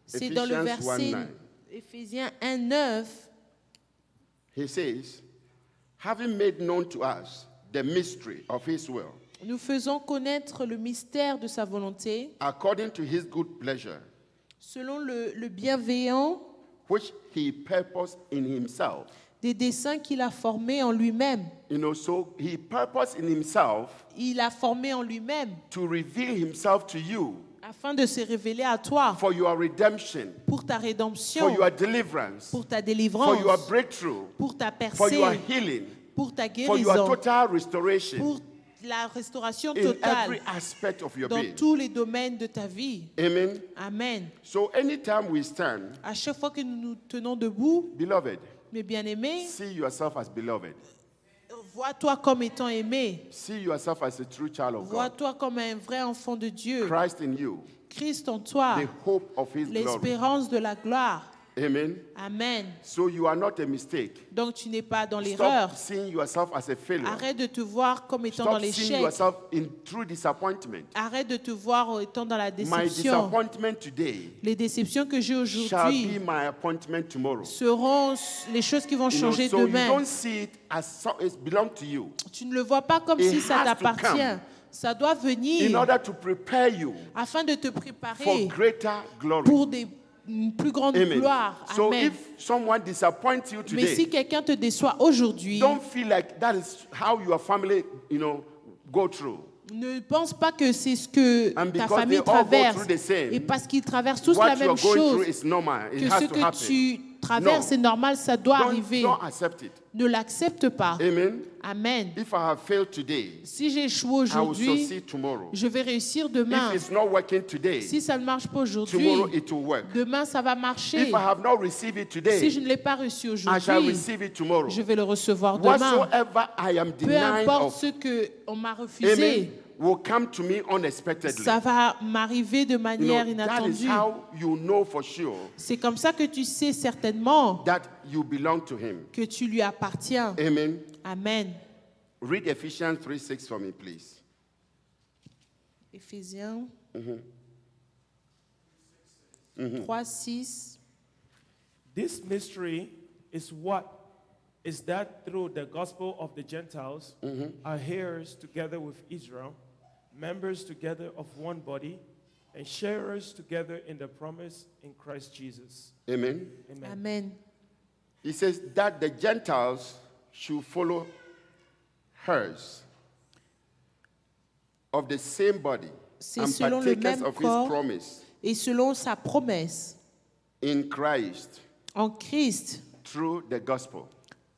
Speaker 4: c'est dans le
Speaker 3: Ephesians 1,
Speaker 4: verset
Speaker 3: 9.
Speaker 4: Éphésiens 1, 9.
Speaker 3: He says, having made known to us the mystery of his will,
Speaker 4: Nous faisons connaître le mystère de sa volonté
Speaker 3: according to his good pleasure,
Speaker 4: selon le bienveillant
Speaker 3: which he purposed in himself.
Speaker 4: des desseins qu'il a formés en lui-même.
Speaker 3: You know, so he purposed in himself
Speaker 4: Il a formé en lui-même
Speaker 3: to reveal himself to you
Speaker 4: afin de se révéler à toi
Speaker 3: for your redemption,
Speaker 4: pour ta
Speaker 3: for
Speaker 4: rédemption,
Speaker 3: your deliverance,
Speaker 4: pour ta
Speaker 3: for
Speaker 4: délivrance,
Speaker 3: your breakthrough,
Speaker 4: pour ta
Speaker 3: for your
Speaker 4: percée,
Speaker 3: healing,
Speaker 4: pour ta
Speaker 3: for your
Speaker 4: guérison,
Speaker 3: total restoration
Speaker 4: pour la restauration
Speaker 3: in
Speaker 4: totale
Speaker 3: every aspect of your
Speaker 4: dans
Speaker 3: being.
Speaker 4: tous les domaines de ta vie.
Speaker 3: Amen.
Speaker 4: Amen.
Speaker 3: So anytime we stand,
Speaker 4: À chaque fois que nous nous tenons debout,
Speaker 3: beloved,
Speaker 4: mes bien-aimés,
Speaker 3: see yourself as beloved.
Speaker 4: vois-toi comme étant aimé.
Speaker 3: See yourself as a true child of God.
Speaker 4: Vois-toi comme un vrai enfant de Dieu.
Speaker 3: Christ in you,
Speaker 4: Christ en toi,
Speaker 3: the hope of his glory.
Speaker 4: l'espérance de la gloire.
Speaker 3: Amen.
Speaker 4: Amen.
Speaker 3: So you are not a mistake.
Speaker 4: Donc tu n'es pas dans l'erreur.
Speaker 3: Stop seeing yourself as a failure.
Speaker 4: Arrête de te voir comme étant dans
Speaker 3: Stop seeing
Speaker 4: l'échec.
Speaker 3: yourself in true disappointment.
Speaker 4: Arrête de te voir étant dans la
Speaker 3: My
Speaker 4: déception.
Speaker 3: disappointment today
Speaker 4: Les déceptions que j'ai
Speaker 3: shall be
Speaker 4: aujourd'hui
Speaker 3: my appointment tomorrow.
Speaker 4: seront les choses qui vont
Speaker 3: You know,
Speaker 4: changer
Speaker 3: so you
Speaker 4: demain.
Speaker 3: don't see it as it belongs to you.
Speaker 4: Tu ne le vois pas comme
Speaker 3: It
Speaker 4: si ça
Speaker 3: has to
Speaker 4: t'appartient.
Speaker 3: come.
Speaker 4: Ça doit
Speaker 3: In
Speaker 4: venir
Speaker 3: order to prepare you
Speaker 4: afin de te
Speaker 3: for
Speaker 4: préparer
Speaker 3: greater glory.
Speaker 4: pour une plus grande
Speaker 3: Amen.
Speaker 4: gloire.
Speaker 3: So
Speaker 4: Amen.
Speaker 3: if someone disappoints you
Speaker 4: Mais si
Speaker 3: today,
Speaker 4: quelqu'un te déçoit aujourd'hui,
Speaker 3: don't feel like that is how your family, you know, go through.
Speaker 4: ne pense pas que c'est ce que
Speaker 3: And
Speaker 4: ta
Speaker 3: because
Speaker 4: famille
Speaker 3: they all go
Speaker 4: traverse.
Speaker 3: through the same,
Speaker 4: Et parce qu'ils traversent tous la
Speaker 3: What you
Speaker 4: même
Speaker 3: are going through
Speaker 4: chose,
Speaker 3: is normal. It
Speaker 4: que
Speaker 3: has
Speaker 4: ce
Speaker 3: to
Speaker 4: que
Speaker 3: happen.
Speaker 4: tu traverses,
Speaker 3: No.
Speaker 4: c'est normal, ça doit arriver.
Speaker 3: Don't accept it.
Speaker 4: Ne l'accepte pas.
Speaker 3: Amen.
Speaker 4: Amen.
Speaker 3: If I have failed today,
Speaker 4: Si j'ai échoué
Speaker 3: I will
Speaker 4: aujourd'hui,
Speaker 3: succeed tomorrow.
Speaker 4: je vais réussir demain.
Speaker 3: If it's not working today,
Speaker 4: Si ça ne marche pas aujourd'hui,
Speaker 3: tomorrow it will work.
Speaker 4: demain ça va marcher.
Speaker 3: If I have not received it
Speaker 4: Si
Speaker 3: today,
Speaker 4: je ne l'ai pas reçu
Speaker 3: I shall
Speaker 4: aujourd'hui,
Speaker 3: receive it tomorrow.
Speaker 4: je vais le recevoir demain.
Speaker 3: Whatsoever I am
Speaker 4: Peu
Speaker 3: denying
Speaker 4: importe
Speaker 3: of,
Speaker 4: ce qu'on m'a
Speaker 3: amen,
Speaker 4: refusé,
Speaker 3: will come to me unexpectedly.
Speaker 4: ça va m'arriver de
Speaker 3: You
Speaker 4: manière
Speaker 3: know, that is
Speaker 4: inattendue.
Speaker 3: how you know for sure
Speaker 4: C'est comme ça que tu sais certainement
Speaker 3: that you belong to him.
Speaker 4: que tu lui appartiens.
Speaker 3: Amen.
Speaker 4: Amen.
Speaker 3: Read Ephesians 3:6 for me, please.
Speaker 4: Éphésiens 3:6.
Speaker 1: This mystery is that through the gospel of the Gentiles are heirs together with Israel, members together of one body, and sharers together in the promise in Christ Jesus.
Speaker 3: Amen.
Speaker 1: Amen.
Speaker 4: Amen.
Speaker 3: He says that the Gentiles should follow hers of the same body
Speaker 4: C'est
Speaker 3: and
Speaker 4: selon le
Speaker 3: partakers
Speaker 4: même
Speaker 3: of his
Speaker 4: corps
Speaker 3: promise
Speaker 4: et selon sa promesse
Speaker 3: in Christ
Speaker 4: en Christ
Speaker 3: through the gospel.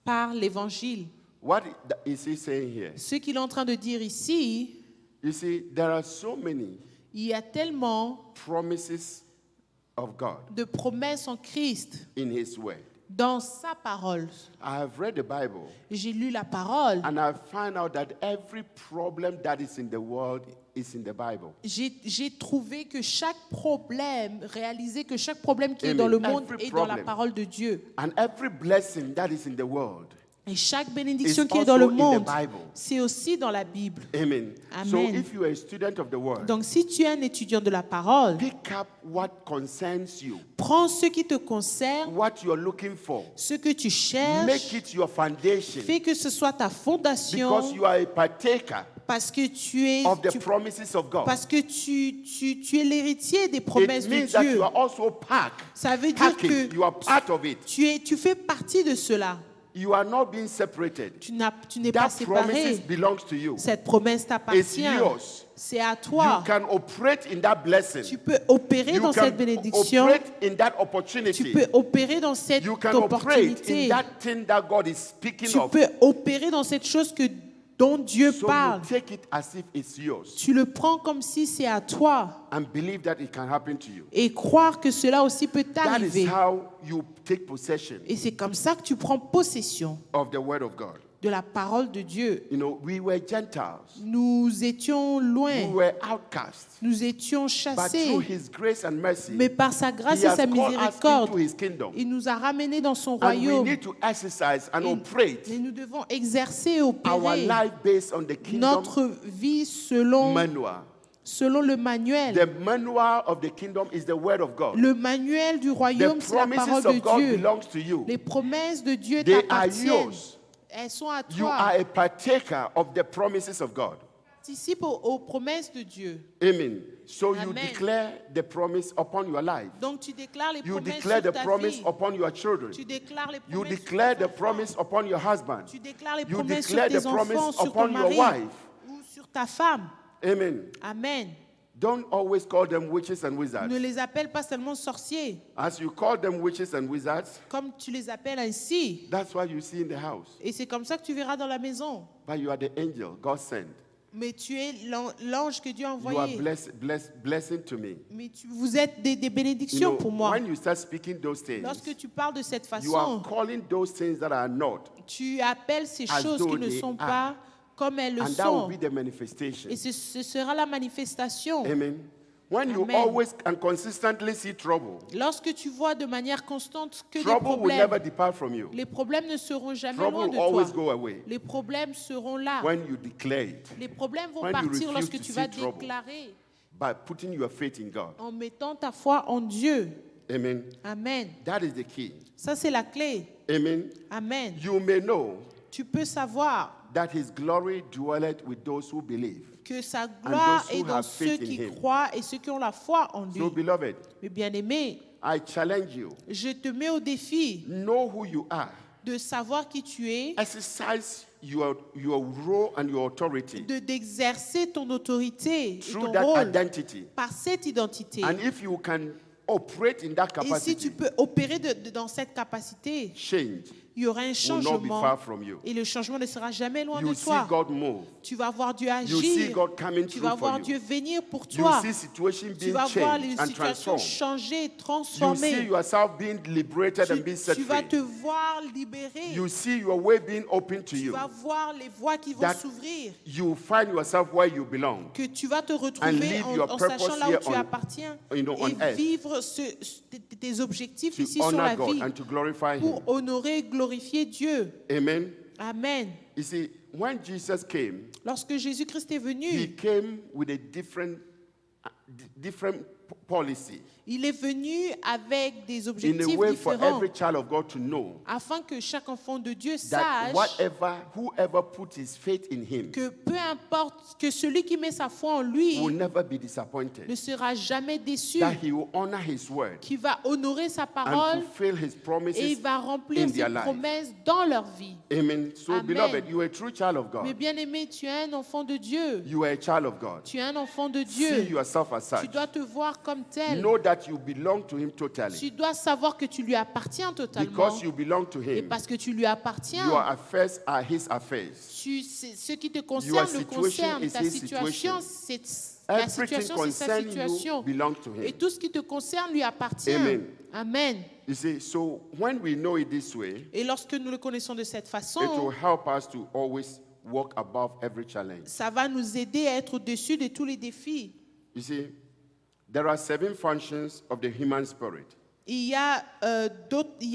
Speaker 4: par l'évangile.
Speaker 3: What is he saying here?
Speaker 4: Ce qu'il est en train de dire ici,
Speaker 3: You see, there are so many
Speaker 4: il y a tellement
Speaker 3: promises of God
Speaker 4: de promesses en Christ
Speaker 3: in his word.
Speaker 4: dans sa parole.
Speaker 3: I have read the Bible
Speaker 4: J'ai lu la parole.
Speaker 3: and I find out that every problem that is in the world is in the Bible.
Speaker 4: J'ai trouvé que chaque problème, réalisé que chaque problème qui est
Speaker 3: Amen.
Speaker 4: dans le monde
Speaker 3: Every
Speaker 4: est dans la
Speaker 3: problem.
Speaker 4: parole de Dieu.
Speaker 3: And every blessing that is in the world
Speaker 4: Et chaque bénédiction
Speaker 3: is
Speaker 4: qui est dans le
Speaker 3: also in the
Speaker 4: monde,
Speaker 3: Bible.
Speaker 4: c'est aussi dans la Bible.
Speaker 3: Amen. So
Speaker 4: Amen.
Speaker 3: if you are a student of the word,
Speaker 4: Donc si tu es un étudiant de la parole,
Speaker 3: pick up what concerns you,
Speaker 4: prends ce qui te concerne,
Speaker 3: what you are looking for.
Speaker 4: ce que tu cherches,
Speaker 3: Make it your foundation
Speaker 4: fais que ce soit ta
Speaker 3: because
Speaker 4: fondation,
Speaker 3: you are a partaker
Speaker 4: parce que tu es,
Speaker 3: of the
Speaker 4: tu-
Speaker 3: promises of God.
Speaker 4: parce que tu es l'héritier des
Speaker 3: It
Speaker 4: promesses de
Speaker 3: means that
Speaker 4: Dieu.
Speaker 3: you are also
Speaker 4: Ça veut dire
Speaker 3: packaged.
Speaker 4: que
Speaker 3: You are part of it.
Speaker 4: tu fais partie de cela.
Speaker 3: You are not being separated.
Speaker 4: Tu n'es pas
Speaker 3: That promises
Speaker 4: séparé.
Speaker 3: belongs to you.
Speaker 4: Cette promesse t'appartient.
Speaker 3: It's yours.
Speaker 4: C'est à
Speaker 3: You
Speaker 4: toi.
Speaker 3: can operate in that blessing.
Speaker 4: Tu peux opérer
Speaker 3: You
Speaker 4: dans cette
Speaker 3: can
Speaker 4: bénédiction.
Speaker 3: operate in that
Speaker 4: Tu
Speaker 3: opportunity.
Speaker 4: peux opérer dans cette
Speaker 3: You can operate
Speaker 4: opportunité.
Speaker 3: in that thing that God is speaking
Speaker 4: Tu
Speaker 3: of.
Speaker 4: peux opérer dans cette chose dont Dieu
Speaker 3: So
Speaker 4: parle.
Speaker 3: you take it as if it's yours
Speaker 4: Tu le prends comme si c'est à toi
Speaker 3: and believe that it can happen to you.
Speaker 4: et croire que cela aussi peut
Speaker 3: That is
Speaker 4: t'arriver.
Speaker 3: how you take possession
Speaker 4: Et c'est comme ça que tu prends possession
Speaker 3: of the word of God.
Speaker 4: de la parole de Dieu.
Speaker 3: You know, we were Gentiles.
Speaker 4: Nous étions
Speaker 3: We
Speaker 4: loin,
Speaker 3: were outcasts.
Speaker 4: nous étions
Speaker 3: But through
Speaker 4: chassés,
Speaker 3: his grace and mercy,
Speaker 4: mais par sa grâce
Speaker 3: he
Speaker 4: et
Speaker 3: has
Speaker 4: sa
Speaker 3: called us
Speaker 4: miséricorde,
Speaker 3: into his kingdom.
Speaker 4: il nous a ramenés dans son
Speaker 3: And we
Speaker 4: royaume.
Speaker 3: need to exercise and
Speaker 4: Et
Speaker 3: operate
Speaker 4: nous devons exercer et
Speaker 3: our
Speaker 4: opérer
Speaker 3: life based on the kingdom
Speaker 4: notre vie selon le manuel.
Speaker 3: The manual of the kingdom is the word of God.
Speaker 4: Le manuel du
Speaker 3: The
Speaker 4: royaume, c'est la parole
Speaker 3: promises of
Speaker 4: de
Speaker 3: God
Speaker 4: Dieu.
Speaker 3: belongs to you.
Speaker 4: Les promesses de Dieu
Speaker 3: They are
Speaker 4: t'appartiennent.
Speaker 3: yours.
Speaker 4: Elles sont à
Speaker 3: You are
Speaker 4: toi.
Speaker 3: a partaker of the promises of God.
Speaker 4: Participe aux promesses de Dieu.
Speaker 3: Amen. So you
Speaker 4: Amen.
Speaker 3: declare the promise upon your life.
Speaker 4: Donc tu déclares les
Speaker 3: You
Speaker 4: promesses
Speaker 3: declare
Speaker 4: sur
Speaker 3: the
Speaker 4: ta
Speaker 3: promise
Speaker 4: vie.
Speaker 3: upon your children.
Speaker 4: Tu déclares les
Speaker 3: You
Speaker 4: promesses
Speaker 3: declare
Speaker 4: sur
Speaker 3: the
Speaker 4: tes enfants.
Speaker 3: promise upon your husband.
Speaker 4: Tu déclares les
Speaker 3: You
Speaker 4: promesses sur
Speaker 3: declare
Speaker 4: tes
Speaker 3: the promise
Speaker 4: enfants, sur ton
Speaker 3: upon your
Speaker 4: mari
Speaker 3: wife.
Speaker 4: ou sur ta femme.
Speaker 3: Amen.
Speaker 4: Amen.
Speaker 3: Don't always call them witches and wizards.
Speaker 4: Ne les appelle pas seulement sorciers,
Speaker 3: As you call them witches and wizards,
Speaker 4: comme tu les appelles ainsi.
Speaker 3: that's what you see in the house.
Speaker 4: Et c'est comme ça que tu verras dans la maison.
Speaker 3: But you are the angel God sent.
Speaker 4: Mais tu es l'ange que Dieu a
Speaker 3: You are
Speaker 4: envoyé.
Speaker 3: blessing to me.
Speaker 4: Mais vous êtes des
Speaker 3: You
Speaker 4: bénédictions
Speaker 3: know,
Speaker 4: pour moi.
Speaker 3: when you start speaking those things,
Speaker 4: Lorsque tu parles de cette
Speaker 3: you are
Speaker 4: façon,
Speaker 3: calling those things that are not,
Speaker 4: tu appelles ces
Speaker 3: as
Speaker 4: choses
Speaker 3: though
Speaker 4: qui ne
Speaker 3: they
Speaker 4: sont
Speaker 3: are.
Speaker 4: pas comme elles le
Speaker 3: and that will
Speaker 4: sont.
Speaker 3: be the manifestation.
Speaker 4: Et ce sera la manifestation.
Speaker 3: Amen. When you
Speaker 4: Amen.
Speaker 3: always and consistently see trouble,
Speaker 4: Lorsque tu vois de manière constante que des
Speaker 3: trouble will never
Speaker 4: problèmes,
Speaker 3: depart from you.
Speaker 4: les problèmes ne seront jamais
Speaker 3: Trouble
Speaker 4: loin
Speaker 3: will
Speaker 4: de
Speaker 3: always
Speaker 4: toi.
Speaker 3: go away
Speaker 4: Les problèmes seront là.
Speaker 3: when you declare it
Speaker 4: Les problèmes vont
Speaker 3: when you
Speaker 4: partir
Speaker 3: refuse
Speaker 4: lorsque
Speaker 3: to
Speaker 4: tu
Speaker 3: see
Speaker 4: vas
Speaker 3: trouble.
Speaker 4: déclarer
Speaker 3: by putting your faith in God.
Speaker 4: en mettant ta foi en Dieu.
Speaker 3: Amen.
Speaker 4: Amen.
Speaker 3: That is the key.
Speaker 4: Ça, c'est la clé.
Speaker 3: Amen.
Speaker 4: Amen.
Speaker 3: You may know
Speaker 4: Tu peux savoir
Speaker 3: that his glory dwelleth with those who believe.
Speaker 4: que sa gloire
Speaker 3: those who
Speaker 4: est dans
Speaker 3: have faith
Speaker 4: ceux
Speaker 3: in
Speaker 4: qui
Speaker 3: him.
Speaker 4: croient et ceux qui ont la foi en lui.
Speaker 3: So, beloved,
Speaker 4: Mais bien-aimé,
Speaker 3: I challenge you.
Speaker 4: je te mets au défi
Speaker 3: Know who you are.
Speaker 4: de savoir qui tu es,
Speaker 3: Exercise your role and your authority
Speaker 4: d'exercer ton autorité et
Speaker 3: through
Speaker 4: ton
Speaker 3: that
Speaker 4: rôle
Speaker 3: identity.
Speaker 4: par cette identité.
Speaker 3: And if you can operate in that
Speaker 4: Et si tu
Speaker 3: capacity,
Speaker 4: peux opérer dans cette capacité,
Speaker 3: change
Speaker 4: il y aura un
Speaker 3: will not be
Speaker 4: changement
Speaker 3: far from you.
Speaker 4: et le changement ne sera jamais loin
Speaker 3: You
Speaker 4: de
Speaker 3: see
Speaker 4: toi.
Speaker 3: God move.
Speaker 4: Tu vas voir Dieu
Speaker 3: You see
Speaker 4: agir.
Speaker 3: God coming
Speaker 4: Tu
Speaker 3: through
Speaker 4: vas
Speaker 3: for
Speaker 4: voir
Speaker 3: you.
Speaker 4: Dieu venir pour
Speaker 3: You
Speaker 4: toi.
Speaker 3: see situation
Speaker 4: Tu
Speaker 3: being
Speaker 4: vas voir les
Speaker 3: changed and
Speaker 4: situations
Speaker 3: transformed.
Speaker 4: changer,
Speaker 3: You see
Speaker 4: transformer.
Speaker 3: yourself being liberated and being set
Speaker 4: Tu vas
Speaker 3: free.
Speaker 4: te voir libéré.
Speaker 3: You see your way being open to
Speaker 4: Tu
Speaker 3: you.
Speaker 4: vas voir les voies qui vont
Speaker 3: That
Speaker 4: s'ouvrir.
Speaker 3: you find yourself where you belong.
Speaker 4: Que tu vas te
Speaker 3: And
Speaker 4: retrouver
Speaker 3: live your
Speaker 4: en
Speaker 3: purpose
Speaker 4: sachant là où
Speaker 3: here
Speaker 4: tu
Speaker 3: on-
Speaker 4: appartiens
Speaker 3: you know, on
Speaker 4: et
Speaker 3: earth.
Speaker 4: vivre tes objectifs ici
Speaker 3: To
Speaker 4: sur la
Speaker 3: honor God
Speaker 4: vie
Speaker 3: and to glorify Him.
Speaker 4: pour honorer et glorifier Dieu.
Speaker 3: Amen.
Speaker 4: Amen.
Speaker 3: You see, when Jesus came,
Speaker 4: Lorsque Jésus-Christ est
Speaker 3: He
Speaker 4: venu,
Speaker 3: came with a different policy.
Speaker 4: il est venu avec des
Speaker 3: In a
Speaker 4: objectifs
Speaker 3: way for
Speaker 4: différents
Speaker 3: every child of God to know
Speaker 4: afin que chaque enfant de Dieu
Speaker 3: that
Speaker 4: sache
Speaker 3: whoever put his faith in Him
Speaker 4: que peu importe, que celui qui met sa foi en lui
Speaker 3: will never be disappointed.
Speaker 4: ne sera jamais déçu,
Speaker 3: That He will honor His word
Speaker 4: qui va honorer sa
Speaker 3: and
Speaker 4: parole
Speaker 3: fulfill His
Speaker 4: et il
Speaker 3: promises
Speaker 4: va remplir
Speaker 3: in
Speaker 4: ses
Speaker 3: their life.
Speaker 4: promesses dans leur vie.
Speaker 3: Amen. So,
Speaker 4: Amen.
Speaker 3: beloved, you are a true child of
Speaker 4: Mais
Speaker 3: God.
Speaker 4: bien aimé, tu es un enfant de Dieu.
Speaker 3: You are a child of God.
Speaker 4: Tu es un enfant de
Speaker 3: See
Speaker 4: Dieu.
Speaker 3: yourself as
Speaker 4: Tu
Speaker 3: such.
Speaker 4: dois te voir comme tel.
Speaker 3: Know that you belong to Him totally.
Speaker 4: Tu dois savoir que tu lui appartiens totalement.
Speaker 3: Because you belong to
Speaker 4: Et
Speaker 3: Him,
Speaker 4: parce que tu lui appartiens,
Speaker 3: your affairs are His affairs.
Speaker 4: ce qui te
Speaker 3: Your
Speaker 4: concerne le
Speaker 3: situation
Speaker 4: concerne.
Speaker 3: is
Speaker 4: Ta
Speaker 3: His
Speaker 4: situation,
Speaker 3: situation.
Speaker 4: c'est la
Speaker 3: Everything
Speaker 4: situation, c'est sa
Speaker 3: concerning you
Speaker 4: situation.
Speaker 3: belongs to
Speaker 4: Et
Speaker 3: Him.
Speaker 4: tout ce qui te concerne lui appartient.
Speaker 3: Amen.
Speaker 4: Amen.
Speaker 3: You see, so when we know it this way,
Speaker 4: Et lorsque nous le connaissons de cette
Speaker 3: it will
Speaker 4: façon,
Speaker 3: help us to always walk above every challenge.
Speaker 4: ça va nous aider à être au-dessus de tous les défis.
Speaker 3: You see, there are 7 functions of the human spirit.
Speaker 4: Il y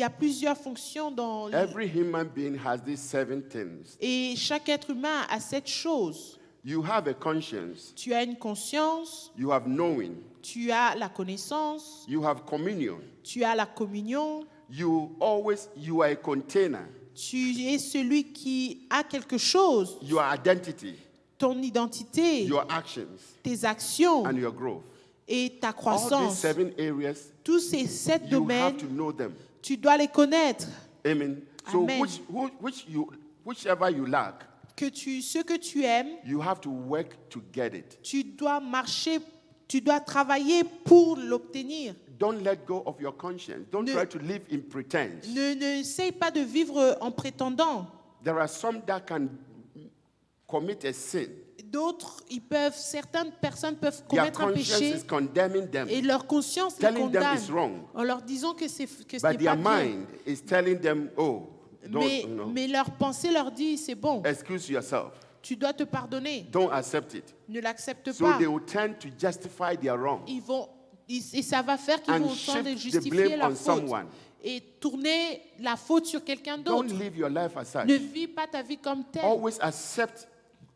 Speaker 4: a plusieurs fonctions dans
Speaker 3: Every human being has these 7 things.
Speaker 4: et chaque être humain a cette chose.
Speaker 3: You have a conscience,
Speaker 4: Tu as une conscience,
Speaker 3: you have knowing,
Speaker 4: tu as la connaissance,
Speaker 3: you have communion.
Speaker 4: tu as la communion,
Speaker 3: You are a container.
Speaker 4: tu es celui qui a quelque chose,
Speaker 3: Your identity,
Speaker 4: ton identité,
Speaker 3: your actions,
Speaker 4: tes actions
Speaker 3: and your growth.
Speaker 4: et ta
Speaker 3: All these
Speaker 4: croissance.
Speaker 3: 7 areas,
Speaker 4: Tous ces 7
Speaker 3: you
Speaker 4: domaines,
Speaker 3: have to know them.
Speaker 4: tu dois les connaître.
Speaker 3: Amen. So
Speaker 4: Amen.
Speaker 3: whichever you lack,
Speaker 4: Ce que tu aimes,
Speaker 3: you have to work to get it.
Speaker 4: tu dois marcher, tu dois travailler pour l'obtenir.
Speaker 3: Don't let go of your conscience. Don't
Speaker 4: Ne-
Speaker 3: try to live in pretense.
Speaker 4: N'essaye pas de vivre en prétendant.
Speaker 3: There are some that can commit a sin.
Speaker 4: Certaines personnes peuvent
Speaker 3: Their
Speaker 4: commettre un
Speaker 3: conscience
Speaker 4: péché
Speaker 3: is condemning them,
Speaker 4: et leur conscience les
Speaker 3: telling them it's
Speaker 4: condamne
Speaker 3: wrong.
Speaker 4: en leur disant que ce
Speaker 3: But
Speaker 4: n'est
Speaker 3: their
Speaker 4: pas bien.
Speaker 3: mind is telling them, oh,
Speaker 4: Mais leur pensée leur dit, c'est bon,
Speaker 3: excuse yourself.
Speaker 4: tu dois te pardonner.
Speaker 3: Don't accept it.
Speaker 4: Ne l'accepte
Speaker 3: So
Speaker 4: pas.
Speaker 3: they will tend to justify their wrong
Speaker 4: Et ça va faire qu'ils
Speaker 3: and
Speaker 4: vont tenter de
Speaker 3: shift the
Speaker 4: justifier
Speaker 3: blame
Speaker 4: la
Speaker 3: on
Speaker 4: faute
Speaker 3: someone.
Speaker 4: et tourner la faute sur quelqu'un
Speaker 3: Don't
Speaker 4: d'autre.
Speaker 3: live your life as such.
Speaker 4: Ne vis pas ta vie comme telle.
Speaker 3: Always accept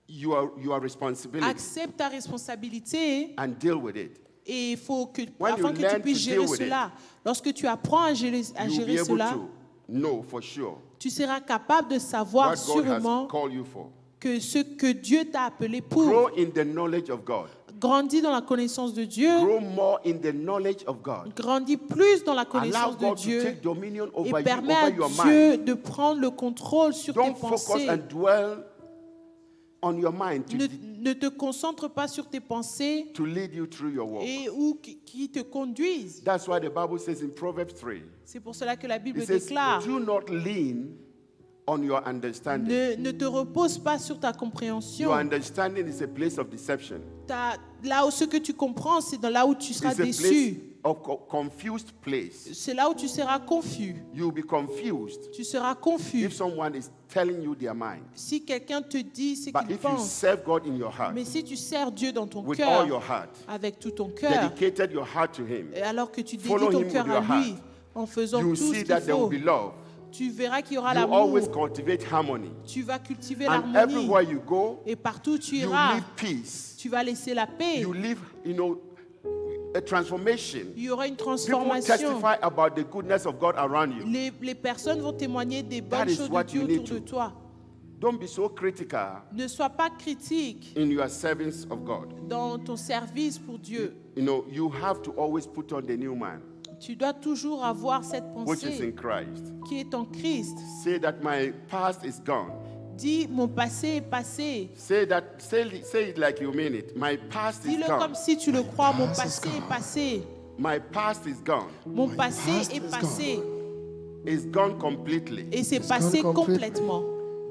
Speaker 3: your responsibility
Speaker 4: Accepte ta responsabilité
Speaker 3: and deal with it.
Speaker 4: et il faut que,
Speaker 3: When
Speaker 4: afin
Speaker 3: you
Speaker 4: que tu
Speaker 3: learn
Speaker 4: puisses
Speaker 3: to
Speaker 4: gérer
Speaker 3: deal with
Speaker 4: cela. Lorsque tu apprends à gérer
Speaker 3: You'll be able
Speaker 4: cela,
Speaker 3: to know for sure
Speaker 4: tu seras capable de savoir
Speaker 3: what God has
Speaker 4: sûrement
Speaker 3: called you for.
Speaker 4: que ce que Dieu t'a appelé pour.
Speaker 3: Grow in the knowledge of God.
Speaker 4: Grandis dans la connaissance de Dieu.
Speaker 3: Grow more in the knowledge of God.
Speaker 4: Grandis plus dans la
Speaker 3: Allow
Speaker 4: connaissance de
Speaker 3: God to
Speaker 4: Dieu.
Speaker 3: take dominion
Speaker 4: Et
Speaker 3: over you,
Speaker 4: permets à
Speaker 3: over your
Speaker 4: Dieu
Speaker 3: mind.
Speaker 4: de prendre le contrôle sur tes
Speaker 3: Don't focus
Speaker 4: pensées.
Speaker 3: and dwell on your mind
Speaker 4: Ne te concentre pas sur tes pensées
Speaker 3: to lead you through your walk.
Speaker 4: et ou qui te conduisent.
Speaker 3: That's why the Bible says in Proverbs 3,
Speaker 4: C'est pour cela que la Bible
Speaker 3: it says,
Speaker 4: déclare,
Speaker 3: do not lean on your understanding.
Speaker 4: ne te repose pas sur ta
Speaker 3: Your
Speaker 4: compréhension.
Speaker 3: understanding is a place of deception.
Speaker 4: Là où ce que tu comprends, c'est là où tu seras
Speaker 3: It's a
Speaker 4: déçu.
Speaker 3: place of confused place.
Speaker 4: C'est là où tu seras confus.
Speaker 3: You'll be confused
Speaker 4: Tu seras confus.
Speaker 3: if someone is telling you their mind.
Speaker 4: Si quelqu'un te dit ce
Speaker 3: But
Speaker 4: qu'il
Speaker 3: if you
Speaker 4: pense,
Speaker 3: serve God in your heart,
Speaker 4: mais si tu sers Dieu dans ton
Speaker 3: with all your
Speaker 4: cœur,
Speaker 3: heart,
Speaker 4: avec tout ton cœur,
Speaker 3: dedicated your heart to Him,
Speaker 4: et alors que tu dédies
Speaker 3: Follow
Speaker 4: ton
Speaker 3: him
Speaker 4: cœur
Speaker 3: with
Speaker 4: à
Speaker 3: your
Speaker 4: lui,
Speaker 3: heart.
Speaker 4: en faisant
Speaker 3: you
Speaker 4: tout ce
Speaker 3: see
Speaker 4: qu'il
Speaker 3: that there will
Speaker 4: faut,
Speaker 3: be love.
Speaker 4: tu verras qu'il y aura
Speaker 3: You
Speaker 4: l'amour.
Speaker 3: always cultivate harmony.
Speaker 4: Tu vas cultiver
Speaker 3: And
Speaker 4: l'harmonie.
Speaker 3: everywhere you go,
Speaker 4: Et partout où tu
Speaker 3: you
Speaker 4: iras,
Speaker 3: live peace.
Speaker 4: tu vas laisser la paix.
Speaker 3: You live, a transformation.
Speaker 4: Il y aura une
Speaker 3: People
Speaker 4: transformation.
Speaker 3: testify about the goodness of God around you.
Speaker 4: Les personnes vont témoigner des
Speaker 3: That
Speaker 4: bonnes
Speaker 3: is
Speaker 4: choses de
Speaker 3: what
Speaker 4: Dieu
Speaker 3: you need
Speaker 4: autour de
Speaker 3: to.
Speaker 4: toi.
Speaker 3: Don't be so critical
Speaker 4: Ne sois pas critique
Speaker 3: in your service of God.
Speaker 4: dans ton service pour Dieu.
Speaker 3: You have to always put on the new man,
Speaker 4: Tu dois toujours avoir cette
Speaker 3: which is in
Speaker 4: pensée
Speaker 3: Christ.
Speaker 4: qui est en Christ.
Speaker 3: Say that my past is gone.
Speaker 4: Dis, mon passé est passé.
Speaker 3: Say it like you mean it. My past is
Speaker 4: Dis-le
Speaker 3: gone.
Speaker 4: comme si tu le crois. Mon passé est passé.
Speaker 3: My past is gone.
Speaker 4: Mon passé est passé.
Speaker 3: It's gone completely.
Speaker 4: Et c'est passé
Speaker 2: gone completely.
Speaker 4: complètement.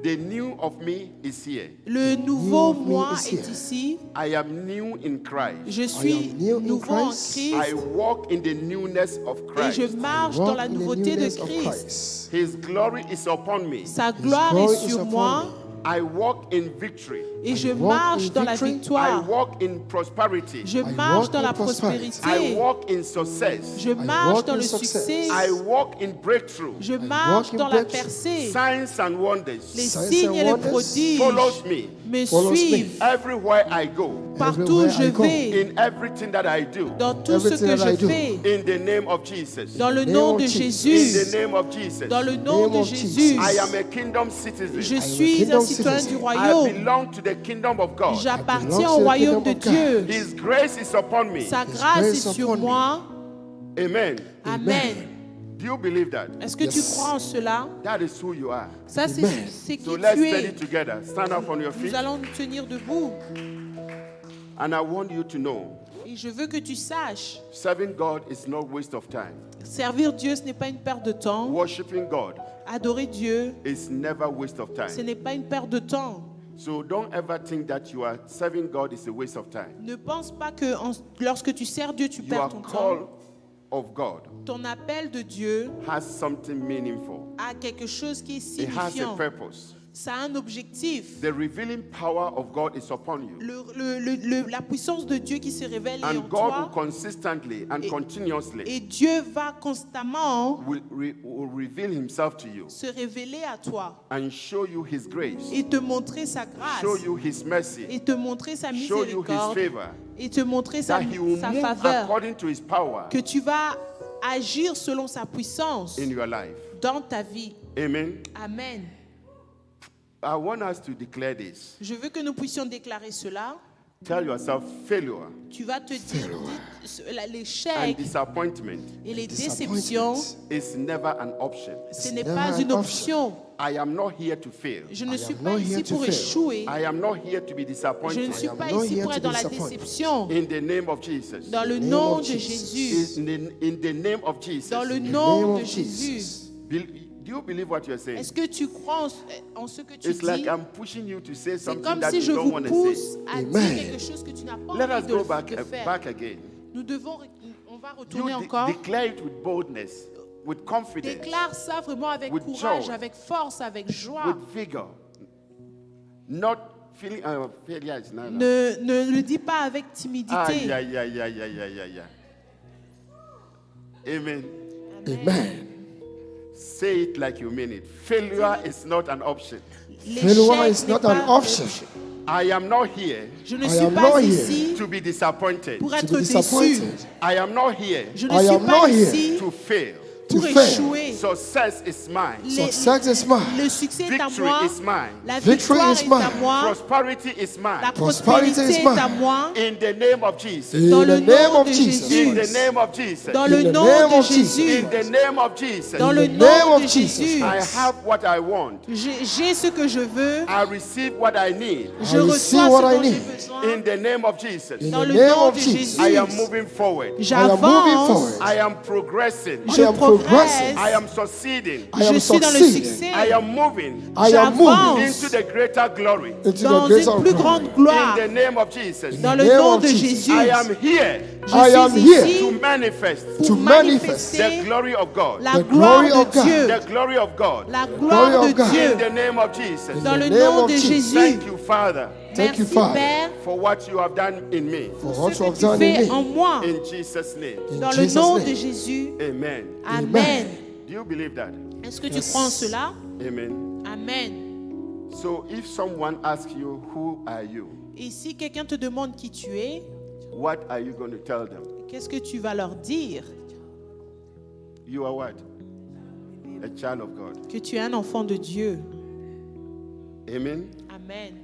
Speaker 3: The new of me is here.
Speaker 4: Le nouveau
Speaker 2: New of me
Speaker 4: moi
Speaker 2: is
Speaker 4: est
Speaker 2: here.
Speaker 4: ici.
Speaker 3: I am new in Christ.
Speaker 4: Je suis
Speaker 2: am new in
Speaker 4: nouveau en
Speaker 2: Christ.
Speaker 3: I
Speaker 4: Christ.
Speaker 3: walk in the newness of
Speaker 4: Et je
Speaker 3: Christ.
Speaker 4: marche dans
Speaker 2: Walk
Speaker 4: la
Speaker 2: in the
Speaker 4: nouveauté de
Speaker 2: newness of
Speaker 4: Christ.
Speaker 3: His glory is upon me.
Speaker 4: Sa gloire
Speaker 2: glory
Speaker 4: est
Speaker 2: is
Speaker 4: sur
Speaker 2: upon
Speaker 4: moi.
Speaker 2: me.
Speaker 3: I walk in victory.
Speaker 4: Et je
Speaker 2: walk
Speaker 4: marche
Speaker 2: in
Speaker 4: dans la
Speaker 2: victory.
Speaker 3: I
Speaker 4: victoire.
Speaker 3: walk in prosperity.
Speaker 4: Je
Speaker 2: I
Speaker 4: marche
Speaker 2: walk
Speaker 4: dans
Speaker 2: in
Speaker 4: la
Speaker 2: prosperity.
Speaker 3: I
Speaker 4: prospérité.
Speaker 3: walk in success.
Speaker 4: Je marche
Speaker 2: walk
Speaker 4: dans
Speaker 2: in
Speaker 4: le
Speaker 2: success.
Speaker 4: succès.
Speaker 3: I walk in breakthrough.
Speaker 4: Je marche
Speaker 2: walk in
Speaker 4: dans la
Speaker 2: breakthrough.
Speaker 4: percée.
Speaker 3: Signs and
Speaker 4: Les
Speaker 3: wonders
Speaker 2: Signs
Speaker 4: signes
Speaker 2: and
Speaker 4: et les
Speaker 2: wonders
Speaker 4: prodiges
Speaker 3: follows me
Speaker 4: me
Speaker 2: follows me.
Speaker 4: suivent.
Speaker 3: everywhere I go,
Speaker 4: Partout où
Speaker 2: Everywhere
Speaker 4: je
Speaker 2: I go.
Speaker 4: vais,
Speaker 3: in everything that I do,
Speaker 4: dans tout ce
Speaker 2: Everything
Speaker 4: que
Speaker 2: that I
Speaker 4: je
Speaker 2: do.
Speaker 4: fais,
Speaker 3: in the name of Jesus.
Speaker 4: dans le
Speaker 2: name
Speaker 4: nom
Speaker 2: of
Speaker 4: de
Speaker 2: Jesus.
Speaker 3: In
Speaker 4: Jésus,
Speaker 3: the name of Jesus.
Speaker 4: dans le nom
Speaker 2: name
Speaker 4: de
Speaker 2: of
Speaker 4: Jésus,
Speaker 3: I am a kingdom citizen.
Speaker 4: je
Speaker 2: am a
Speaker 4: suis un
Speaker 2: kingdom
Speaker 4: citoyen
Speaker 2: citizen.
Speaker 4: du
Speaker 3: I
Speaker 4: royaume.
Speaker 3: belong to the kingdom of God.
Speaker 4: J'appartiens
Speaker 2: belong to
Speaker 4: au
Speaker 2: the
Speaker 4: royaume de
Speaker 2: kingdom of God.
Speaker 4: Dieu.
Speaker 3: His grace is upon me.
Speaker 4: Sa
Speaker 2: His
Speaker 4: grâce
Speaker 2: grace
Speaker 4: est sur
Speaker 2: upon me.
Speaker 4: moi.
Speaker 3: Amen.
Speaker 4: Amen.
Speaker 3: Do you believe that?
Speaker 4: Est-ce que tu
Speaker 2: Yes.
Speaker 4: crois en cela?
Speaker 3: That is who you are.
Speaker 4: Ça, c'est
Speaker 2: Amen.
Speaker 4: c'est qui
Speaker 3: So let's
Speaker 4: tu
Speaker 3: study
Speaker 4: es.
Speaker 3: together. Stand up on your
Speaker 4: Nous
Speaker 3: feet.
Speaker 4: allons nous tenir debout.
Speaker 3: And I want you to know,
Speaker 4: Et je veux que tu saches,
Speaker 3: serving God is no waste of time.
Speaker 4: servir Dieu, ce n'est pas une perte de temps.
Speaker 3: Worshiping God
Speaker 4: Adorer Dieu,
Speaker 3: is never waste of
Speaker 4: ce
Speaker 3: time.
Speaker 4: n'est pas une perte de temps.
Speaker 3: So don't ever think that you are serving God is a waste of time.
Speaker 4: Ne pense pas que lorsque tu sers Dieu, tu
Speaker 3: Your
Speaker 4: perds ton
Speaker 3: call
Speaker 4: temps.
Speaker 3: of God
Speaker 4: Ton appel de Dieu
Speaker 3: has something meaningful.
Speaker 4: a quelque chose qui est
Speaker 3: It has a
Speaker 4: signifiant.
Speaker 3: purpose.
Speaker 4: Ça a un objectif.
Speaker 3: The revealing power of God is upon you.
Speaker 4: La puissance de Dieu qui se révèle est en
Speaker 3: And God will
Speaker 4: toi.
Speaker 3: consistently and continuously
Speaker 4: Et Dieu va constamment
Speaker 3: will reveal himself to you
Speaker 4: se révéler à toi
Speaker 3: and show you his grace,
Speaker 4: et te montrer sa grâce
Speaker 3: show you his mercy,
Speaker 4: et te montrer sa
Speaker 3: show you his
Speaker 4: miséricorde
Speaker 3: favor,
Speaker 4: et te montrer sa
Speaker 3: that he will move
Speaker 4: faveur,
Speaker 3: according to his power
Speaker 4: que tu vas agir selon sa puissance
Speaker 3: in your life.
Speaker 4: dans ta vie.
Speaker 3: Amen.
Speaker 4: Amen.
Speaker 3: I want us to declare this.
Speaker 4: Je veux que nous puissions déclarer cela.
Speaker 3: Tell yourself failure
Speaker 4: Tu vas te dire,
Speaker 3: and
Speaker 4: l'échec
Speaker 3: disappointment
Speaker 4: et les déceptions,
Speaker 3: is never an option.
Speaker 4: ce n'est
Speaker 2: never
Speaker 4: pas
Speaker 2: an
Speaker 4: une
Speaker 2: option.
Speaker 4: option.
Speaker 3: I am not here to fail.
Speaker 4: Je ne suis
Speaker 2: am
Speaker 4: pas
Speaker 2: not
Speaker 4: ici
Speaker 2: here to
Speaker 4: pour
Speaker 2: fail.
Speaker 4: échouer.
Speaker 3: I am not here to be
Speaker 4: Je ne
Speaker 3: disappointed.
Speaker 4: suis
Speaker 2: am
Speaker 4: pas
Speaker 2: not
Speaker 4: ici
Speaker 2: here
Speaker 4: pour
Speaker 2: to
Speaker 4: être dans
Speaker 2: be
Speaker 4: la
Speaker 2: disappointed.
Speaker 4: déception.
Speaker 3: In the name of Jesus.
Speaker 4: Dans le
Speaker 2: name
Speaker 4: nom
Speaker 2: of
Speaker 4: de
Speaker 2: Jesus.
Speaker 4: Jésus.
Speaker 3: In the name of Jesus.
Speaker 4: Dans le
Speaker 2: In the
Speaker 4: nom
Speaker 2: name
Speaker 4: de
Speaker 2: of
Speaker 4: Jésus.
Speaker 2: Jesus.
Speaker 3: Do you believe what you're saying?
Speaker 4: Est-ce que tu crois en ce que tu
Speaker 3: It's
Speaker 4: dis?
Speaker 3: like I'm pushing you to say
Speaker 4: C'est
Speaker 3: something
Speaker 4: comme
Speaker 3: that
Speaker 4: si
Speaker 3: you
Speaker 4: je
Speaker 3: don't
Speaker 4: vous
Speaker 3: want to
Speaker 4: pousse
Speaker 3: say.
Speaker 4: à
Speaker 2: Amen.
Speaker 4: dire quelque chose que tu n'as pas
Speaker 3: Let us
Speaker 4: envie
Speaker 3: go
Speaker 4: de
Speaker 3: back
Speaker 4: faire.
Speaker 3: again.
Speaker 4: Nous devons, on va
Speaker 3: You
Speaker 4: retourner encore.
Speaker 3: declare it with boldness, with confidence,
Speaker 4: Déclare ça vraiment avec
Speaker 3: With
Speaker 4: courage,
Speaker 3: joy.
Speaker 4: avec force, avec joie.
Speaker 3: with vigor. Not feeling failure is not.
Speaker 4: Ne le dis pas avec
Speaker 3: Ah,
Speaker 4: timidité.
Speaker 3: yeah. Amen.
Speaker 2: Amen.
Speaker 3: Say it like you mean it. Failure is not an option.
Speaker 2: Failure is
Speaker 4: L'échec
Speaker 2: not
Speaker 4: n'est
Speaker 2: an
Speaker 4: pas-
Speaker 2: option.
Speaker 3: I am not here
Speaker 4: Je ne
Speaker 2: I
Speaker 4: suis
Speaker 2: am
Speaker 4: pas
Speaker 2: not here
Speaker 4: ici
Speaker 3: to be disappointed.
Speaker 4: pour
Speaker 2: To
Speaker 4: être
Speaker 2: be
Speaker 4: déçu.
Speaker 2: disappointed.
Speaker 3: I am not here
Speaker 4: Je ne
Speaker 2: I
Speaker 4: suis
Speaker 2: am
Speaker 4: pas
Speaker 2: not here
Speaker 4: ici
Speaker 3: to fail.
Speaker 2: to
Speaker 4: pour
Speaker 2: fail.
Speaker 4: échouer.
Speaker 3: Success is mine.
Speaker 2: Success is mine.
Speaker 4: Le succès est à
Speaker 3: Victory
Speaker 4: moi.
Speaker 3: is mine.
Speaker 4: La
Speaker 2: Victory
Speaker 4: victoire
Speaker 2: is
Speaker 4: est à
Speaker 2: mine.
Speaker 4: moi.
Speaker 3: Prosperity is
Speaker 4: La
Speaker 3: mine.
Speaker 2: Prosperity
Speaker 4: prospérité
Speaker 2: is
Speaker 4: est à
Speaker 2: mine.
Speaker 4: moi.
Speaker 3: In the name of Jesus.
Speaker 2: In
Speaker 4: Dans
Speaker 2: the
Speaker 4: le
Speaker 2: name
Speaker 4: nom
Speaker 2: of
Speaker 4: de
Speaker 2: Jesus.
Speaker 4: Jésus.
Speaker 3: In the name of Jesus.
Speaker 4: Dans
Speaker 2: In
Speaker 4: le
Speaker 2: the
Speaker 4: nom
Speaker 2: name
Speaker 4: de
Speaker 2: of Jesus.
Speaker 4: Jésus.
Speaker 3: In the name of Jesus.
Speaker 4: Dans
Speaker 2: In
Speaker 4: le
Speaker 2: the name
Speaker 4: nom de
Speaker 2: of Jesus
Speaker 4: Jésus.
Speaker 3: I
Speaker 2: Christ.
Speaker 3: have what I want.
Speaker 4: J'ai ce que je veux.
Speaker 3: I receive what I need.
Speaker 4: Je
Speaker 2: receive
Speaker 4: reçois
Speaker 2: what
Speaker 4: ce
Speaker 2: I
Speaker 4: dont j'ai
Speaker 2: need.
Speaker 4: besoin.
Speaker 3: In the name of Jesus.
Speaker 2: In
Speaker 4: Dans
Speaker 2: the
Speaker 4: le
Speaker 2: name
Speaker 4: nom
Speaker 2: of
Speaker 4: de
Speaker 2: Jesus.
Speaker 3: I am
Speaker 4: Jésus.
Speaker 3: moving forward.
Speaker 2: I am moving
Speaker 4: J'avance.
Speaker 2: forward.
Speaker 3: I am progressing.
Speaker 4: Je
Speaker 2: I am progressing.
Speaker 3: I
Speaker 4: progresse.
Speaker 3: am succeeding.
Speaker 2: I am
Speaker 4: Je suis dans le
Speaker 2: succeeding.
Speaker 4: succès.
Speaker 3: I am moving
Speaker 2: I am
Speaker 4: J'avance.
Speaker 2: moving
Speaker 3: into the greater glory.
Speaker 2: into
Speaker 4: Dans
Speaker 2: the grace
Speaker 4: une
Speaker 2: of
Speaker 4: plus
Speaker 2: God.
Speaker 4: grande
Speaker 3: In
Speaker 4: gloire.
Speaker 3: the name of Jesus.
Speaker 4: Dans
Speaker 2: In
Speaker 4: le
Speaker 2: the name
Speaker 4: nom
Speaker 2: of
Speaker 4: de
Speaker 2: Jesus.
Speaker 4: Jésus.
Speaker 3: I am here
Speaker 2: I
Speaker 4: Je
Speaker 2: am
Speaker 4: suis
Speaker 2: here
Speaker 4: ici
Speaker 3: to manifest
Speaker 4: pour
Speaker 2: to manifest
Speaker 3: the
Speaker 4: manifester
Speaker 3: glory of God.
Speaker 4: la
Speaker 2: the
Speaker 4: gloire
Speaker 2: glory
Speaker 4: de
Speaker 2: of God.
Speaker 4: Dieu.
Speaker 3: The glory of God.
Speaker 4: La
Speaker 2: glory
Speaker 4: gloire
Speaker 2: of
Speaker 4: de
Speaker 2: God.
Speaker 3: In
Speaker 4: Dieu.
Speaker 3: the name of Jesus.
Speaker 4: Dans le
Speaker 2: the name
Speaker 4: nom
Speaker 2: of
Speaker 4: de
Speaker 2: Jesus.
Speaker 4: Jésus.
Speaker 3: Thank you, Father,
Speaker 2: Thank you,
Speaker 4: Merci
Speaker 2: Father,
Speaker 4: Père
Speaker 3: for what you have done in me.
Speaker 2: for
Speaker 4: pour
Speaker 2: what
Speaker 4: ce
Speaker 2: you
Speaker 4: que
Speaker 2: have
Speaker 4: tu
Speaker 2: done
Speaker 4: fais
Speaker 2: in
Speaker 4: en
Speaker 2: me.
Speaker 4: moi.
Speaker 3: In Jesus' name.
Speaker 2: In
Speaker 4: Dans le
Speaker 2: Jesus'
Speaker 4: nom de
Speaker 2: name.
Speaker 4: Jésus.
Speaker 3: Amen.
Speaker 4: Amen.
Speaker 3: Do you believe that?
Speaker 4: Est-ce que tu
Speaker 2: Yes.
Speaker 4: crois en cela?
Speaker 3: Amen.
Speaker 4: Amen.
Speaker 3: So if someone asks you, who are you?
Speaker 4: Et si quelqu'un te demande qui tu es,
Speaker 3: What are you going to tell them?
Speaker 4: qu'est-ce que tu vas leur dire?
Speaker 3: You are what? A child of God.
Speaker 4: Que tu es un enfant de Dieu.
Speaker 3: Amen.
Speaker 4: Amen.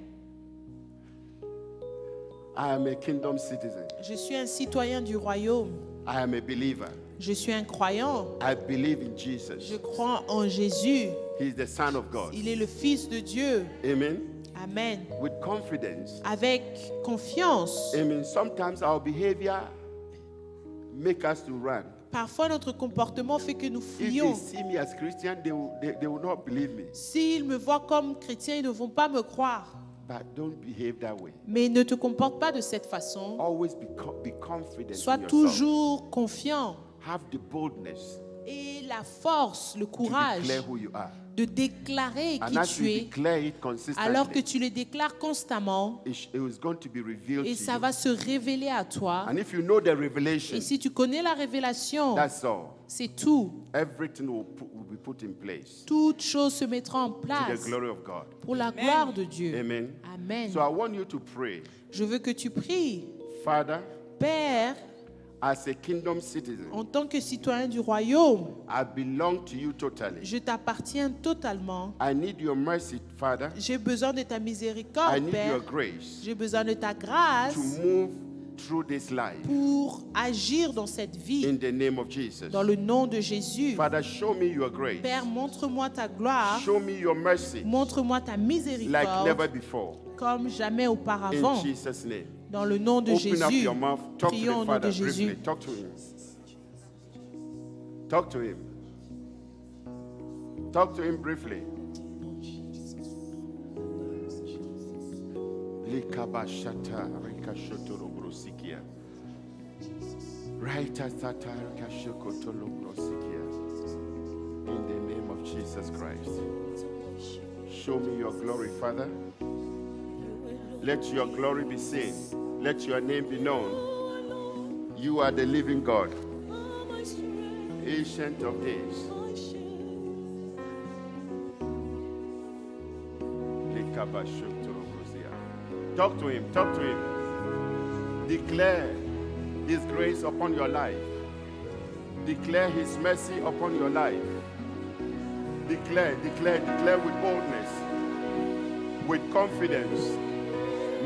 Speaker 3: I am a kingdom citizen.
Speaker 4: Je suis un citoyen du royaume.
Speaker 3: I am a believer.
Speaker 4: Je suis un croyant.
Speaker 3: I believe in Jesus.
Speaker 4: Je crois en Jésus.
Speaker 3: He is the Son of God.
Speaker 4: Il est le Fils de Dieu.
Speaker 3: Amen.
Speaker 4: Amen.
Speaker 3: With confidence.
Speaker 4: Avec confiance.
Speaker 3: Amen. Sometimes our behavior make us to run.
Speaker 4: Parfois, notre comportement fait que nous
Speaker 3: If they
Speaker 4: fuyons.
Speaker 3: see me as Christian, they will not believe me.
Speaker 4: S'ils me voient comme chrétien, ils ne vont pas me croire.
Speaker 3: But don't behave that way.
Speaker 4: Mais ne te comporte pas de cette façon.
Speaker 3: Always be confident
Speaker 4: Sois
Speaker 3: in yourself.
Speaker 4: toujours confiant.
Speaker 3: Have the boldness
Speaker 4: Et la force, le
Speaker 3: to
Speaker 4: courage
Speaker 3: declare who you are.
Speaker 4: de déclarer
Speaker 3: And
Speaker 4: qui
Speaker 3: as you
Speaker 4: tu es,
Speaker 3: declare it consistently,
Speaker 4: alors que tu le déclares constamment,
Speaker 3: it is going to be revealed
Speaker 4: et
Speaker 3: to
Speaker 4: ça
Speaker 3: you.
Speaker 4: va se révéler à toi.
Speaker 3: And if you know the revelation,
Speaker 4: Et si tu connais la révélation,
Speaker 3: that's all.
Speaker 4: c'est tout.
Speaker 3: Everything will be put in place
Speaker 4: Toute chose se mettra en
Speaker 3: to the
Speaker 4: place
Speaker 3: glory of God.
Speaker 4: pour la gloire de Dieu.
Speaker 3: Amen.
Speaker 4: Amen.
Speaker 3: So I want you to pray,
Speaker 4: Je veux que tu pries,
Speaker 3: Father,
Speaker 4: Père,
Speaker 3: as a kingdom citizen,
Speaker 4: en tant que citoyen du royaume,
Speaker 3: I belong to you totally.
Speaker 4: je t'appartiens totalement.
Speaker 3: I need your mercy, Father.
Speaker 4: J'ai besoin de ta
Speaker 3: I
Speaker 4: miséricorde,
Speaker 3: need your
Speaker 4: Père.
Speaker 3: grace
Speaker 4: J'ai besoin de ta grâce
Speaker 3: to move through this life
Speaker 4: pour agir dans cette vie.
Speaker 3: in the name of Jesus.
Speaker 4: Dans le nom de Jésus.
Speaker 3: Father, show me your grace.
Speaker 4: Père, montre-moi ta gloire.
Speaker 3: Show me your mercy
Speaker 4: Montre-moi ta
Speaker 3: like
Speaker 4: miséricorde
Speaker 3: never before.
Speaker 4: comme jamais
Speaker 3: In
Speaker 4: auparavant.
Speaker 3: Jesus' name.
Speaker 4: Dans le nom de
Speaker 3: Open up
Speaker 4: Jésus.
Speaker 3: your mouth. Talk to
Speaker 4: Prions au
Speaker 3: the
Speaker 4: nom
Speaker 3: Father
Speaker 4: de Jésus.
Speaker 3: briefly. Talk to him. Talk to him. Talk to him briefly. Likabashata rikashotorobrosikia. Raitasata rikashokotolobrosikia. In the name of Jesus Christ. show me your glory, Father. Let your glory be seen. Let your name be known. You are the living God, Ancient of Days. Talk to him, talk to him. Declare his grace upon your life. Declare his mercy upon your life. Declare with boldness, with confidence.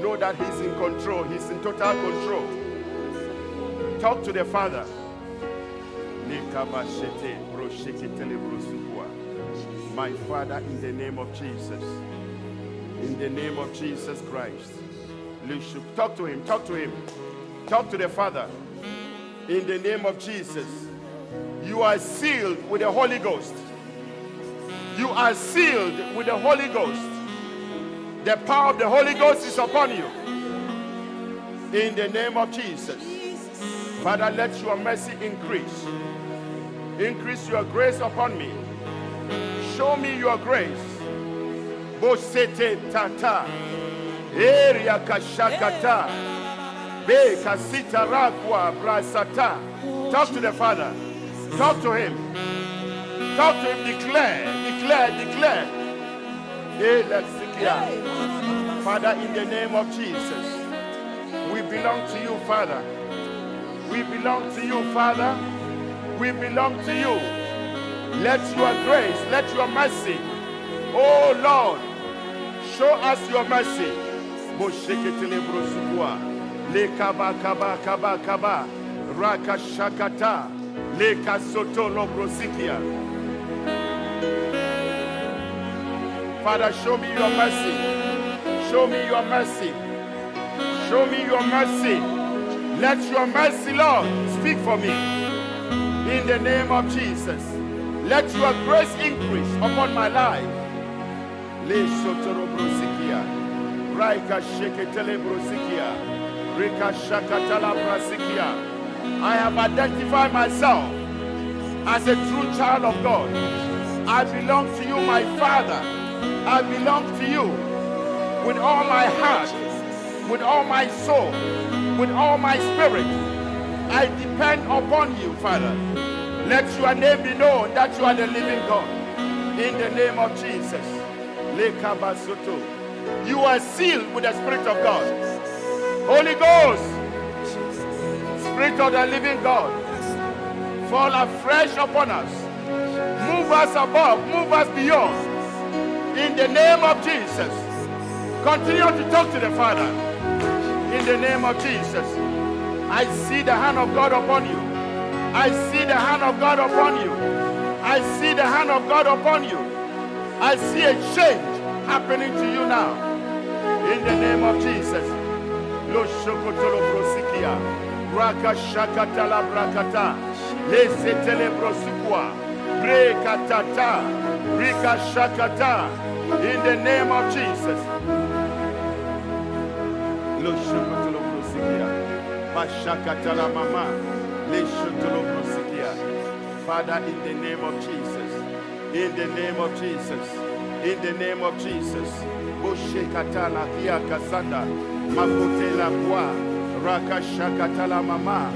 Speaker 3: Know that he's in control. He's in total control. Talk to the Father. My Father, in the name of Jesus. In the name of Jesus Christ. Talk to him. Talk to him. Talk to the Father. In the name of Jesus. You are sealed with the Holy Ghost. You are sealed with the Holy Ghost. The power of the Holy Ghost is upon you. In the name of Jesus. Father, let your mercy increase. Increase your grace upon me. Show me your grace. Bosete tata. Eria kashakata. Be kasita rakwa brasata. Talk to the Father. Talk to him. Talk to him. Declare. Father, in the name of Jesus, we belong to you, Father. We belong to you, Father. We belong to you. Let your grace, let your mercy, oh Lord, show us your mercy. Le kaba kaba kaba kaba raka shakata le kasoto lobrosikia. Father, show me your mercy. Show me your mercy. Show me your mercy. Let your mercy, Lord, speak for me. In the name of Jesus. Let your grace increase upon my life. Le sotoro brosikia. Raika sheketele brosikia. Rika shakatala brosikia. I have identified myself as a true child of God. I belong to you, my Father. I belong to you with all my heart, with all my soul, with all my spirit. I depend upon you, Father. Let your name be known that you are the living God. In the name of Jesus. You are sealed with the Spirit of God. Holy Ghost, Spirit of the living God, fall afresh upon us. Move us above, move us beyond. In the name of Jesus. Continue to talk to the Father. In the name of Jesus. I see the hand of God upon you. I see the hand of God upon you. I see the hand of God upon you. I see a change happening to you now. In the name of Jesus. Lo shokotolo brosikia. Raka shakatala brakata. Le setele brosikwa. Brekatata. Rika shakata. In the name of Jesus. Lo shokotolo brosikia. Mashakatala mama. Le shokotolo brosikia. Father, in the name of Jesus. In the name of Jesus. In the name of Jesus. Boshekatala kia kasanda. Makotela kwa. Raka shakatala mama.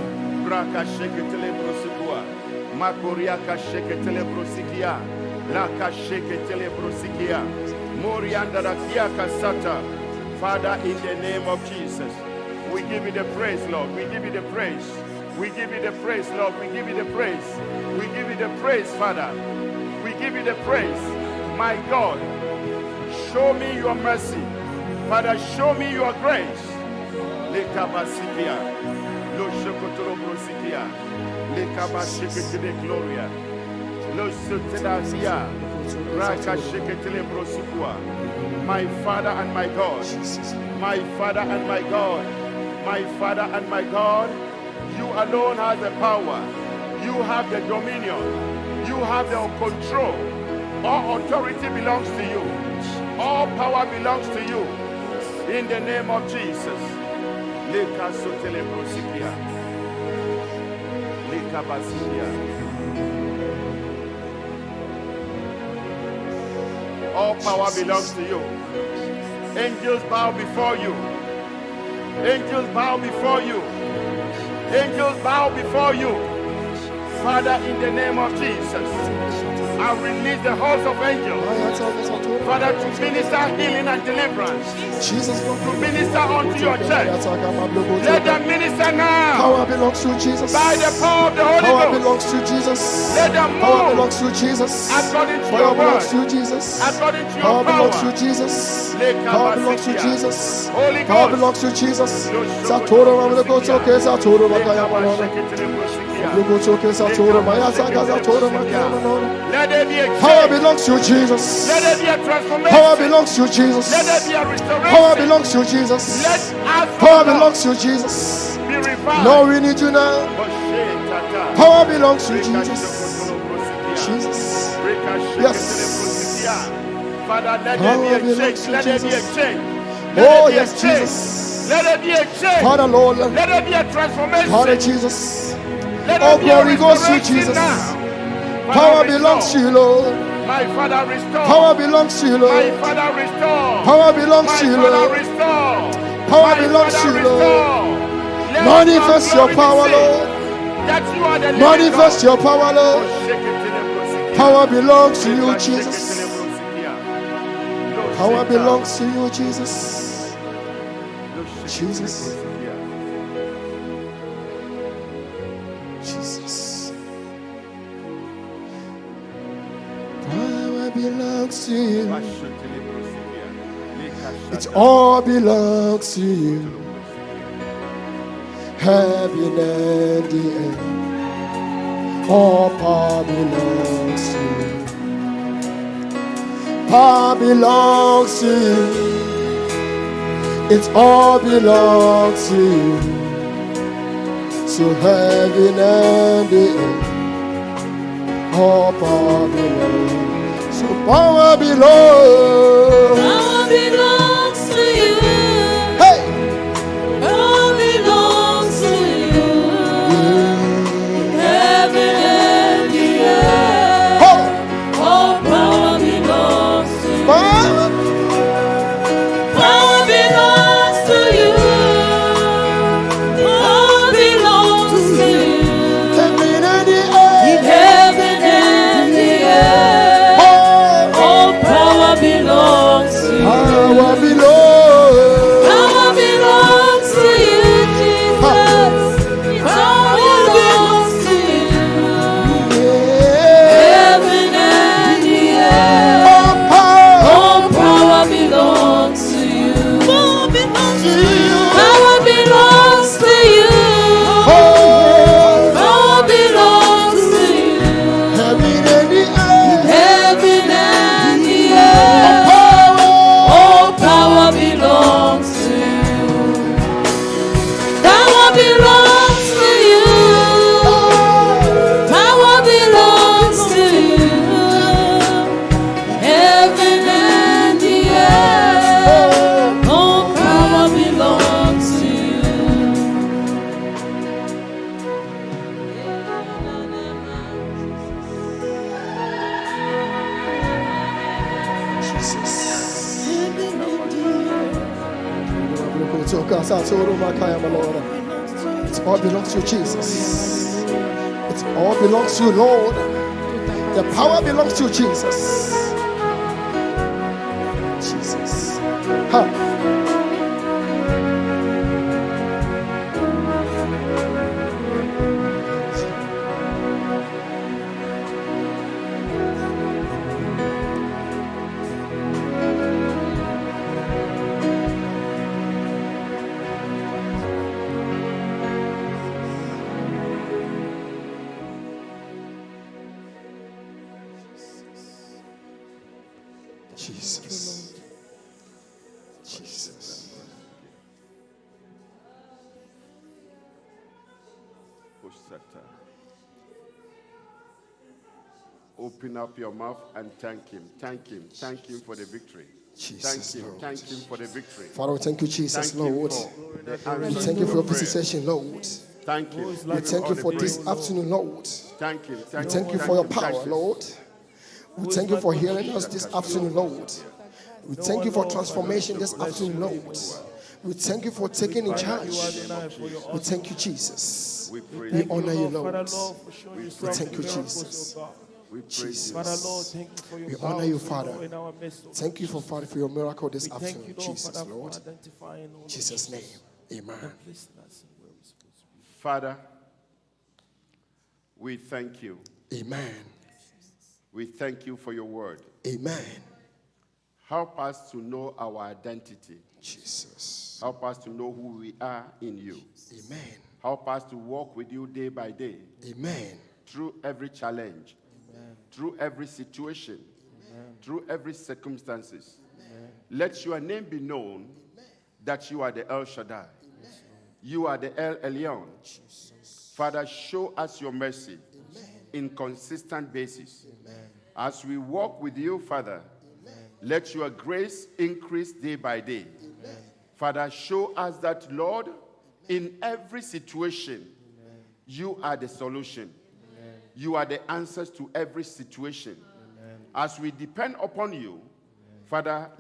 Speaker 3: Raka sheketele brosikwa. Makoriaka sheketele brosikia. Laka sheketele brosikia. Morianda rakia kasata. Father, in the name of Jesus, we give you the praise, Lord. We give you the praise. We give you the praise, Lord. We give you the praise. We give you the praise, Father. We give you the praise. My God, show me your mercy. Father, show me your grace. Lekabasikia. Lo shokotoro brosikia. Lekabashiketele gloria. Lo sotelasia. Raka sheketele brosikua. My Father and my God. My Father and my God. My Father and my God. You alone have the power. You have the dominion. You have the control. All authority belongs to you. All power belongs to you. In the name of Jesus. Leka sotele brosikia. Leka basikia. All power belongs to you. Angels bow before you. Angels bow before you. Angels bow before you. Father, in the name of Jesus, I release the host of angels, Father, to minister healing and deliverance, to minister unto your church. Let them minister now.
Speaker 5: Power belongs to Jesus.
Speaker 3: By the power of the Holy
Speaker 5: Power
Speaker 3: Ghost.
Speaker 5: belongs to Jesus.
Speaker 3: Let them
Speaker 5: Power
Speaker 3: move
Speaker 5: belongs to Jesus.
Speaker 3: according to
Speaker 5: Power
Speaker 3: your
Speaker 5: belongs
Speaker 3: word,
Speaker 5: to Jesus.
Speaker 3: according to your
Speaker 5: Power belongs to
Speaker 3: power.
Speaker 5: Jesus. Power belongs to Jesus.
Speaker 3: Holy
Speaker 5: Power
Speaker 3: Ghost.
Speaker 5: belongs to Jesus. Satoro mamleko choke satoro makaya malona. Mamleko choke satoro maya saka satoro makaya malona.
Speaker 3: Let there be a
Speaker 5: Power
Speaker 3: change.
Speaker 5: belongs to Jesus.
Speaker 3: Let there be a transformation.
Speaker 5: Power belongs to Jesus.
Speaker 3: Let there be a restoration.
Speaker 5: Power belongs to Jesus.
Speaker 3: Let us,
Speaker 5: Power
Speaker 3: Lord,
Speaker 5: belongs to Jesus.
Speaker 3: be revived.
Speaker 5: Lord, we need you now. Power belongs to Jesus. Jesus. Yes.
Speaker 3: Father, let
Speaker 5: Power
Speaker 3: there be a
Speaker 5: belongs
Speaker 3: change.
Speaker 5: to
Speaker 3: Let there be a
Speaker 5: Jesus.
Speaker 3: change.
Speaker 5: Oh,
Speaker 3: Let there be
Speaker 5: yes,
Speaker 3: a change.
Speaker 5: Jesus.
Speaker 3: Let there be a change.
Speaker 5: Father, Lord.
Speaker 3: Let there be a transformation.
Speaker 5: Father, Jesus.
Speaker 3: Let
Speaker 5: Oh,
Speaker 3: there be a
Speaker 5: glory goes to
Speaker 3: restoration
Speaker 5: Jesus.
Speaker 3: now.
Speaker 5: Power
Speaker 3: Father,
Speaker 5: belongs to
Speaker 3: restore.
Speaker 5: you, Lord.
Speaker 3: My Father, restore.
Speaker 5: Power belongs to you,
Speaker 3: My
Speaker 5: Lord.
Speaker 3: Father, restore.
Speaker 5: Power belongs
Speaker 3: My
Speaker 5: to you,
Speaker 3: Father,
Speaker 5: Lord.
Speaker 3: restore.
Speaker 5: Power
Speaker 3: My
Speaker 5: belongs to
Speaker 3: Father,
Speaker 5: you, Lord.
Speaker 3: restore. Let
Speaker 5: Manifest your
Speaker 3: glory be
Speaker 5: power,
Speaker 3: seen
Speaker 5: Lord.
Speaker 3: that you are the living
Speaker 5: Manifest
Speaker 3: God.
Speaker 5: your power, Lord. Power belongs to you, Jesus. Power belongs to you, Jesus. Jesus. Jesus. Power belongs to you. It all belongs to you. Heaven and the earth. All power belongs to you. Power belongs to you. It all belongs to you. So heaven and the earth, all power belongs. So power belongs.
Speaker 2: Power belongs to you.
Speaker 5: Hey!
Speaker 2: Power belongs to you. Heaven and the earth.
Speaker 5: Oh!
Speaker 2: All power belongs to you.
Speaker 5: Power!
Speaker 2: Power belongs to you. Power belongs to you.
Speaker 5: Heaven and the earth.
Speaker 2: Heaven and the earth.
Speaker 5: Oh!
Speaker 2: All power belongs to you.
Speaker 5: Power belongs.
Speaker 2: Power belongs to you, Jesus. Power belongs to you.
Speaker 5: Yeah.
Speaker 2: Heaven and the earth.
Speaker 5: All power.
Speaker 2: All power belongs to you. Power belongs to you. Power belongs to you.
Speaker 5: Oh!
Speaker 2: Power belongs to you.
Speaker 5: Heaven and the earth.
Speaker 2: Heaven and the earth.
Speaker 5: Power.
Speaker 2: All power belongs to you. Power belongs to you. Power belongs to you. Heaven and the earth. All power belongs to you.
Speaker 5: Jesus.
Speaker 2: Heaven and the
Speaker 5: It all belongs to Jesus. It all belongs to you, Lord. The power belongs to Jesus. Jesus. Ha. Jesus. Jesus.
Speaker 3: Open up your mouth and thank him. Thank him. Thank him for the victory.
Speaker 5: Jesus,
Speaker 3: Thank him.
Speaker 5: Lord.
Speaker 3: Thank him for the victory.
Speaker 5: Father, we thank you, Jesus,
Speaker 3: Thank him
Speaker 5: Lord.
Speaker 3: for the
Speaker 5: We
Speaker 3: answer
Speaker 5: thank
Speaker 3: to
Speaker 5: you for your
Speaker 3: prayer.
Speaker 5: visitation, Lord.
Speaker 3: Thank him.
Speaker 5: We thank you for this afternoon, Lord.
Speaker 3: Thank him.
Speaker 5: We
Speaker 3: Thank
Speaker 5: thank you
Speaker 3: him.
Speaker 5: for your
Speaker 3: Thank him.
Speaker 5: power,
Speaker 3: Thank him.
Speaker 5: Lord. We thank you for healing us this afternoon, Lord. We thank you for transformation this afternoon, Lord. We thank you for taking in charge. We thank you, Jesus. We honor you, Lord. We thank you, Jesus. Jesus. We honor you, Father. Thank you, Father, for your miracle this afternoon, Jesus, Lord. In Jesus' name, amen.
Speaker 3: Father, we thank you.
Speaker 5: Amen.
Speaker 3: We thank you for your word.
Speaker 5: Amen.
Speaker 3: Help us to know our identity.
Speaker 5: Jesus.
Speaker 3: Help us to know who we are in you.
Speaker 5: Amen.
Speaker 3: Help us to walk with you day by day.
Speaker 5: Amen.
Speaker 3: Through every challenge. Amen. Through every situation. Amen. Through every circumstances. Amen. Let your name be known. Amen. That you are the El Shaddai. Amen. You are the El Elyon. Jesus. Father, show us your mercy. Amen. In consistent basis. Amen. As we walk with you, Father, amen. Let your grace increase day by day. Amen. Father, show us that, Lord, in every situation, amen. You are the solution. Amen. You are the answers to every situation. Amen. As we depend upon you, amen. Father,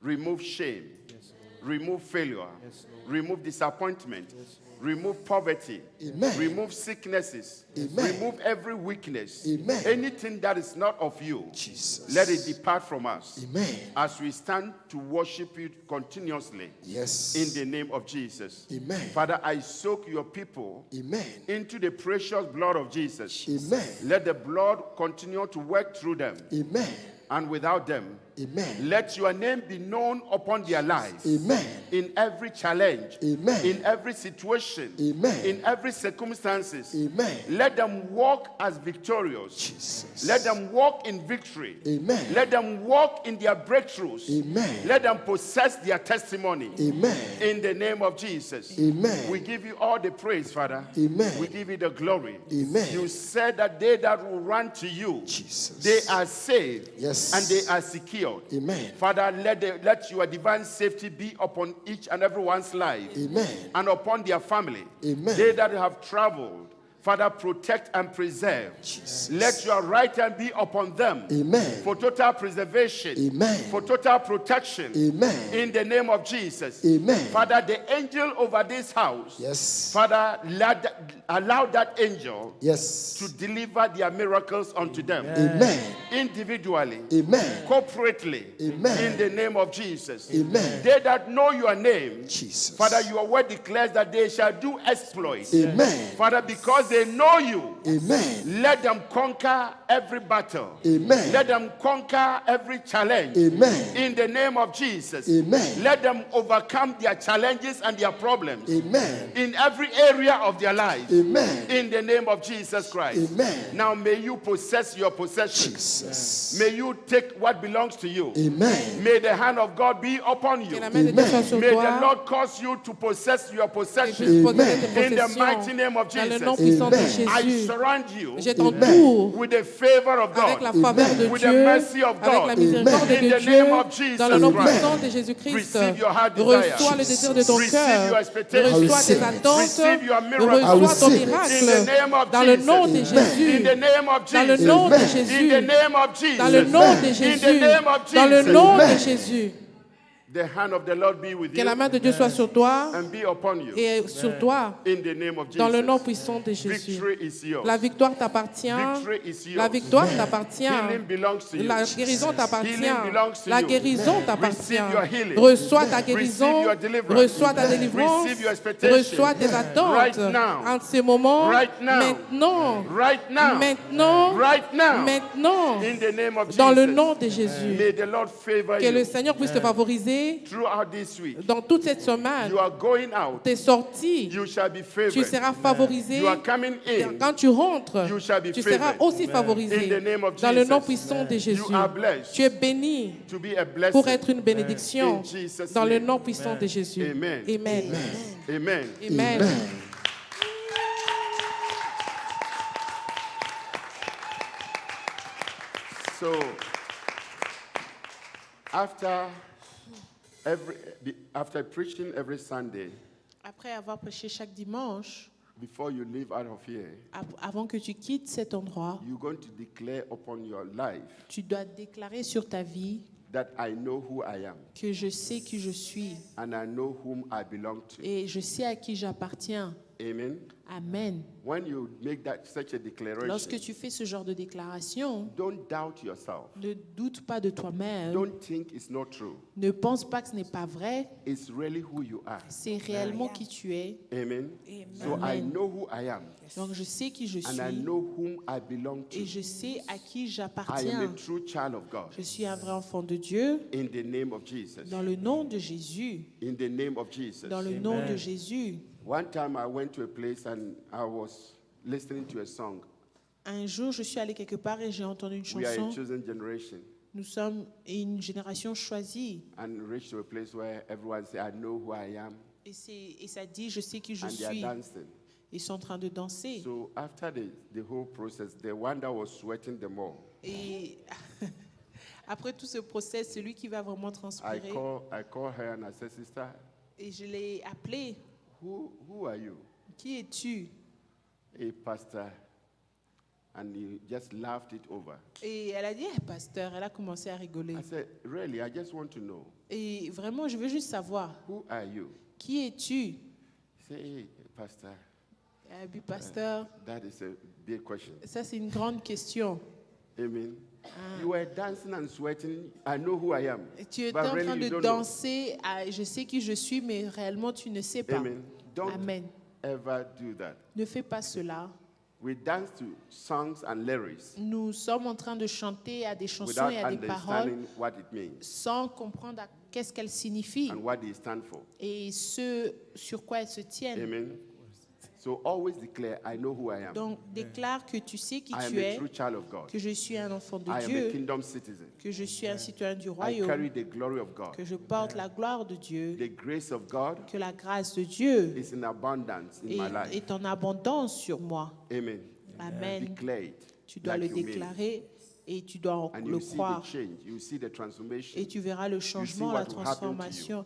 Speaker 3: remove shame, yes, remove failure, yes, remove disappointment, yes, remove poverty, amen. Remove sicknesses, amen. Remove every weakness, amen. Anything that is not of you, Jesus. Let it depart from us, amen. As we stand to worship you continuously, yes. In the name of Jesus, amen. Father, I soak your people, amen. Into the precious blood of Jesus, amen. Let the blood continue to work through them, amen. And without them, amen. Let your name be known upon their lives. Amen. In every challenge. Amen. In every situation. Amen. In every circumstances. Amen. Let them walk as victorious. Jesus. Let them walk in victory. Amen. Let them walk in their breakthroughs. Amen. Let them possess their testimony. Amen. In the name of Jesus. Amen. We give you all the praise, Father. Amen. We give you the glory. Amen. You said that they that will run to you, Jesus. They are saved. Yes. And they are secured. Amen. Father, let your divine safety be upon each and everyone's life. Amen. And upon their family. Amen. They that have traveled, Father, protect and preserve. Jesus. Let your right hand be upon them. Amen. For total preservation. Amen. For total protection. Amen. In the name of Jesus. Amen. Father, the angel over this house. Yes. Father, allow that angel. Yes. To deliver their miracles unto them. Amen. Individually. Amen. Corporately. Amen. In the name of Jesus. Amen. They that know your name. Jesus. Father, your word declares that they shall do exploits. Amen. Father, because they know you. Amen. Let them conquer every battle. Amen. Let them conquer every challenge. Amen. In the name of Jesus. Amen. Let them overcome their challenges and their problems. Amen. In every area of their lives. Amen. In the name of Jesus Christ. Amen. Now may you possess your possession. Jesus. May you take what belongs to you. Amen. May the hand of God be upon you. Amen. May the Lord cause you to possess your possession. Amen. In the mighty name of Jesus. I surround you with the favor of God, with the mercy of God, in the name of Jesus Christ. Receive your heart desire, receive your expectation, receive your miracle, in the name of Jesus, in the name of Jesus, in the name of Jesus, in the name of Jesus. The hand of the Lord be with you.
Speaker 4: Que la main de Dieu soit sur toi
Speaker 3: and be upon you.
Speaker 4: Et sur toi.
Speaker 3: In the name of Jesus.
Speaker 4: Dans le nom puissant de Jésus.
Speaker 3: Victory is yours.
Speaker 4: La victoire t'appartient.
Speaker 3: Victory is yours.
Speaker 4: La victoire t'appartient.
Speaker 3: Healing belongs to you.
Speaker 4: La guérison t'appartient.
Speaker 3: Healing belongs to
Speaker 4: La
Speaker 3: you.
Speaker 4: guérison t'appartient.
Speaker 3: Receive your healing.
Speaker 4: Reçois ta guérison.
Speaker 3: Receive your deliverance.
Speaker 4: Reçois ta délivrance.
Speaker 3: Receive your expectation.
Speaker 4: Reçois tes attentes.
Speaker 3: Right now.
Speaker 4: En ces moments.
Speaker 3: Right now.
Speaker 4: Maintenant.
Speaker 3: Right now.
Speaker 4: Maintenant.
Speaker 3: Right now.
Speaker 4: Maintenant.
Speaker 3: In the name of Jesus.
Speaker 4: Dans le nom de Jésus.
Speaker 3: May the Lord favor
Speaker 4: que
Speaker 3: you.
Speaker 4: le Seigneur puisse te favoriser.
Speaker 3: Throughout this week.
Speaker 4: Dans toute cette semaine,
Speaker 3: you are going out.
Speaker 4: T'es sorti.
Speaker 3: You shall be favored.
Speaker 4: Tu seras favorisé.
Speaker 3: You are coming in.
Speaker 4: Quand tu rentres,
Speaker 3: you shall be
Speaker 4: tu seras aussi favorisé.
Speaker 3: In the name of
Speaker 4: dans le nom puissant de Jésus.
Speaker 3: You are blessed
Speaker 4: tu es béni
Speaker 3: to be a blessing.
Speaker 4: Pour être une bénédiction.
Speaker 3: In Jesus'
Speaker 4: dans
Speaker 3: name.
Speaker 4: le nom puissant de Jésus.
Speaker 3: Amen.
Speaker 4: Amen.
Speaker 3: Amen.
Speaker 4: Amen. Amen.
Speaker 3: So, after preaching every Sunday,
Speaker 4: après avoir prêché chaque dimanche,
Speaker 3: before you leave out of here,
Speaker 4: Avant que tu quittes cet endroit,
Speaker 3: you're going to declare upon your life
Speaker 4: tu dois déclarer sur ta vie
Speaker 3: that I know who I am
Speaker 4: que je sais qui je suis
Speaker 3: and I know whom I belong to.
Speaker 4: et je sais à qui j'appartiens.
Speaker 3: Amen.
Speaker 4: Amen.
Speaker 3: When you make such a declaration,
Speaker 4: Lorsque tu fais ce genre de déclaration,
Speaker 3: don't doubt yourself.
Speaker 4: ne doute pas de toi-même.
Speaker 3: Don't think it's not true.
Speaker 4: Ne pense pas que ce n'est pas vrai.
Speaker 3: It's really who you are.
Speaker 4: C'est réellement qui tu es.
Speaker 3: Amen. So I
Speaker 4: Amen.
Speaker 3: know who I am
Speaker 4: Donc je sais qui je
Speaker 3: and I
Speaker 4: suis
Speaker 3: know whom I belong to.
Speaker 4: et je sais à qui
Speaker 3: I am a
Speaker 4: j'appartiens.
Speaker 3: true child of God.
Speaker 4: Je suis un vrai enfant de Dieu
Speaker 3: In the name of Jesus.
Speaker 4: dans le nom de Jésus.
Speaker 3: In the name of Jesus.
Speaker 4: Dans le nom de Jésus.
Speaker 3: One time I went to a place and I was listening to a song.
Speaker 4: Un jour, je suis allée quelque part et j'ai entendu une
Speaker 3: We are a
Speaker 4: chanson.
Speaker 3: chosen generation
Speaker 4: Nous sommes une génération choisie.
Speaker 3: and reached to a place where everyone say, I know who I am,
Speaker 4: Et ça dit, je sais qui je
Speaker 3: and they are
Speaker 4: suis.
Speaker 3: dancing.
Speaker 4: Ils sont en train de danser.
Speaker 3: So after the whole process, the one that was sweating the more,
Speaker 4: Et après tout ce process, celui qui va vraiment transpirer.
Speaker 3: I call her and I said, Sister,
Speaker 4: Et je l'ai appelé.
Speaker 3: who are you?
Speaker 4: Qui es-tu?
Speaker 3: A pastor. And he just laughed it over.
Speaker 4: Et elle a dit, eh, pasteur, elle a commencé à rigoler.
Speaker 3: I said, really, I just want to know,
Speaker 4: Et vraiment, je veux juste savoir,
Speaker 3: who are you?
Speaker 4: qui es-tu?
Speaker 3: He said, hey, pastor,
Speaker 4: Elle a dit, pasteur,
Speaker 3: that is a big question.
Speaker 4: ça c'est une grande question.
Speaker 3: Amen. You were dancing and sweating. I know who I am.
Speaker 4: Et tu étais
Speaker 3: But
Speaker 4: en
Speaker 3: really
Speaker 4: train
Speaker 3: you
Speaker 4: de
Speaker 3: don't know.
Speaker 4: danser, je sais qui je suis, mais réellement tu ne sais pas.
Speaker 3: Amen. Don't
Speaker 4: Amen.
Speaker 3: ever do that.
Speaker 4: Ne fais pas cela.
Speaker 3: We dance to songs and lyrics
Speaker 4: Nous sommes en train de chanter à des chansons
Speaker 3: without
Speaker 4: et à des paroles
Speaker 3: understanding what it means
Speaker 4: sans comprendre qu'est-ce qu'elles signifient
Speaker 3: and what they stand for.
Speaker 4: et ce sur quoi elles se tiennent.
Speaker 3: Amen. So always declare, I know who I am.
Speaker 4: Donc déclare que tu sais qui
Speaker 3: I am
Speaker 4: tu
Speaker 3: a
Speaker 4: es,
Speaker 3: true child of God.
Speaker 4: que je suis un enfant de
Speaker 3: I am a
Speaker 4: Dieu,
Speaker 3: kingdom citizen.
Speaker 4: que je suis un citoyen du
Speaker 3: I
Speaker 4: royaume,
Speaker 3: carry the glory of God.
Speaker 4: que je porte la gloire de Dieu,
Speaker 3: The grace of God
Speaker 4: que la grâce de Dieu
Speaker 3: is in abundance in
Speaker 4: est,
Speaker 3: my life.
Speaker 4: est en abondance sur moi.
Speaker 3: Amen.
Speaker 4: Amen.
Speaker 3: Declare it.
Speaker 4: Tu dois
Speaker 3: like
Speaker 4: le
Speaker 3: you mean it.
Speaker 4: déclarer et tu dois
Speaker 3: And
Speaker 4: le
Speaker 3: you see the
Speaker 4: croire.
Speaker 3: change. You see the transformation.
Speaker 4: Et tu verras le changement,
Speaker 3: what
Speaker 4: la
Speaker 3: will happen to you.
Speaker 4: transformation.